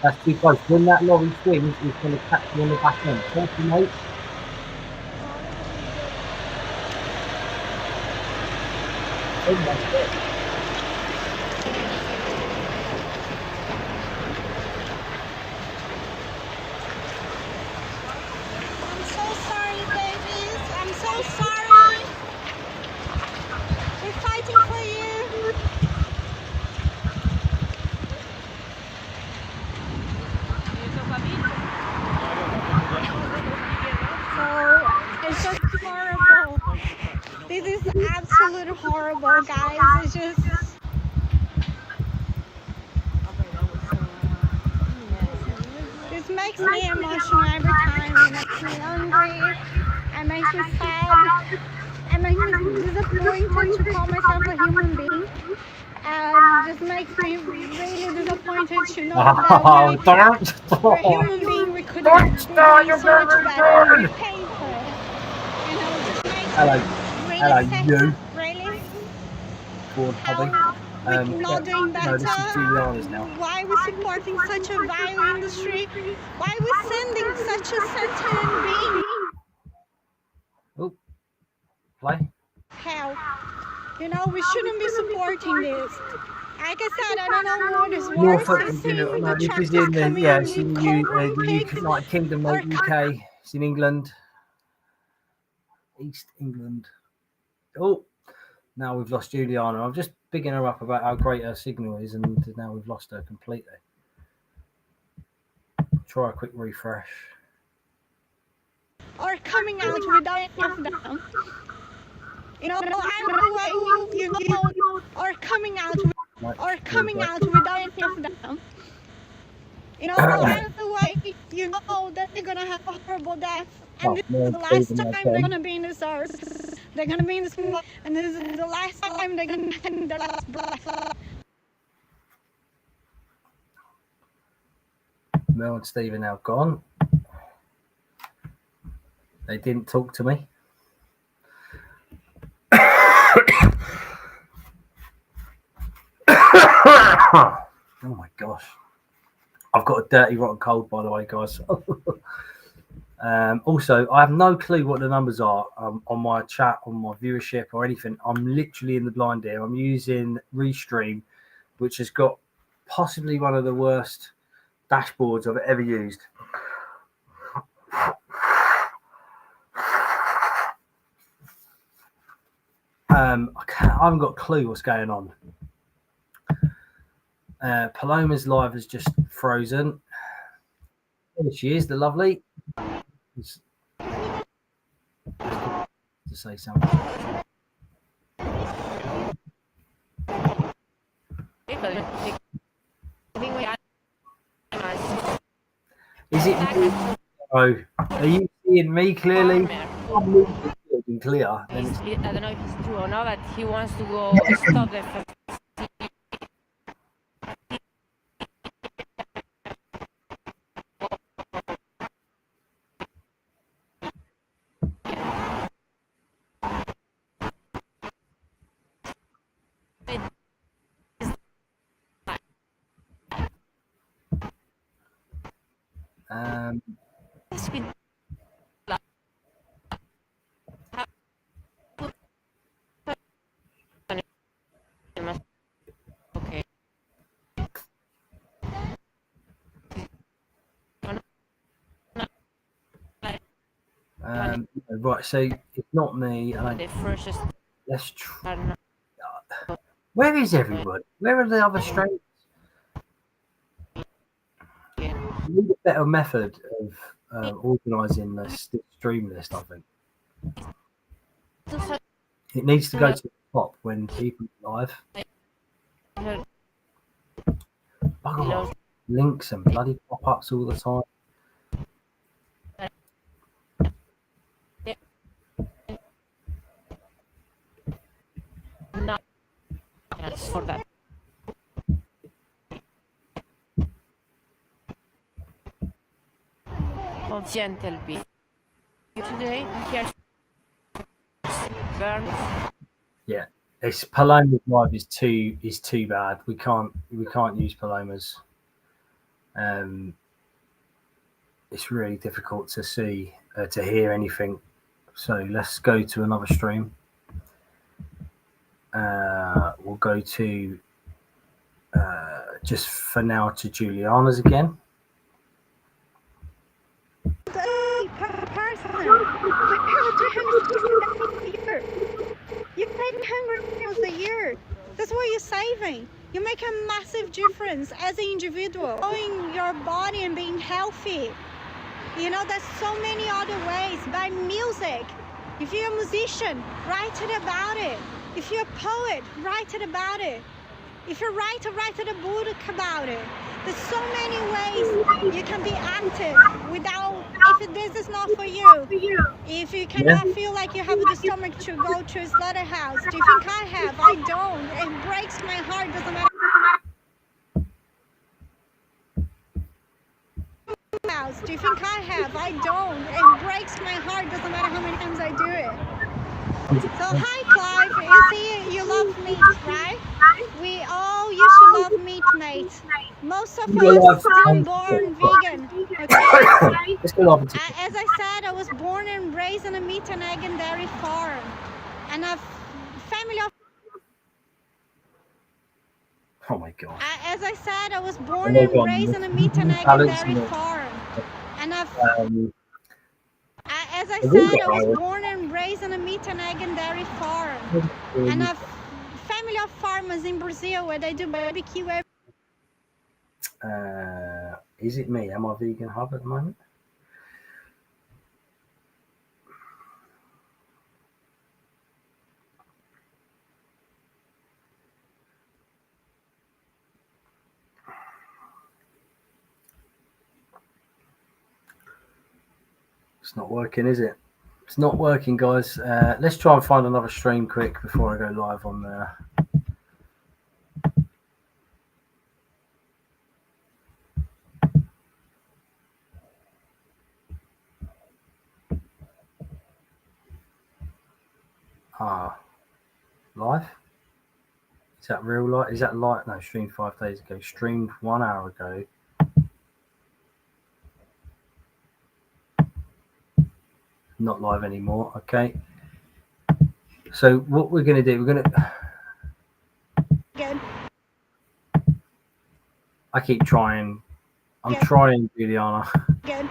That's too close. When that lorry swings, he's going to catch you on the back end. Careful, mate. Oh my God. I'm so sorry, babies. I'm so sorry. We're fighting for you. absolutely horrible, guys. It's just. This makes me emotional every time. It makes me angry. It makes me sad. It makes me disappointed to call myself a human being. And just makes me really disappointed to know that we're human beings. We could be doing so much better and we're paying for it. You know, it just makes me really sad. Really? How we're not doing better? this is Juliana's now. Why are we supporting such a vile industry? Why are we sending such a sentient being? Oh, play. Hell. You know, we shouldn't be supporting this. Like I said, I don't know what is worse. It's seeing the tractors coming in it's in with the United Kingdom, UK. It's in England. East England. Oh, now we've lost Juliana. I'm just bigging her up about how great her signal is, and now we've lost her completely. Try a quick refresh. Or coming out without enough them. You know, either way, you know, or coming out without enough them. You know, either way, you know that they're gonna have a horrible death, and this is the last time they're gonna be in this earth. They're gonna be in this, and this is the last time they're gonna end their last breath. Mel and Steve are now gone. They didn't talk to me. Oh my gosh. I've got a dirty rotten cold, by the way, guys. Also, I have no clue what the numbers are on my chat, on my viewership or anything. I'm literally in the blind here. I'm using Restream, which has got possibly one of the worst dashboards I've ever used. I haven't got a clue what's going on. Paloma's live is just frozen. There she is, the lovely. To say something. Is it me? Oh, are you seeing me clearly? I'm looking clear. I don't know if it's true or not, but he wants to go stop the Right, so it's not me. And let's try. Where is everybody? Where are the other streams? We need a better method of organising this stream list, I think. It needs to go to the top when people are live. Bugger off. Links and bloody pop-ups all the time. No, that's for that. Oh, gentle bee. Today, here's burn. Yeah, it's Paloma's live is too bad. We can't use Paloma's. It's really difficult to see to hear anything. So let's go to another stream. We'll go to just for now to Juliana's again. You're saving £100 a year. That's what you're saving. You make a massive difference as an individual, growing your body and being healthy. You know, there's so many other ways. By music. If you're a musician, write it about it. If you're a poet, write it about it. If you're a writer, write a book about it. There's so many ways you can be active without, if this is not for you. If you cannot feel like you have the stomach to go to a slaughterhouse, do you think I have? I don't. It breaks my heart, doesn't matter. Do you think I have? I don't. It breaks my heart, doesn't matter how many times I do it. So hi Clive, you see you love meat, right? We all used to love meat, mate. Most of us didn't born vegan, okay? As I said, I was born and raised in a meat and egg and dairy farm. And a family of... Oh my god. As I said, I was born and raised in a meat and egg and dairy farm. And as I said, I was born and raised in a meat and egg and dairy farm. And a family of farmers in Brazil where they do barbecue. Is it me? Am I vegan hub at the moment? It's not working, is it? It's not working, guys. Let's try and find another stream quick before I go live on there. Live? Is that real live? Is that live? No, streamed 5 days ago. Streamed 1 hour ago. Not live anymore. Okay. So what we're going to do, we're going to... I keep trying. I'm trying, Juliana. Good.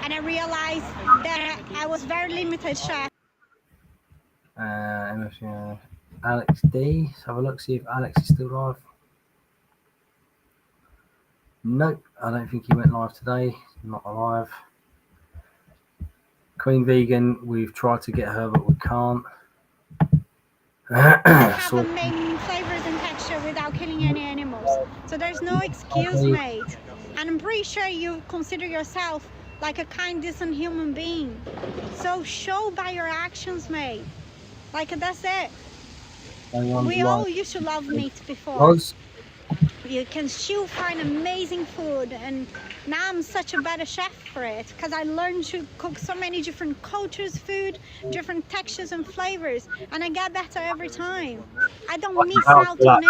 And I realized that I was very limited, chef. Alex D. Let's have a look, see if Alex is still live. Nope, I don't think he went live today. Not alive. Queen Vegan, we've tried to get her, but we can't. Have amazing flavors and texture without killing any animals. So there's no excuse, mate. And I'm pretty sure you consider yourself like a kind, decent human being. So show by your actions, mate. Like, that's it. We all used to love meat before. You can still find amazing food, and now I'm such a better chef for it because I learned to cook so many different cultures, food, different textures and flavors, and I get better every time. I don't miss out on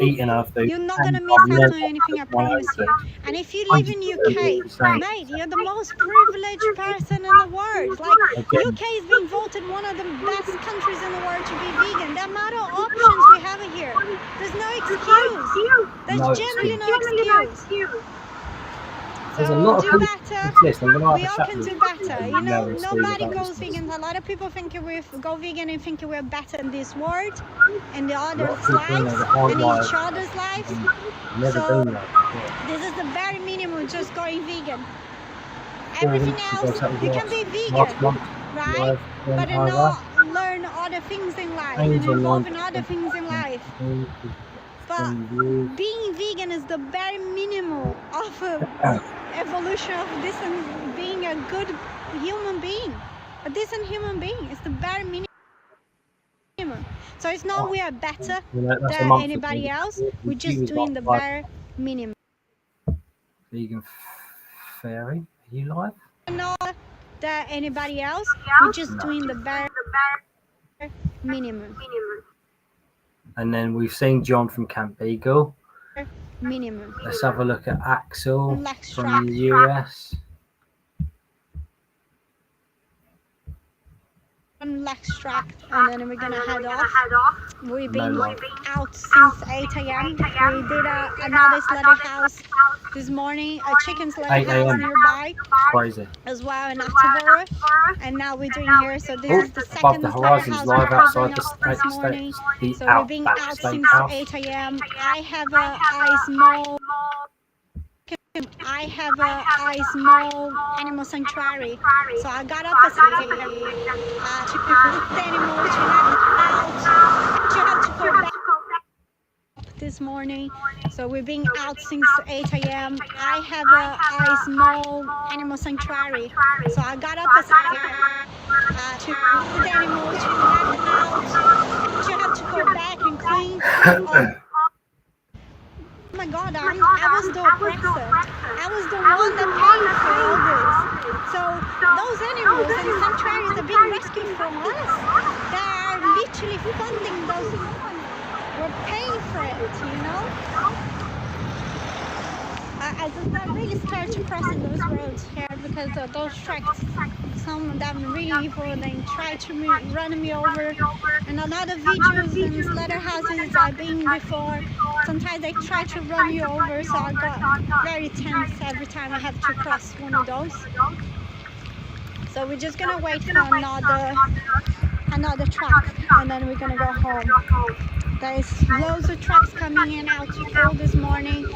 anything. You're not gonna miss out on anything, I promise you. And if you live in UK, mate, you're the most privileged person in the world. Like, UK has been voted one of the best countries in the world to be vegan. The amount of options we have here, there's no excuse. There's generally no excuse. So do better. We all can do better. You know, nobody goes vegan. A lot of people think we go vegan and think we're better in this world, and the others' lives, and each other's lives. So this is the very minimum, just going vegan. Everything else, you can be vegan, right? But not learn other things in life and involve in other things in life. But being vegan is the bare minimum of evolution of this and being a good human being. A decent human being is the bare minimum. So it's not we are better than anybody else. We're just doing the bare minimum. Vegan Fairy, are you live? Not than anybody else. We're just doing the bare minimum. And then we've seen John from Camp Beagle. Minimum. Let's have a look at Axel from the US. Extract, and then we're gonna head off. We've been out since 8 a.m. We did another slaughterhouse this morning, a chicken slaughterhouse nearby. Crazy. As well in Activism, and now we're doing here. So this is the second slaughterhouse we're covering up this morning. So we've been out since 8 a.m. I have a small I have a small animal sanctuary, so I got up at 6 to let the animals to let them out. You have to go back this morning, so we've been out since 8 a.m. I have a small animal sanctuary, so I got up at 6 to let the animals to let them out. You have to go back and clean. Oh my God, I was the oppressor. I was the one that paid for all this. So those animals and the sanctuaries are being rescued from us. They are literally funding those companies. We're paying for it, you know? I'm really scared to cross in those roads here because of those trucks. Some of them really evil and they try to run me over. And a lot of vigils and slaughterhouses I've been before. Sometimes they try to run you over, so I got very tense every time I have to cross one of those. So we're just gonna wait for another truck and then we're gonna go home. There's loads of trucks coming in and out to fill this morning.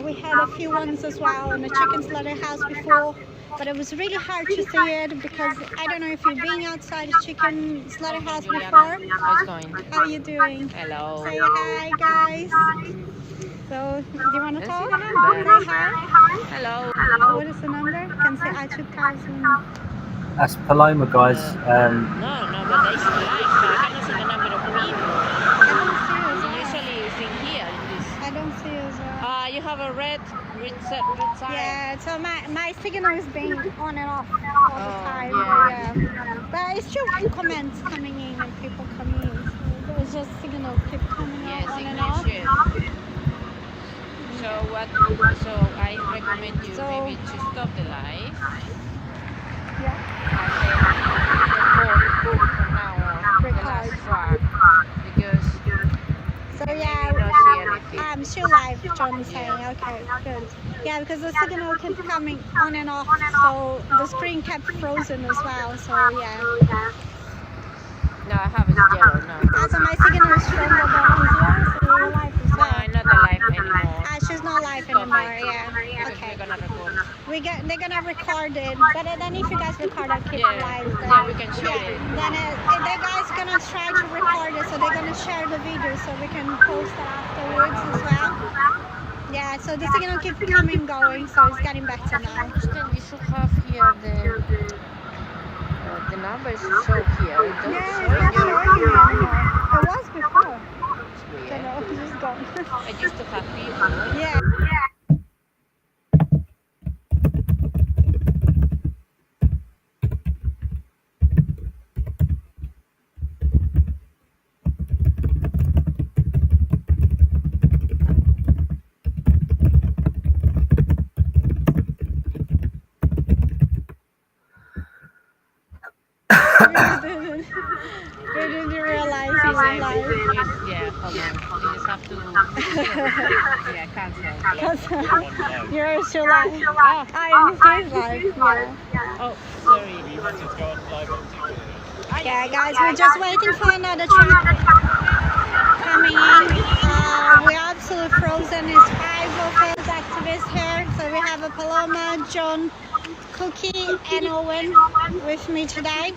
We had a few ones as well in the chicken slaughterhouse before, but it was really hard to see it because I don't know if you've been outside the chicken slaughterhouse before. How's it going? How are you doing? Hello. Say hi, guys. So, do you want to talk? The number. Say hi. Hello. What is the number? Can say I-2000. That's Paloma, guys. No, but they see live, so I cannot see the number of people. I don't see it. Usually you see here in this. I don't see it. You have a red sign. Yeah, so my signal is being on and off all the time. Yeah. But it's still comments coming in and people coming in. So there's just signal keep coming on and off. So I recommend you maybe to stop the live. Yeah. And then record from now on the last track because so yeah, I'm still live, John is saying. Okay, good. Yeah, because the signal kept coming on and off, so the screen kept frozen as well. So yeah. No, I have a zero now. So my signal is stronger than yours, so you're live as well. No, I'm not alive anymore. She's not live anymore, yeah. Okay. We're gonna record. They're gonna record it, but then if you guys record it, keep it live. Yeah, we can share it. Then the guys gonna try to record it, so they're gonna share the video so we can post it afterwards as well. Yeah, so the signal keeps coming going, so it's getting better now. Then we should have here the numbers show here. Yeah, it's not showing anymore. It was before. Yeah. So no, it's just gone. I used to have people. Yeah. Where did you realize you were live? Yeah, hold on. You just have to cancel. You're still live. Oh, I'm live. Yeah. Oh, sorry. We wanted to go on live on TikTok. Yeah, guys, we're just waiting for another truck coming in. We're absolutely frozen. It's 5 of us activists here. So we have a Paloma, John, Cookie, and Owen with me today.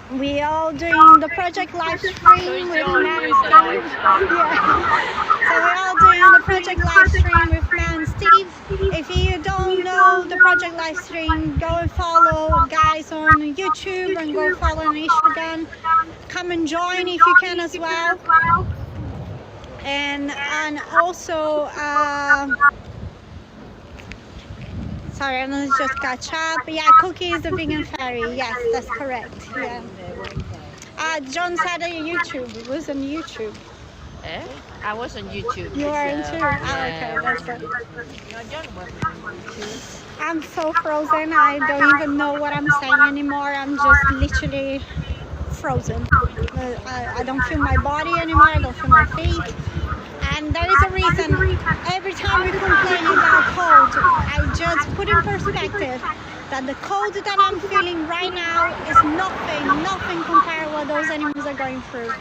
We are doing the project live stream with Man Steve. So we're all doing the project live stream with Man Steve. If you don't know the project live stream, go and follow guys on YouTube and go follow on Instagram. Come and join if you can as well. And also sorry, I'm gonna just catch up. Yeah, Cookie is the vegan fairy. Yes, that's correct. Yeah. John said on YouTube. It was on YouTube. Eh? I was on YouTube. You were on too? Okay, that's good. No, John wasn't on YouTube. I'm so frozen. I don't even know what I'm saying anymore. I'm just literally frozen. I don't feel my body anymore. I don't feel my feet. And there is a reason. Every time we complain about cold, I just put in perspective that the cold that I'm feeling right now is nothing compared to what those animals are going through.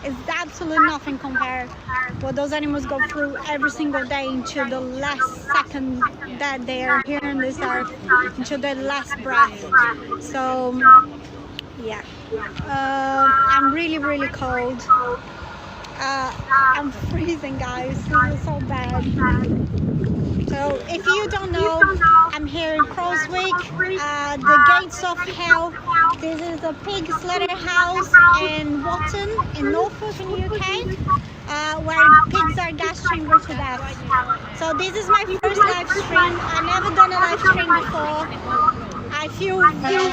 is absolutely nothing compared what those animals go through every single day into the last second that they are here on this earth, into their last breath. So yeah, I'm really cold. I'm freezing, guys. This is so bad. So if you don't know, I'm here in Crowswick, the gates of hell. This is a pig slaughterhouse in Watton in Norfolk in the UK, where pigs are gas chambered to death. So this is my first live stream. I've never done a live stream before. I feel very...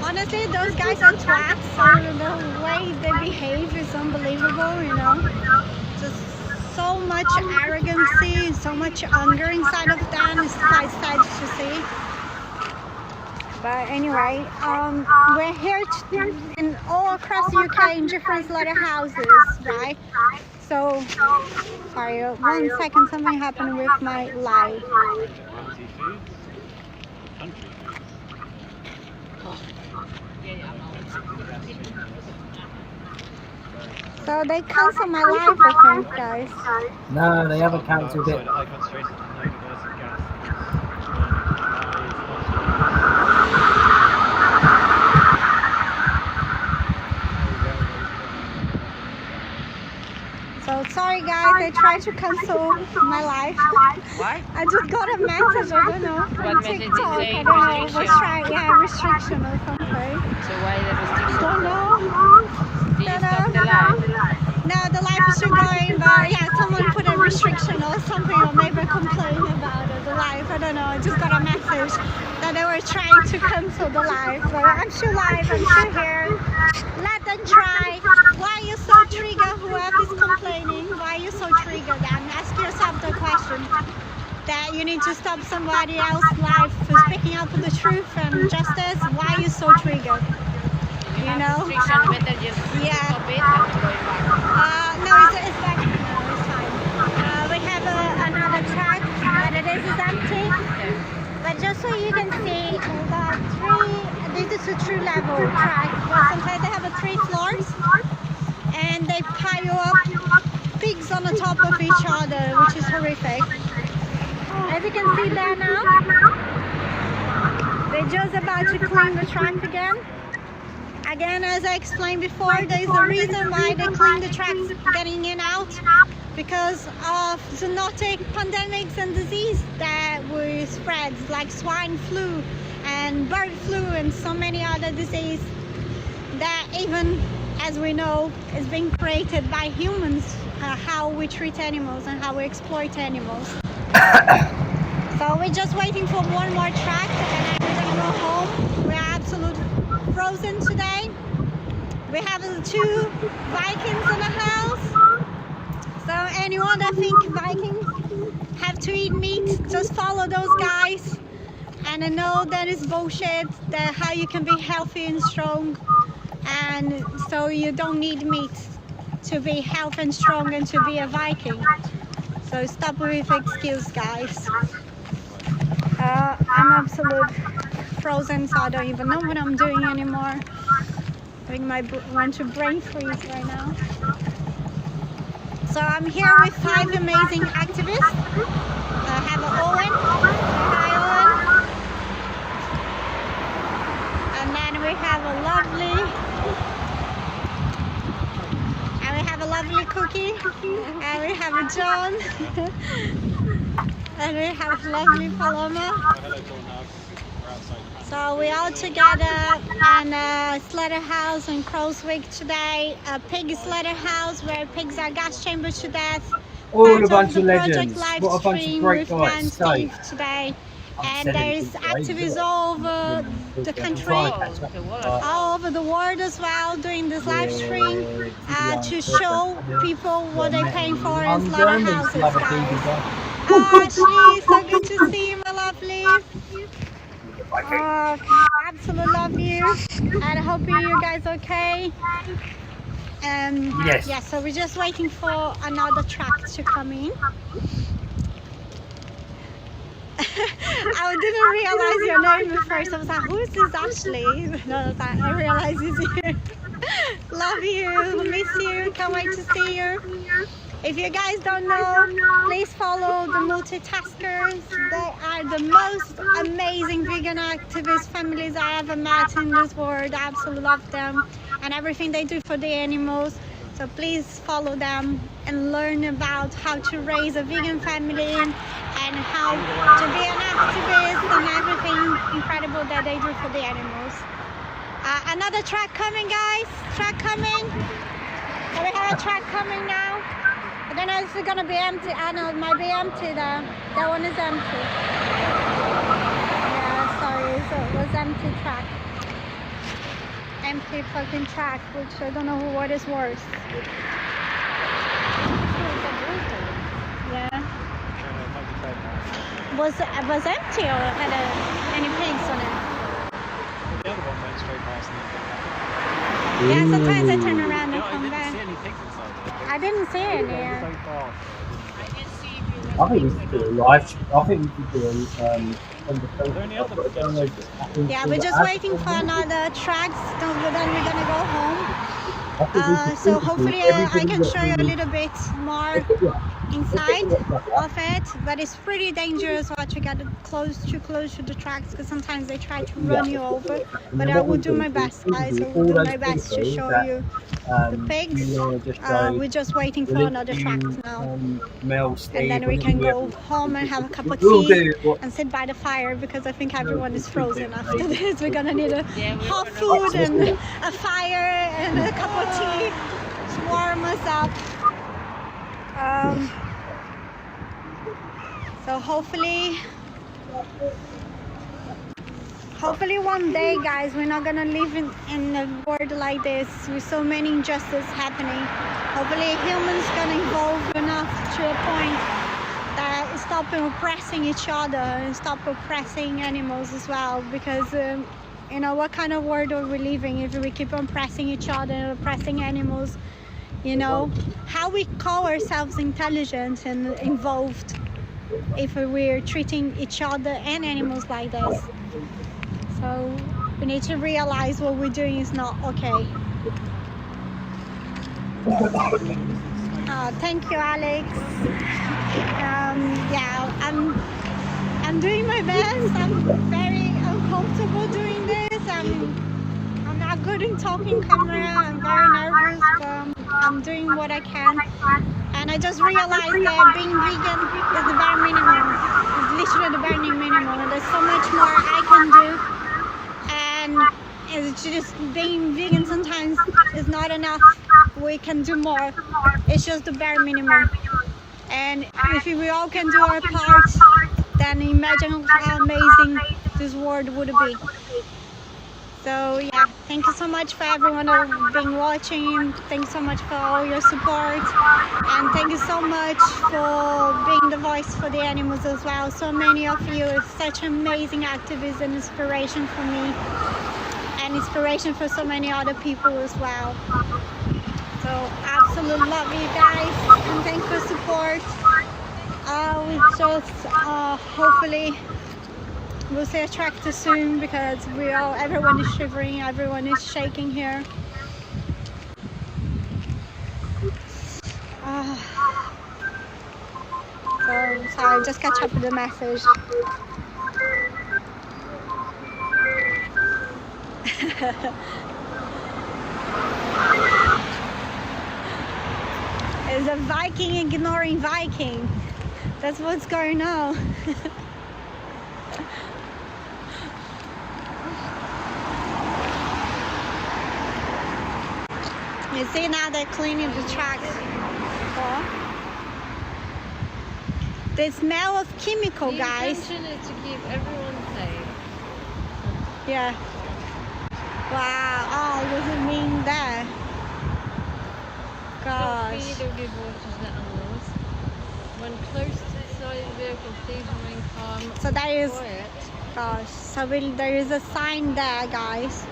Honestly, those guys are twats, so the way they behave is unbelievable, you know. Just so much arrogancy, so much anger inside of them. It's quite sad to see. But anyway, we're here in all across the UK in different slaughterhouses, right? So, sorry, 1 second, something happened with my live. So they cancelled my live, I think, guys. No, they haven't cancelled it. So sorry guys, I tried to cancel my life. What? I just got a message, I don't know, from TikTok. I don't know, let's try, yeah, restriction or something. So why the restriction? Don't know. Did you stop the live? No, the live is still going, but yeah, someone put a restriction or something, or maybe a complaint about it, the live, I don't know. I just got a message that they were trying to cancel the live, but I'm still live, I'm still here. Let them try. Why are you so triggered, whoever's complaining? Why are you so triggered? And ask yourself the question that you need to stop somebody else's life for speaking up for the truth and justice. Why are you so triggered? You know? Better just yeah. stop it and go back. No, it's back. No, it's fine. We have another track, but it is empty. But just so you can see, we've got this is a true level track. Well, sometimes they have 3 floors, and they pile up pigs on the top of each other, which is horrific. As you can see there now, they're just about to clean the track again. Again, as I explained before, there's a reason why they clean the tracks getting in and out, because of zoonotic pandemics and disease that were spread, like swine flu and bird flu and so many other diseases that, even as we know, is being created by humans, how we treat animals and how we exploit animals. So we're just waiting for one more track and then we're gonna go home. We're absolutely frozen today. We have 2 Vikings in the house. So anyone that think Vikings have to eat meat, just follow those guys. And I know that is bullshit, that how you can be healthy and strong. And so you don't need meat to be healthy and strong and to be a Viking. So stop with excuse, guys. I'm absolute frozen, so I don't even know what I'm doing anymore. I think I want to brain freeze right now. So I'm here with 5 amazing activists. I have Owen. Hi, Owen. And then we have a lovely Cookie. And we have a John. And we have lovely Paloma. So we're all together in a slaughterhouse in Crowswick today, a pig slaughterhouse where pigs are gas chambered to death. All a bunch of legends. What a bunch of great guys. Steve today. And there's activists all over the country, all over the world as well, doing this live stream to show people what they're paying for in slaughterhouses, guys. Ashley, so good to see you, my lovely. Absolutely love you, and I hope you guys okay. Yes. Yeah, so we're just waiting for another track to come in. I didn't realize your name at first. I was like, who is this Ashley? No, I realized it's you. Love you, miss you, can't wait to see you. If you guys don't know, please follow the multitaskers. They are the most amazing vegan activist families I ever met in this world. I absolutely love them and everything they do for the animals. So please follow them and learn about how to raise a vegan family and how to be an activist and everything incredible that they do for the animals. Another truck coming, guys. Truck coming. So we have a truck coming now. I don't know if it's gonna be empty. I know it might be empty there. That one is empty. Yeah, sorry, so it was empty track. Empty fucking track, which I don't know what is worse. Yeah. Was empty or had any paints on it? The other one went straight past me. Yeah, sometimes I turn around and I come didn't back. see any pigs inside there. I didn't see any. I think we should do a live. I think we should do a Yeah, we're just waiting for another track. Then we're gonna go home. So hopefully I can show you a little bit more inside of it, but it's pretty dangerous once you get too close to the tracks because sometimes they try to run you over. But I will do my best, guys. I will do my best to show you the pigs. We're just waiting for another track now, and then we can go home and have a cup of tea and sit by the fire because I think everyone is frozen after this. We're gonna need a hot food and a fire and a cup of tea to warm us up. So hopefully one day, guys, we're not gonna live in a world like this with so many injustices happening. Hopefully humans gonna evolve enough to a point that stop oppressing each other and stop oppressing animals as well, because you know, what kind of world are we living if we keep oppressing each other and oppressing animals? You know, how we call ourselves intelligent and evolved if we're treating each other and animals like this. So we need to realize what we're doing is not okay. Thank you, Alex. Yeah, I'm doing my best. I'm very uncomfortable doing this. I'm not good in talking camera. I'm very nervous, but I'm doing what I can. And I just realized that being vegan is the bare minimum. It's literally the bare minimum. And there's so much more I can do. And it's just being vegan sometimes is not enough. We can do more. It's just the bare minimum. And if we all can do our part, then imagine how amazing this world would be. So yeah, thank you so much for everyone who's been watching. Thanks so much for all your support, and thank you so much for being the voice for the animals as well. So many of you are such amazing activists and inspiration for me, and inspiration for so many other people as well. So absolutely love you guys, and thanks for support. We just hopefully we'll see a tractor soon because everyone is shivering, everyone is shaking here. So sorry, just catch up with the message. It's a Viking ignoring Viking. That's what's going on. You see, now they're cleaning the tracks. The smell of chemical, guys. The intention is to keep everyone safe. Yeah. Wow. Oh, what does it mean there? Gosh. Feed or give water to the animals. When close to the side of the vehicle, please remain calm. So that is. Quiet. Gosh. So there is a sign there, guys.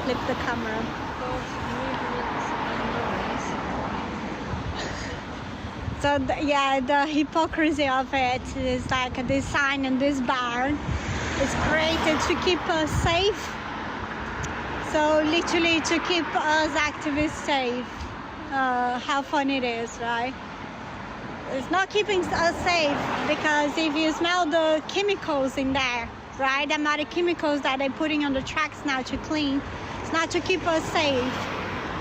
Flip the camera. So yeah, the hypocrisy of it is like this sign and this bar is created to keep us safe. So literally to keep us activists safe. How fun it is, right? It's not keeping us safe because if you smell the chemicals in there, right? The amount of chemicals that they're putting on the tracks now to clean, it's not to keep us safe.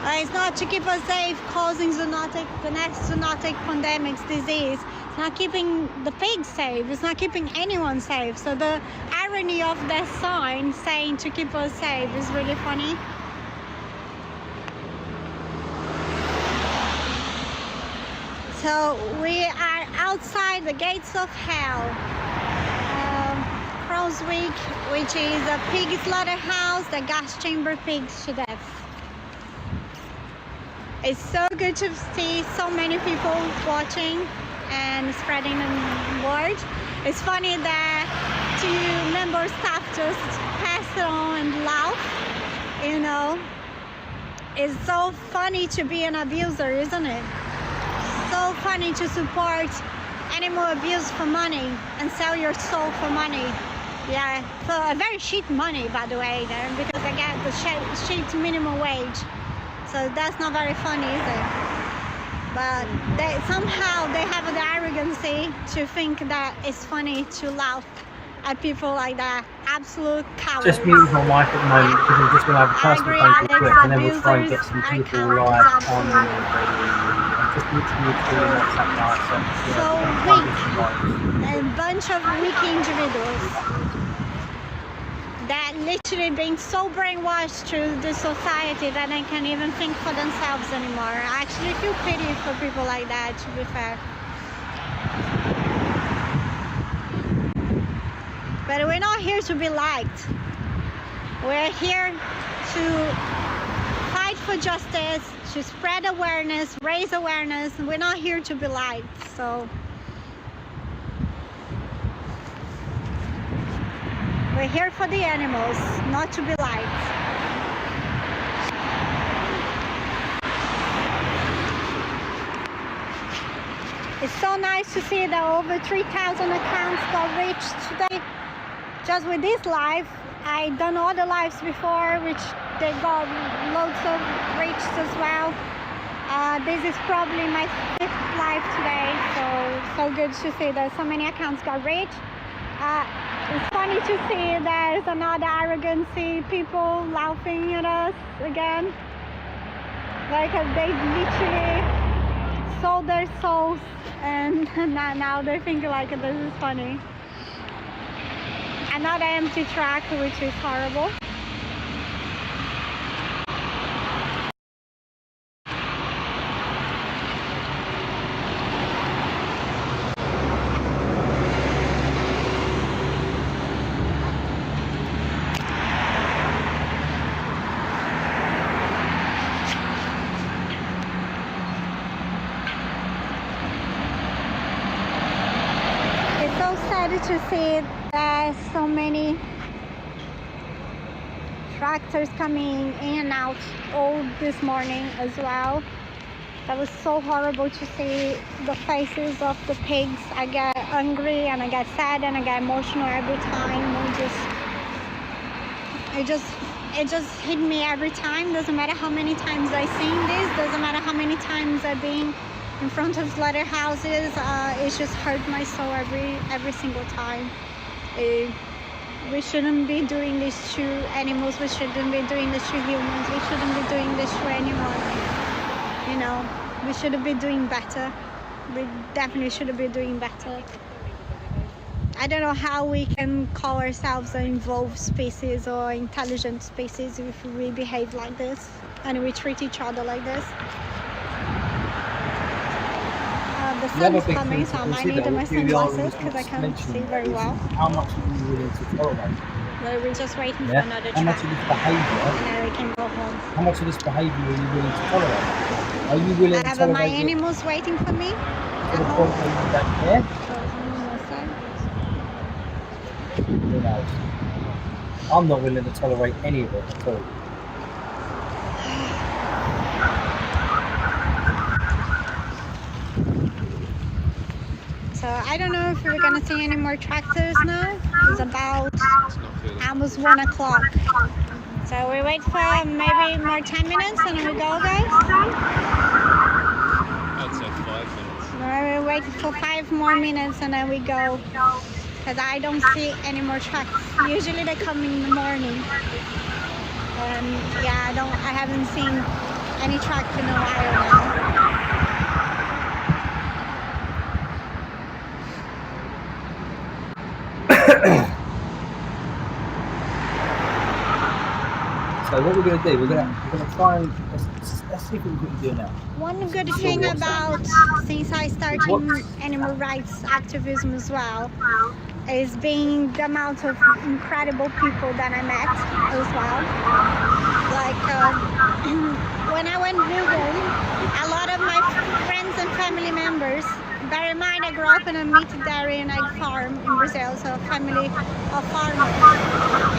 It's not to keep us safe, causing the next zoonotic pandemics disease. It's not keeping the pigs safe. It's not keeping anyone safe. So the irony of that sign saying to keep us safe is really funny. So we are outside the gates of hell. Crows Week, which is a pig slaughterhouse that gas chamber pigs to death. It's so good to see so many people watching and spreading the word. It's funny that two member staff just pass it on and laugh, you know. It's so funny to be an abuser, isn't it? So funny to support animal abuse for money and sell your soul for money. Yeah, for a very cheap money, by the way, because I get the cheap minimum wage. So that's not very funny, is it? But somehow they have the arrogancy to think that it's funny to laugh at people like that. Absolute cowards. Just mute my mic at the moment because I'm just going to have a personal phone call quick and then we'll try and get some people live on just literally doing WhatsApp live. So weak. A bunch of weak individuals that literally being so brainwashed through the society that they can't even think for themselves anymore. I actually feel pity for people like that, to be fair. But we're not here to be liked. We're here to fight for justice, to spread awareness, raise awareness. We're not here to be liked. So we're here for the animals, not to be liked. It's so nice to see that over 3,000 accounts got reached today. Just with this live, I done all the lives before, which they got loads of reached as well. This is probably my 5th live today, so good to see that so many accounts got reached. It's funny to see there's another arrogancy, people laughing at us again. Like they literally sold their souls and now they think like this is funny. Another empty track, which is horrible. It's so sad to see there's so many tractors coming in and out all this morning as well. That was so horrible to see the faces of the pigs. I get angry and I get sad and I get emotional every time. It just hit me every time. Doesn't matter how many times I've seen this, doesn't matter how many times I've been in front of slaughterhouses. It just hurt my soul every single time. We shouldn't be doing this to animals. We shouldn't be doing this to humans. We shouldn't be doing this to anyone. You know, we should be doing better. We definitely should be doing better. I don't know how we can call ourselves an evolved species or intelligent species if we behave like this and we treat each other like this. The sun's coming, so I might need my sunglasses because I can't see very well. How much are you willing to tolerate? Well, we're just waiting for another How track. much of this behaviour? Now we can go home. How much of this behaviour are you willing to tolerate? Are you willing I to have tolerate my it animals waiting for me. to the point where you don't care? Who knows? I'm not willing to tolerate any of it at all. So I don't know if we're gonna see any more tractors now. It's about almost 1 o'clock. So we wait for maybe more 10 minutes and we go, guys. I'd say 5 minutes. We wait for 5 more minutes and then we go. Because I don't see any more trucks. Usually they come in the morning. Yeah, I haven't seen any truck in a while now. So what we're going to do, we're going to try and let's see what we can do now. One good thing about, since I started animal rights activism as well, is being the amount of incredible people that I met as well. Like when I went vegan, a lot of my friends and family members, bear in mind I grew up in a meat, dairy and egg farm in Brazil, so a family of farmers.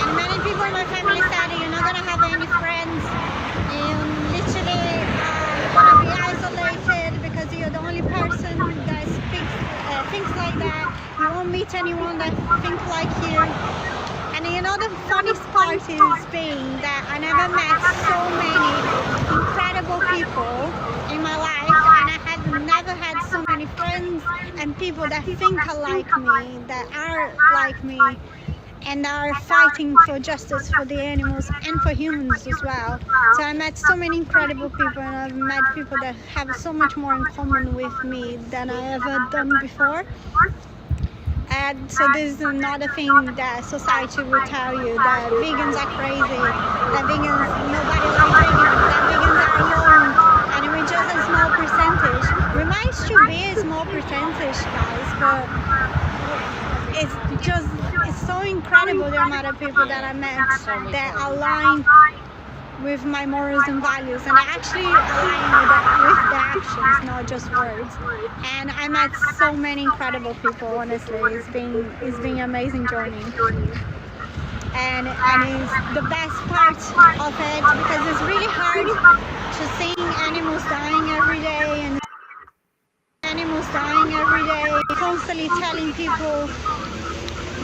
And many people in my family said, you're not going to have any friends, you're literally going to be isolated because you're the only person that thinks like that. You won't meet anyone that thinks like you. And you know the funniest part is being that I never met so many incredible people in my life, and I had never had so many friends and people that think like me, that are like me, and are fighting for justice for the animals and for humans as well. So I met so many incredible people, and I've met people that have so much more in common with me than I ever done before. And so this is another thing that society will tell you, that vegans are crazy, that vegans, nobody likes vegans, that vegans are alone, and we're just a small percentage. We might still be a small percentage, guys, but it's so incredible the amount of people that I met that align with my morals and values, and I actually align with the actions, not just words. And I met so many incredible people, honestly. It's been an amazing journey. And it's the best part of it, because it's really hard to see animals dying every day, and constantly telling people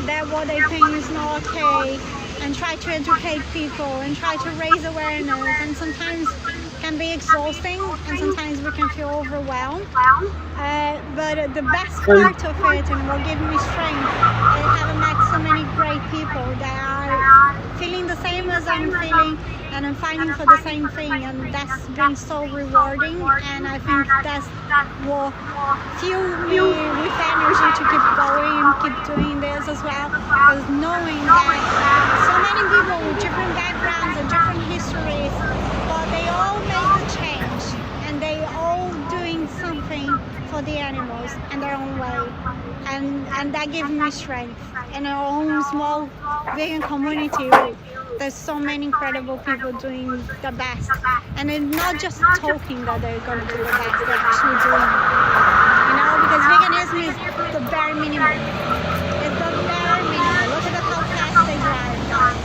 that what they think is not okay, and try to educate people and try to raise awareness, and sometimes can be exhausting and sometimes we can feel overwhelmed, but the best part of it and what gives me strength is having met so many great people that are feeling the same as I'm feeling and I'm fighting for the same thing, and that's been so rewarding, and I think that's what fuels me with energy to keep going and keep doing this as well, because knowing that so many people with different backgrounds and different histories, but they all make the change and they all doing something for the animals in their own way, and that gives me strength. In our own small vegan community, there's so many incredible people doing the best, and it's not just talking that they're going to do the best, they're actually doing it, you know, because veganism is the bare minimum. It's the bare minimum. Look at how fast they drive, guys.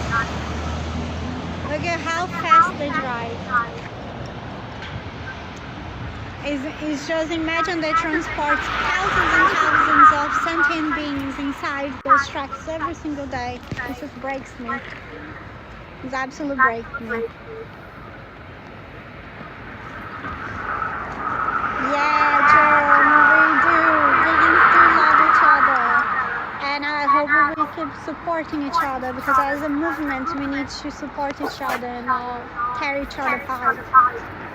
Look at how fast they drive. It's just, imagine they transport thousands and thousands of sentient beings inside those trucks every single day. It just breaks me. It absolutely breaks me. Yeah, Jerome, we do. Vegans do love each other. And I hope we keep supporting each other, because as a movement we need to support each other and carry each other apart.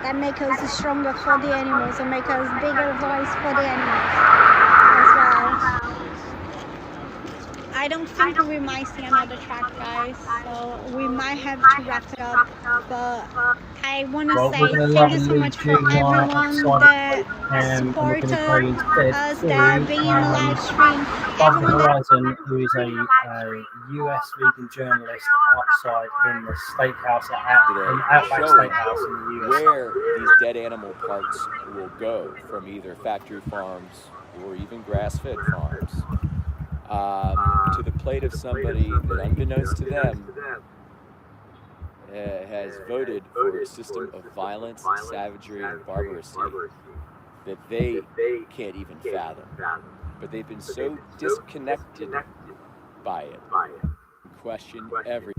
That make us stronger for the animals and make us bigger voice for the animals as well. I don't think we might see another track, guys, so we might have to wrap it up, but I want to say thank you so much for everyone that support us, that are being in the live stream. Everyone Horizon, who is a US vegan journalist outside in the steakhouse Outback Steakhouse in the US. Where these dead animal parts will go from either factory farms or even grass-fed farms to the plate of somebody that, unbeknownst to them, has voted for a system of violence, savagery, and barbarism that they can't even fathom. but they've been so disconnected by it. Question every.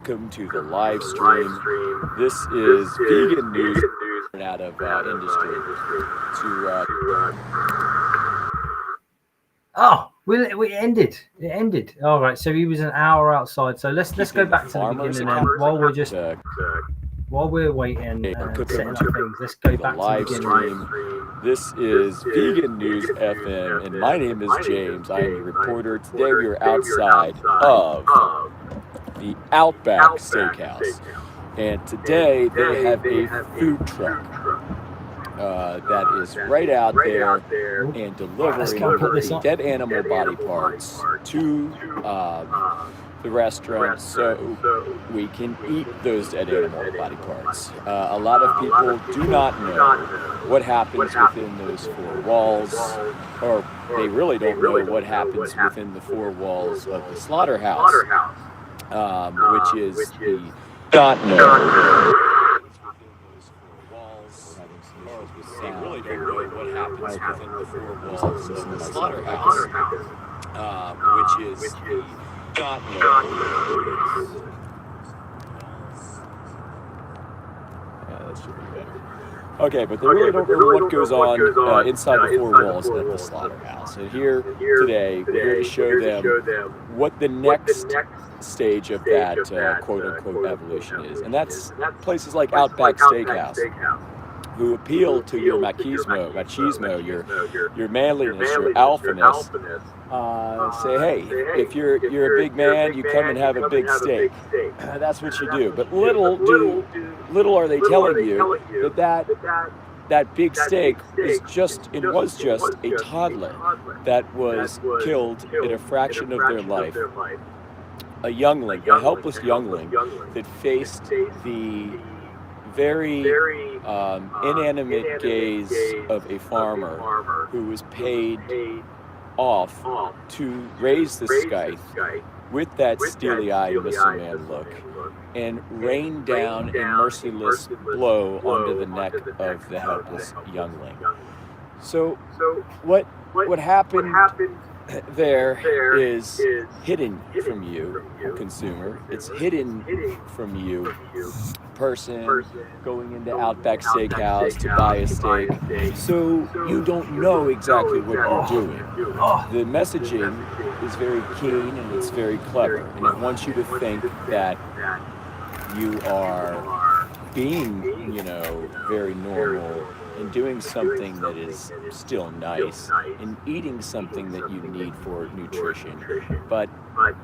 Welcome to the live stream. This is vegan news out of industry. Oh, we ended. It ended. All right. So he was an hour outside. So let's go back to the beginning then. While we're waiting and setting up things, let's go back to the beginning. This is Vegan News FM, and my name is James. I am your reporter. Today we are outside of the Outback Steakhouse, and today they have a food truck that is right out there and delivering dead animal body parts to the restaurant so we can eat those dead animal body parts. A lot of people do not know what happens within those four walls, or they really don't know what happens within the four walls of the slaughterhouse, which is the not know. They really don't know what happens within the four walls of the slaughterhouse, which is the not know. Yeah, that should be better. Okay, but they really don't know what goes on inside the four walls of the slaughterhouse. And here today, we're here to show them what the next stage of that quote-unquote evolution is. And that's places like Outback Steakhouse, who appeal to your machismo, your manliness, your alphaness. Say, hey, if you're a big man, you come and have a big steak. That's what you do. But little are they telling you that big steak was just a toddler that was killed in a fraction of their life. A youngling, a helpless youngling that faced the very inanimate gaze of a farmer who was paid off to raise the scythe with that steely-eyed missile man look and rain down a merciless blow onto the neck of the helpless youngling. So what happened there is hidden from you, consumer. It's hidden from you, person going into Outback Steakhouse to buy a steak. So you don't know exactly what you're doing. The messaging is very keen and it's very clever, and it wants you to think that you are being, very normal and doing something that is still nice and eating something that you need for nutrition. But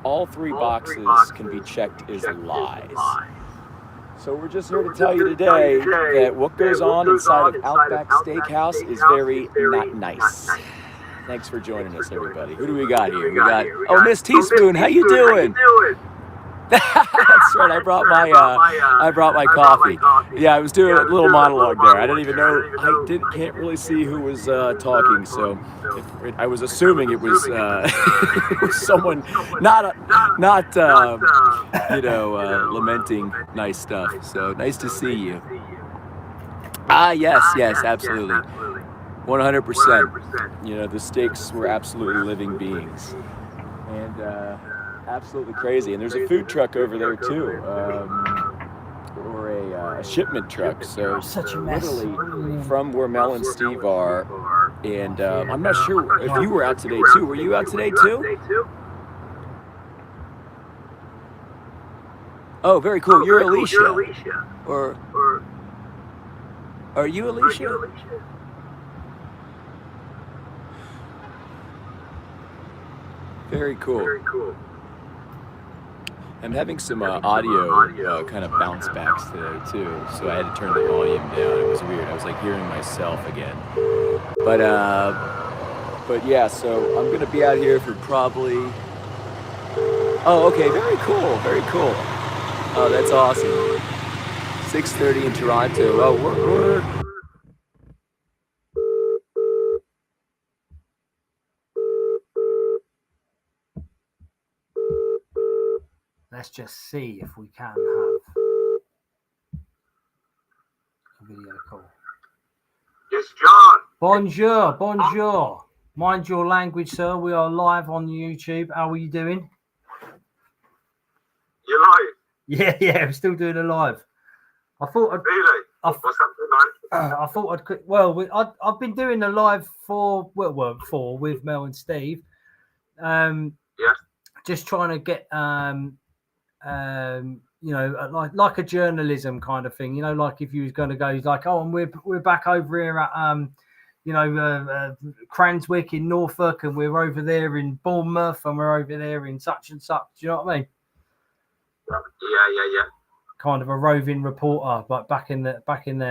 all three boxes can be checked as lies. So we're just here to tell you today that what goes on inside of Outback Steakhouse is very not nice. Thanks for joining us, everybody. Who do we got here? We got, Miss Teaspoon, how you doing? That's right. I brought my coffee. Yeah, I was doing a little monologue there. I didn't even know. Can't really see who was talking. So I was assuming it was it was someone not lamenting nice stuff. So nice to see you. Yes, absolutely. 100%. The steaks were absolutely living beings. And absolutely crazy. And there's a food truck over there too, or a shipment truck. So literally from where Mel and Steve are. And I'm not sure if you were out today too. Were you out today too? Oh, very cool. You're Alicia. Or are you Alicia? Very cool. I'm having some audio kind of bounce backs today too, so I had to turn the volume down. It was weird. I was like hearing myself again. But yeah, so I'm gonna be out here for probably. Oh, okay. Very cool. Very cool. Oh, that's awesome. 6:30 in Toronto. Oh, we're let's just see if we can have a video call. Yes, John. Bonjour, bonjour. Mind your language, sir. We are live on YouTube. How are you doing? You live? Yeah, I'm still doing a live. I thought I'd, Really? What's happening, man? I thought I'd quit. Well, I've been doing a live for with Mel and Steve. Yeah. Just trying to get you know, like a journalism kind of thing. You know, like if you was going to go like, oh, and we're back over here at you know, Cranswick in Norfolk, and we're over there in Bournemouth, and we're over there in such and such. Do you know what I mean? Yeah. Kind of a roving reporter, but back in there.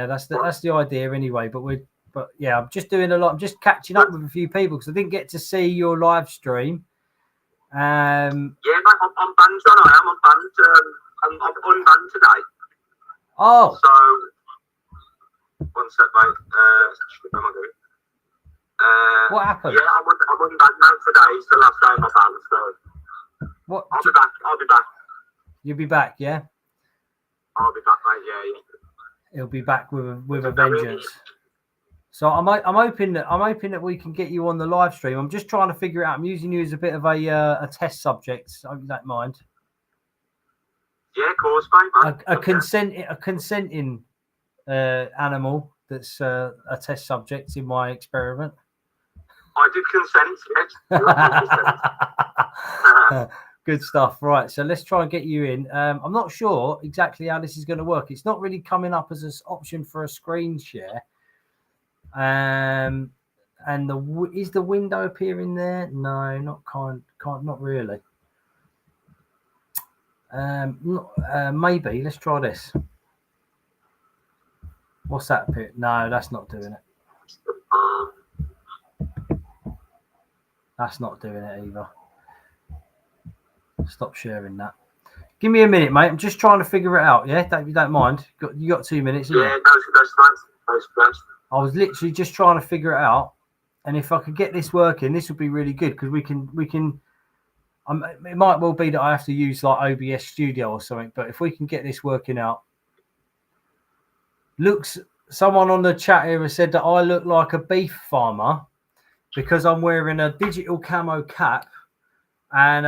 That's the idea anyway. But yeah, I'm just doing a lot. I'm just catching up with a few people because I didn't get to see your live stream. Yeah, mate, I'm banned, John. I am. I'm banned. I'm unbanned today. Oh. So, one sec, mate. What am I doing? What happened? Yeah, I'm unbanned now today. It's the last day of my ban, so. What? I'll be back. You'll be back, yeah? I'll be back, mate. Yeah. He'll be back with a vengeance. So I'm hoping that we can get you on the live stream. I'm just trying to figure it out. I'm using you as a bit of a test subject. I hope you don't mind. Yeah, of course, mate. A consenting animal that's a test subject in my experiment. I did consent, yes. Good stuff. Right, so let's try and get you in. I'm not sure exactly how this is going to work. It's not really coming up as an option for a screen share. And is the window appearing there? No, not really. Maybe let's try this. What's that appear? No, that's not doing it. That's not doing it either. Stop sharing that. Give me a minute, mate. I'm just trying to figure it out. Yeah, if you don't mind. You got 2 minutes. Yeah, that's fine. I was literally just trying to figure it out, and if I could get this working, this would be really good because we can. It might well be that I have to use like OBS Studio or something, but if we can get this working out, someone on the chat here has said that I look like a beef farmer because I'm wearing a digital camo cap and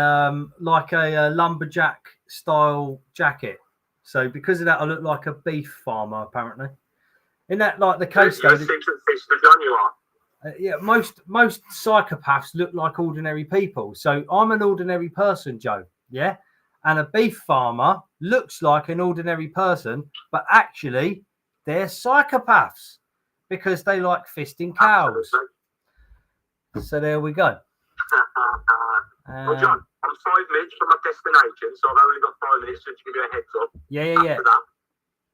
like a lumberjack style jacket. So because of that, I look like a beef farmer apparently. Isn't that like the case though? Yeah, most psychopaths look like ordinary people. So I'm an ordinary person, Joe. Yeah, and a beef farmer looks like an ordinary person, but actually they're psychopaths because they like fisting cows. So there we go. Well, John, I'm 5 minutes from my destination, so I've only got 5 minutes to give you a heads up. Yeah.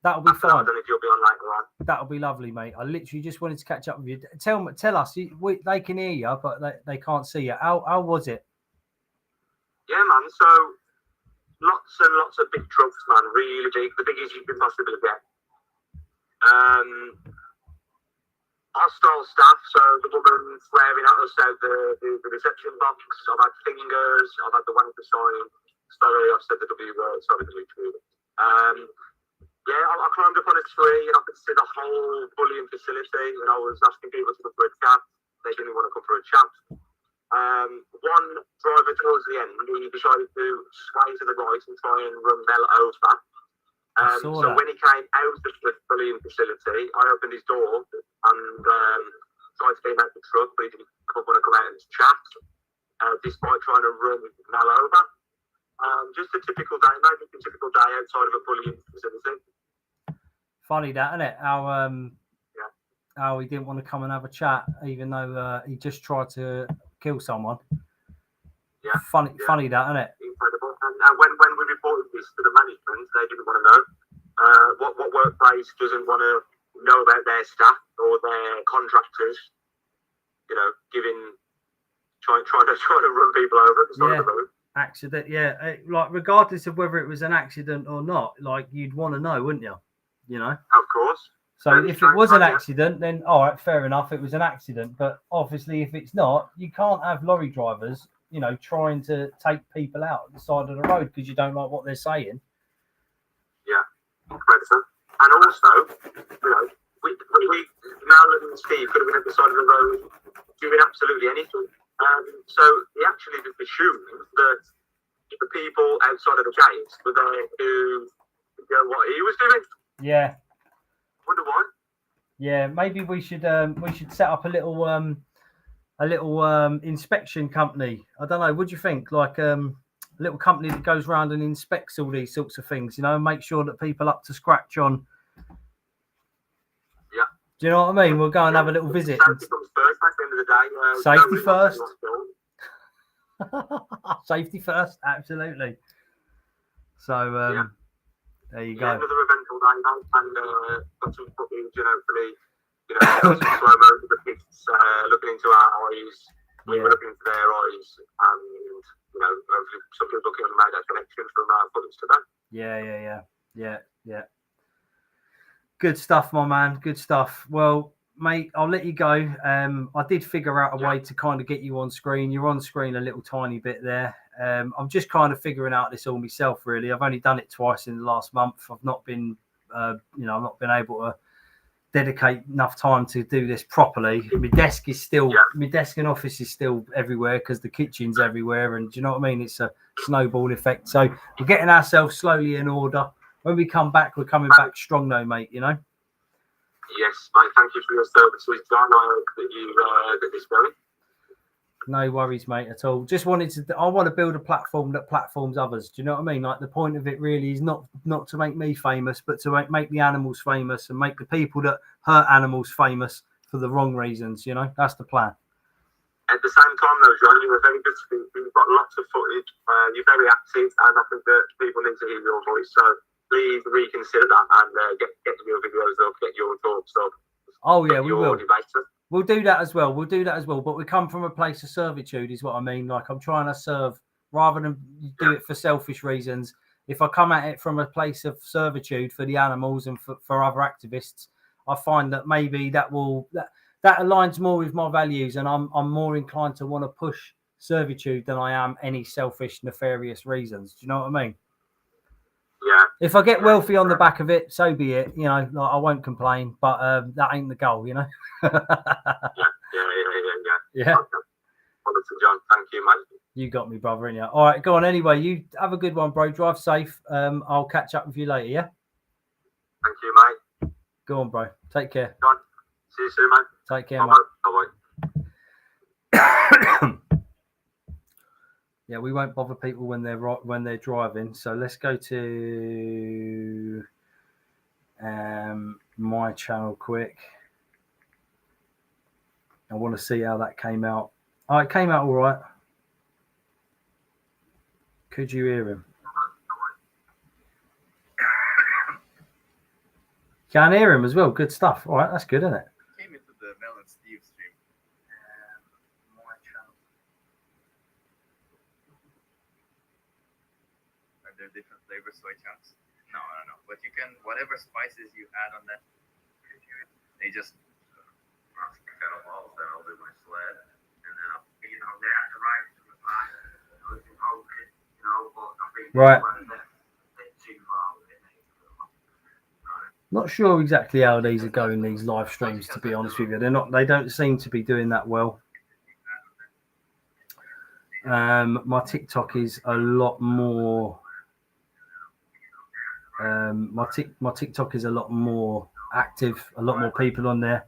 That'll be fine. I don't know if you'll be on later on. That'll be lovely, mate. I literally just wanted to catch up with you. Tell us. They can hear you, but they can't see you. How was it? Yeah, man. So lots and lots of big trucks, man. Really big. The biggest you can possibly get. Hostile staff. So the woman swearing at us out the reception box. I've had fingers. I've had the wanker sign. Sorry, I've said the W word. Sorry, the W word. Yeah, I climbed up on a tree and I could see the whole bullying facility, and I was asking people to come for a chat. They didn't want to come for a chat. One driver towards the end, he decided to sway to the right and try and run Mel over. So when he came out of the bullying facility, I opened his door and tried to get him out the truck, but he didn't want to come out and chat, despite trying to run Mel over. Just a typical day, maybe a typical day outside of a bullying facility. Funny that, isn't it? How he didn't want to come and have a chat, even though he just tried to kill someone. Yeah. Funny that, isn't it? Incredible. And when we reported this to the management, they didn't want to know. What workplace doesn't want to know about their staff or their contractors? You know, trying to run people over at the side of the road. Accident, yeah. Like regardless of whether it was an accident or not, like you'd want to know, wouldn't you? You know. Of course. So if it was an accident, then all right, fair enough, it was an accident. But obviously, if it's not, you can't have lorry drivers you know, trying to take people out at the side of the road because you don't like what they're saying. Yeah, and also, you know, we Marilyn and Steve could have been at the side of the road doing absolutely anything. So he actually just assumed that the people outside of the gates were there to do what he was doing. Yeah. Wonder why? Yeah, maybe we should set up a little inspection company. I don't know. What do you think? Like a little company that goes around and inspects all these sorts of things, you know, and make sure that people up to scratch on. Yeah. Do you know what I mean? We'll go and have a little visit. Safety comes first at the end of the day. Safety first. Safety first, absolutely. So there you go. Another eventful day now, and got some footage, you know, for me, you know, got some slow mo of the kids looking into our eyes. We were looking into their eyes, and you know, hopefully some people can make that connection from our footage today. Yeah. Good stuff, my man. Good stuff. Well, mate, I'll let you go. I did figure out a way to kind of get you on screen. You're on screen a little tiny bit there. I'm just kind of figuring out this all myself, really. I've only done it twice in the last month. I've not been, I've not been able to dedicate enough time to do this properly. My desk and office is still everywhere because the kitchen's everywhere, and do you know what I mean? It's a snowball effect. So we're getting ourselves slowly in order. When we come back, we're coming back strong, though, mate. You know. Yes, mate. Thank you for your services, John. I hope that you get this going. No worries, mate, at all. Just wanted to. I want to build a platform that platforms others. Do you know what I mean? Like the point of it really is not to make me famous, but to make the animals famous and make the people that hurt animals famous for the wrong reasons. You know, that's the plan. At the same time, though, John, you were very good speaker. You've got lots of footage. You're very active, and I think that people need to hear your voice. So please reconsider that and get your videos up, get your talks up. Oh yeah, we will. Debates. We'll do that as well. But we come from a place of servitude, is what I mean. Like I'm trying to serve rather than do it for selfish reasons. If I come at it from a place of servitude for the animals and for other activists, I find that maybe that aligns more with my values, and I'm more inclined to want to push servitude than I am any selfish, nefarious reasons. Do you know what I mean? Yeah. If I get wealthy on the back of it, so be it. You know, like, I won't complain, but that ain't the goal, you know. Yeah. Wonderful, John. Thank you, mate. You got me, brother, innit? All right, go on. Anyway, you have a good one, bro. Drive safe. I'll catch up with you later, yeah? Thank you, mate. Go on, bro. Take care. John, see you soon, mate. Take care, Bye-bye. mate. Bye-bye. Yeah, we won't bother people when they're driving. So let's go to my channel quick. I want to see how that came out. Oh, it came out all right. Could you hear him? Can hear him as well. Good stuff. All right, that's good, isn't it? Came into the Mel and Steve stream. My channel. Are there different flavors soy chunks? No. But you can, whatever spices you add on that, they just cut them all, then I'll do my sled, and then I'll, they have to ride to the back, Right. Not sure exactly how these are going, these live streams, to be honest with you. They don't seem to be doing that well. My TikTok is a lot more my TikTok is a lot more active, a lot more people on there.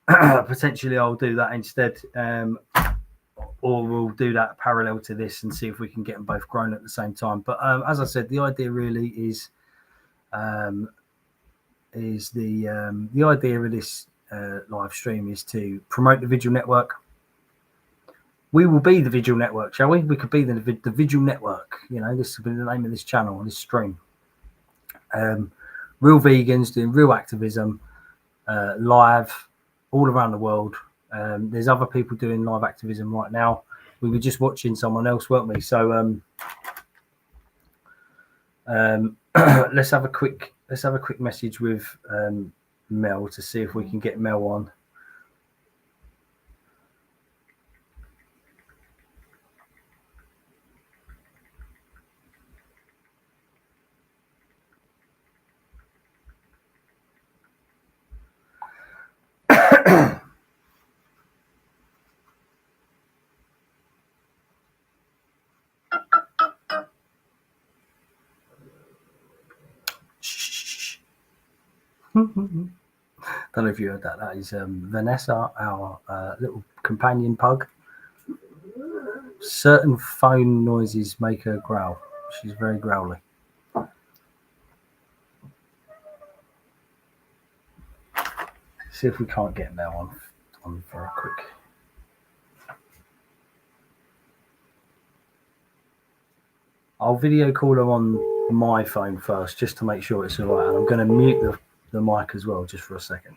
Potentially I'll do that instead, or we'll do that parallel to this and see if we can get them both grown at the same time. But as I said, the idea really is the idea of this live stream is to promote the Vigil Network. We will be the Vigil Network, shall we? We could be the Vigil Network. You know, this will be the name of this channel, this stream. Real vegans doing real activism, live all around the world. There's other people doing live activism right now. We were just watching someone else, weren't we? So let's have a quick message with Mel to see if we can get Mel on. Don't know if you heard that. That is Vanessa, our little companion pug. Certain phone noises make her growl. She's very growly. See if we can't get Mel on for a quick. I'll video call her on my phone first, just to make sure it's all right. And I'm going to mute the mic as well, just for a second.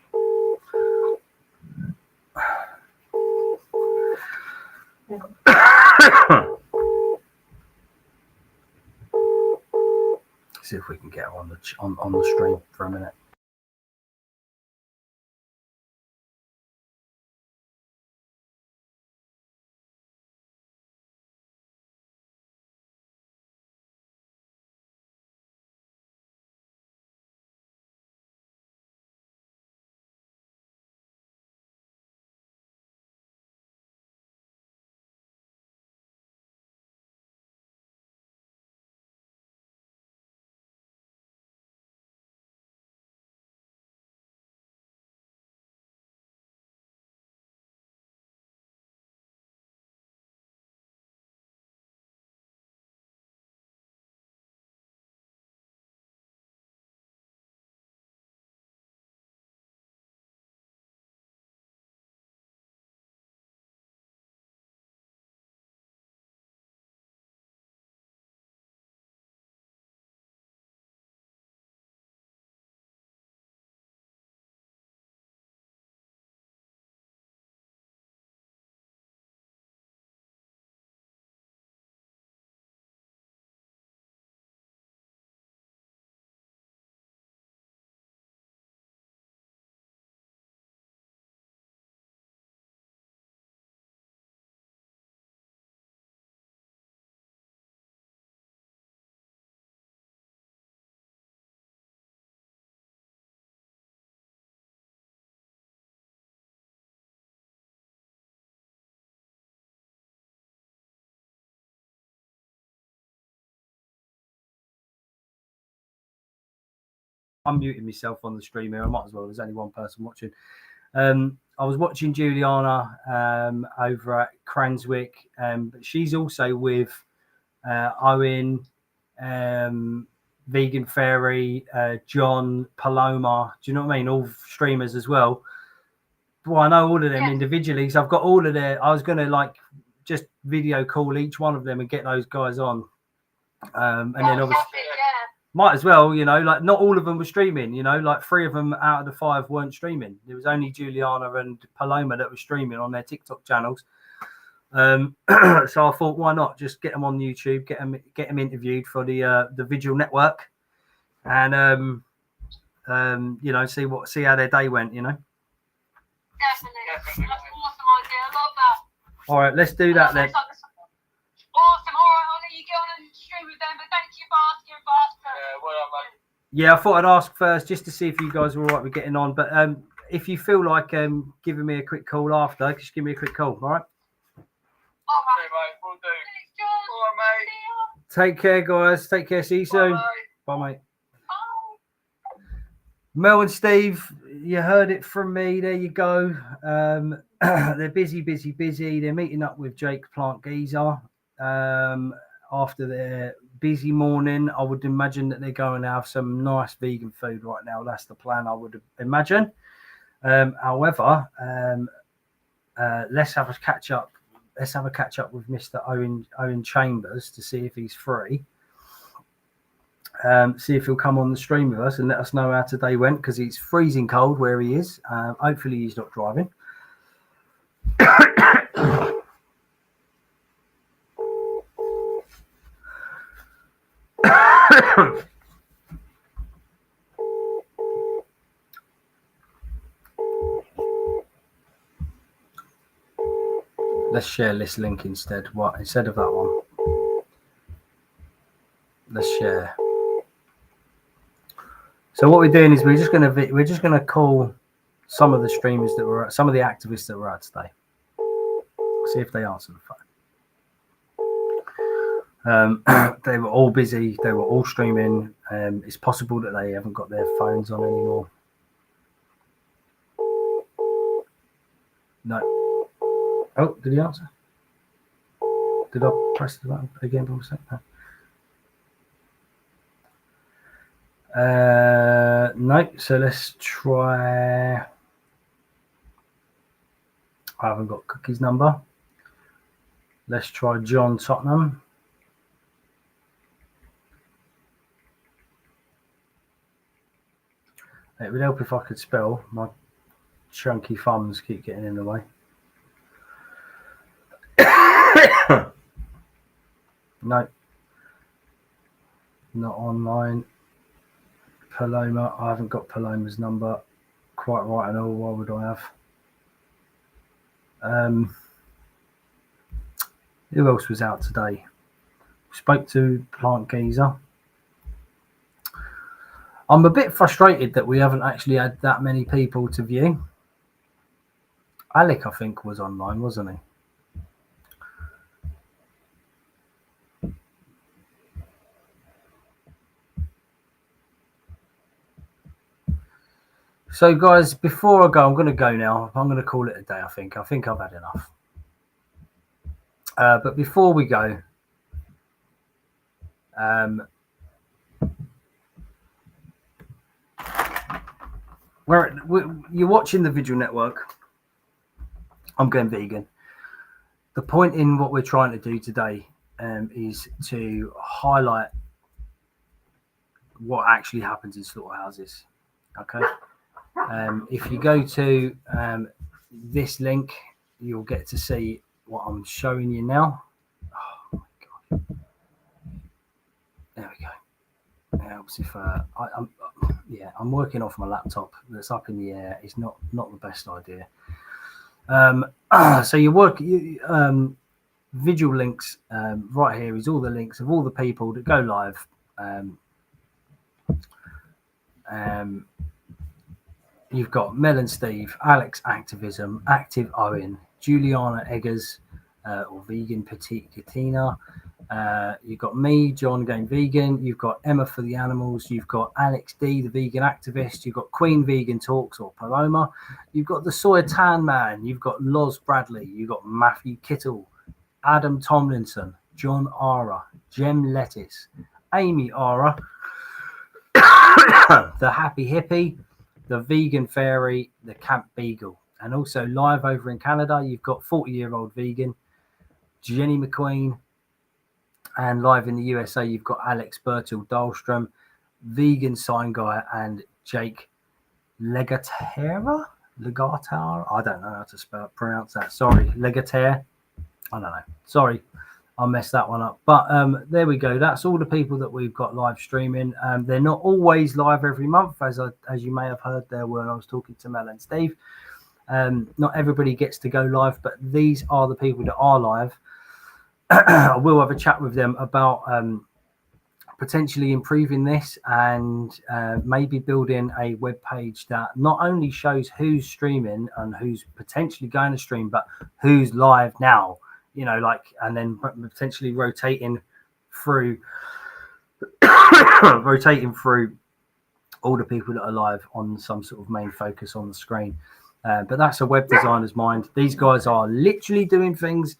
See if we can get her on the stream for a minute. I'm muting myself on the stream here. I might as well. There's only one person watching. I was watching Juliana over at Cranswick, but she's also with Owen, Vegan Fairy, John, Paloma. Do you know what I mean? All streamers as well. Well, I know all of them individually, so I've got all of their. I was going to just video call each one of them and get those guys on, and then obviously. Might as well, not all of them were streaming, 3 of them out of the 5 weren't streaming. There was only Juliana and Paloma that were streaming on their TikTok channels. So I thought, why not just get them on YouTube, get them interviewed for the Vigil network, and see how their day went, Definitely. That's an awesome idea. I love that. All right, let's do that then. Awesome. All right, I'll let you get on and stream with them, but thank you for asking first. Well done, mate. Yeah, I thought I'd ask first just to see if you guys were all right with getting on. But if you feel like giving me a quick call after, just give me a quick call, all right? All right, mate. We'll do. All right, mate. Take care, guys. Take care. See you soon. Bye, mate. Mel and Steve, you heard it from me. There you go. They're busy. They're meeting up with Jake Plant Geezer. After their busy morning, I would imagine that they're going to have some nice vegan food right now. That's the plan, I would imagine. However, let's have a catch up. Let's have a catch up with Mr. Owen Chambers to see if he's free. See if he'll come on the stream with us and let us know how today went, because it's freezing cold where he is. Hopefully he's not driving. Let's share this link instead. Instead of that one? Let's share. So what we're doing is we're just gonna call some of the streamers that were, some of the activists that were out today. See if they answer the phone. They were all busy. They were all streaming. It's possible that they haven't got their phones on anymore. No. Oh, did he answer? Did I press the button again by mistake? No. No. So let's try. I haven't got Cookie's number. Let's try John Tottenham. It would help if I could spell. My chunky thumbs keep getting in the way. No. Not online. Paloma. I haven't got Paloma's number quite right and all. Why would I have? Who else was out today? Spoke to Plant Geezer. I'm a bit frustrated that we haven't actually had that many people to view. Alec, I think, was online, wasn't he? So, guys, before I go, I'm going to go now. I'm going to call it a day, I think. I think I've had enough. But before we go, you're watching the Vigil Network. I'm going vegan. The point in what we're trying to do today is to highlight what actually happens in slaughterhouses. Okay. If you go to this link, you'll get to see what I'm showing you now. Oh my God. There we go. It helps if I'm working off my laptop that's up in the air. It's not the best idea. So Vigil links right here is all the links of all the people that go live. You've got Mel and Steve, Alex Activism, Active Owen, Juliana Eggers, or Vegan Petite Katina. You've got me, John, going vegan. You've got Emma for the animals. You've got Alex D, the vegan activist. You've got Queen Vegan Talks, or Paloma. You've got the Soy Tan Man. You've got Loz Bradley. You've got Matthew Kittle, Adam Tomlinson, John Ara, Jem Lettuce, Amy Ara, the Happy Hippie, the Vegan Fairy, the Camp Beagle. And also live over in Canada, you've got 40-year-old vegan, Jenny McQueen. And live in the USA, you've got Alex Bertil Dahlstrom, Vegan Sign Guy, and Jake Legatera? Legatar? I don't know how to pronounce that. Sorry, Legater. I don't know. Sorry, I messed that one up. But there we go. That's all the people that we've got live streaming. They're not always live every month, as you may have heard there when I was talking to Mel and Steve. Not everybody gets to go live, but these are the people that are live. I will have a chat with them about potentially improving this and maybe building a web page that not only shows who's streaming and who's potentially going to stream, but who's live now, and then potentially rotating through all the people that are live on some sort of main focus on the screen. But that's a web designer's mind. These guys are literally doing things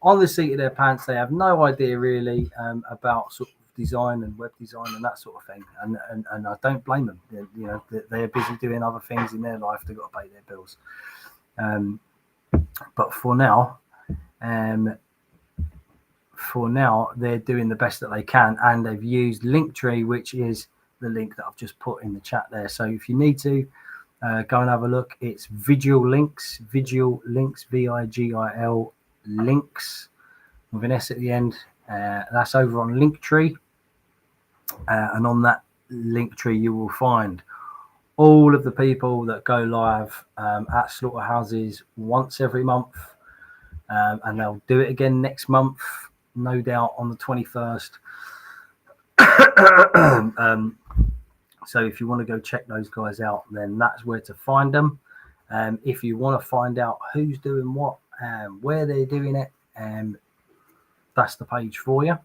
on the seat of their pants. They have no idea really about sort of design and web design and that sort of thing. And I don't blame them. They're busy doing other things in their life. They've got to pay their bills. But for now, they're doing the best that they can, and they've used Linktree, which is the link that I've just put in the chat there. So if you need to go and have a look, it's Vigil Links, Vigil Links, Vigil Links with an S at the end. That's over on Linktree, and on that Linktree you will find all of the people that go live at slaughterhouses once every month, and they'll do it again next month, no doubt, on the 21st. So if you want to go check those guys out, then that's where to find them. If you want to find out who's doing what and where they're doing it, that's the page for you.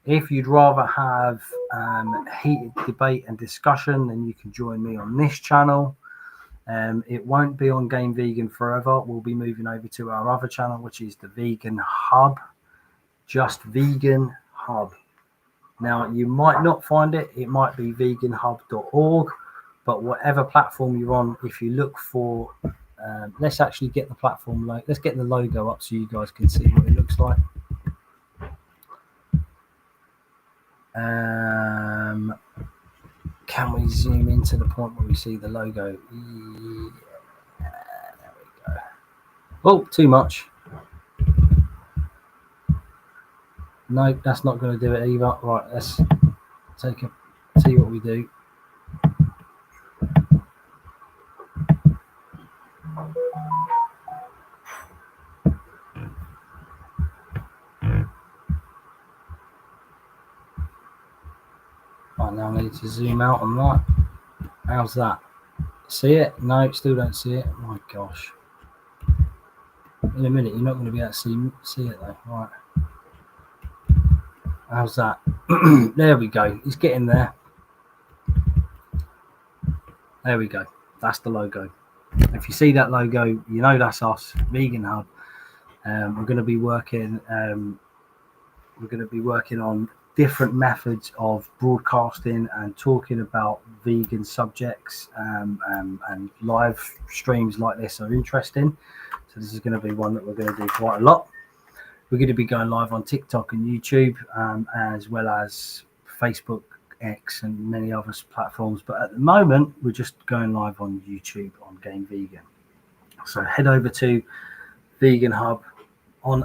If you'd rather have heated debate and discussion, then you can join me on this channel. It won't be on Game Vegan forever. We'll be moving over to our other channel, which is the Vegan Hub. Just Vegan Hub. Now, you might not find it. It might be veganhub.org, but whatever platform you're on, if you look for, let's actually get the platform, let's get the logo up so you guys can see what it looks like. Can we zoom into the point where we see the logo? Yeah, there we go. Oh, too much. No, that's not going to do it either. Right, let's see what we do. Right, now I need to zoom out on that. How's that? See it? No, still don't see it. Oh my gosh. In a minute, you're not going to be able to see it though. Right. How's that? There we go. It's getting there. There we go. That's the logo. If you see that logo, you know that's us, Vegan Hub. We're going to be working. We're going to be working on different methods of broadcasting and talking about vegan subjects, and live streams like this are interesting. So this is going to be one that we're going to do quite a lot. We're going to be going live on TikTok and YouTube, as well as Facebook, X, and many other platforms. But at the moment, we're just going live on YouTube on Game Vegan. So head over to Vegan Hub on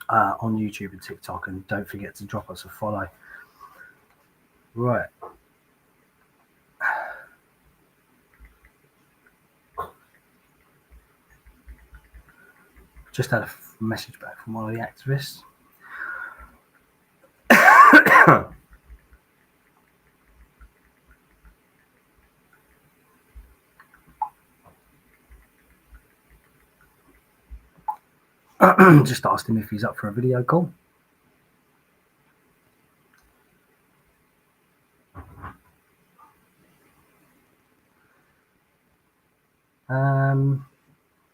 on YouTube and TikTok, and don't forget to drop us a follow. Right. Just had a message back from one of the activists. Just asked him if he's up for a video call.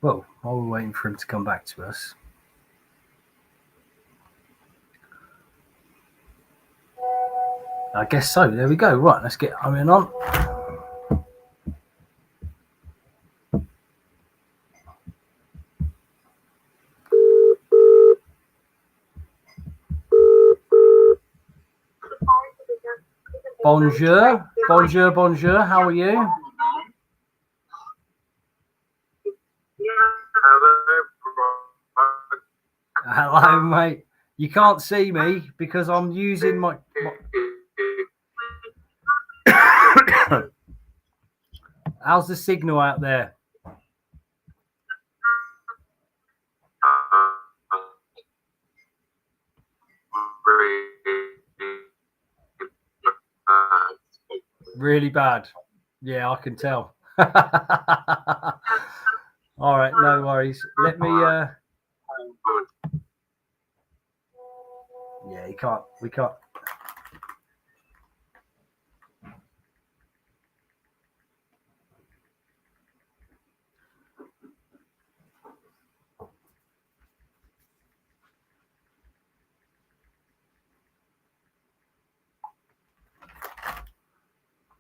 Well, while we're waiting for him to come back to us, I guess so. There we go. Right, let's get Owen on. Bonjour, bonjour, bonjour. How are you? Hello, mate. You can't see me because I'm using my... How's the signal out there? Really bad. Yeah, I can tell. All right, no worries. Let me... Yeah, you can't. We can't.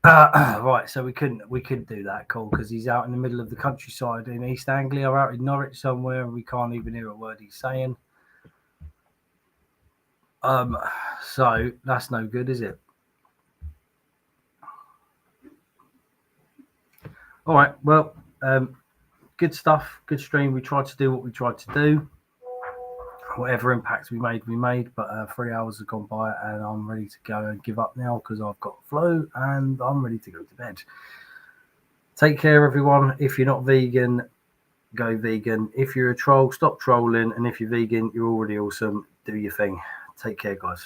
Right, so we couldn't do that call because he's out in the middle of the countryside in East Anglia, out in Norwich somewhere, and we can't even hear a word he's saying. So that's no good, is it? All right, well, good stuff, good stream. We tried to do what we tried to do. Whatever impact we made, but 3 hours have gone by and I'm ready to go and give up now because I've got flu and I'm ready to go to bed. Take care, everyone. If you're not vegan, go vegan. If you're a troll, stop trolling. And if you're vegan, you're already awesome. Do your thing. Take care, guys.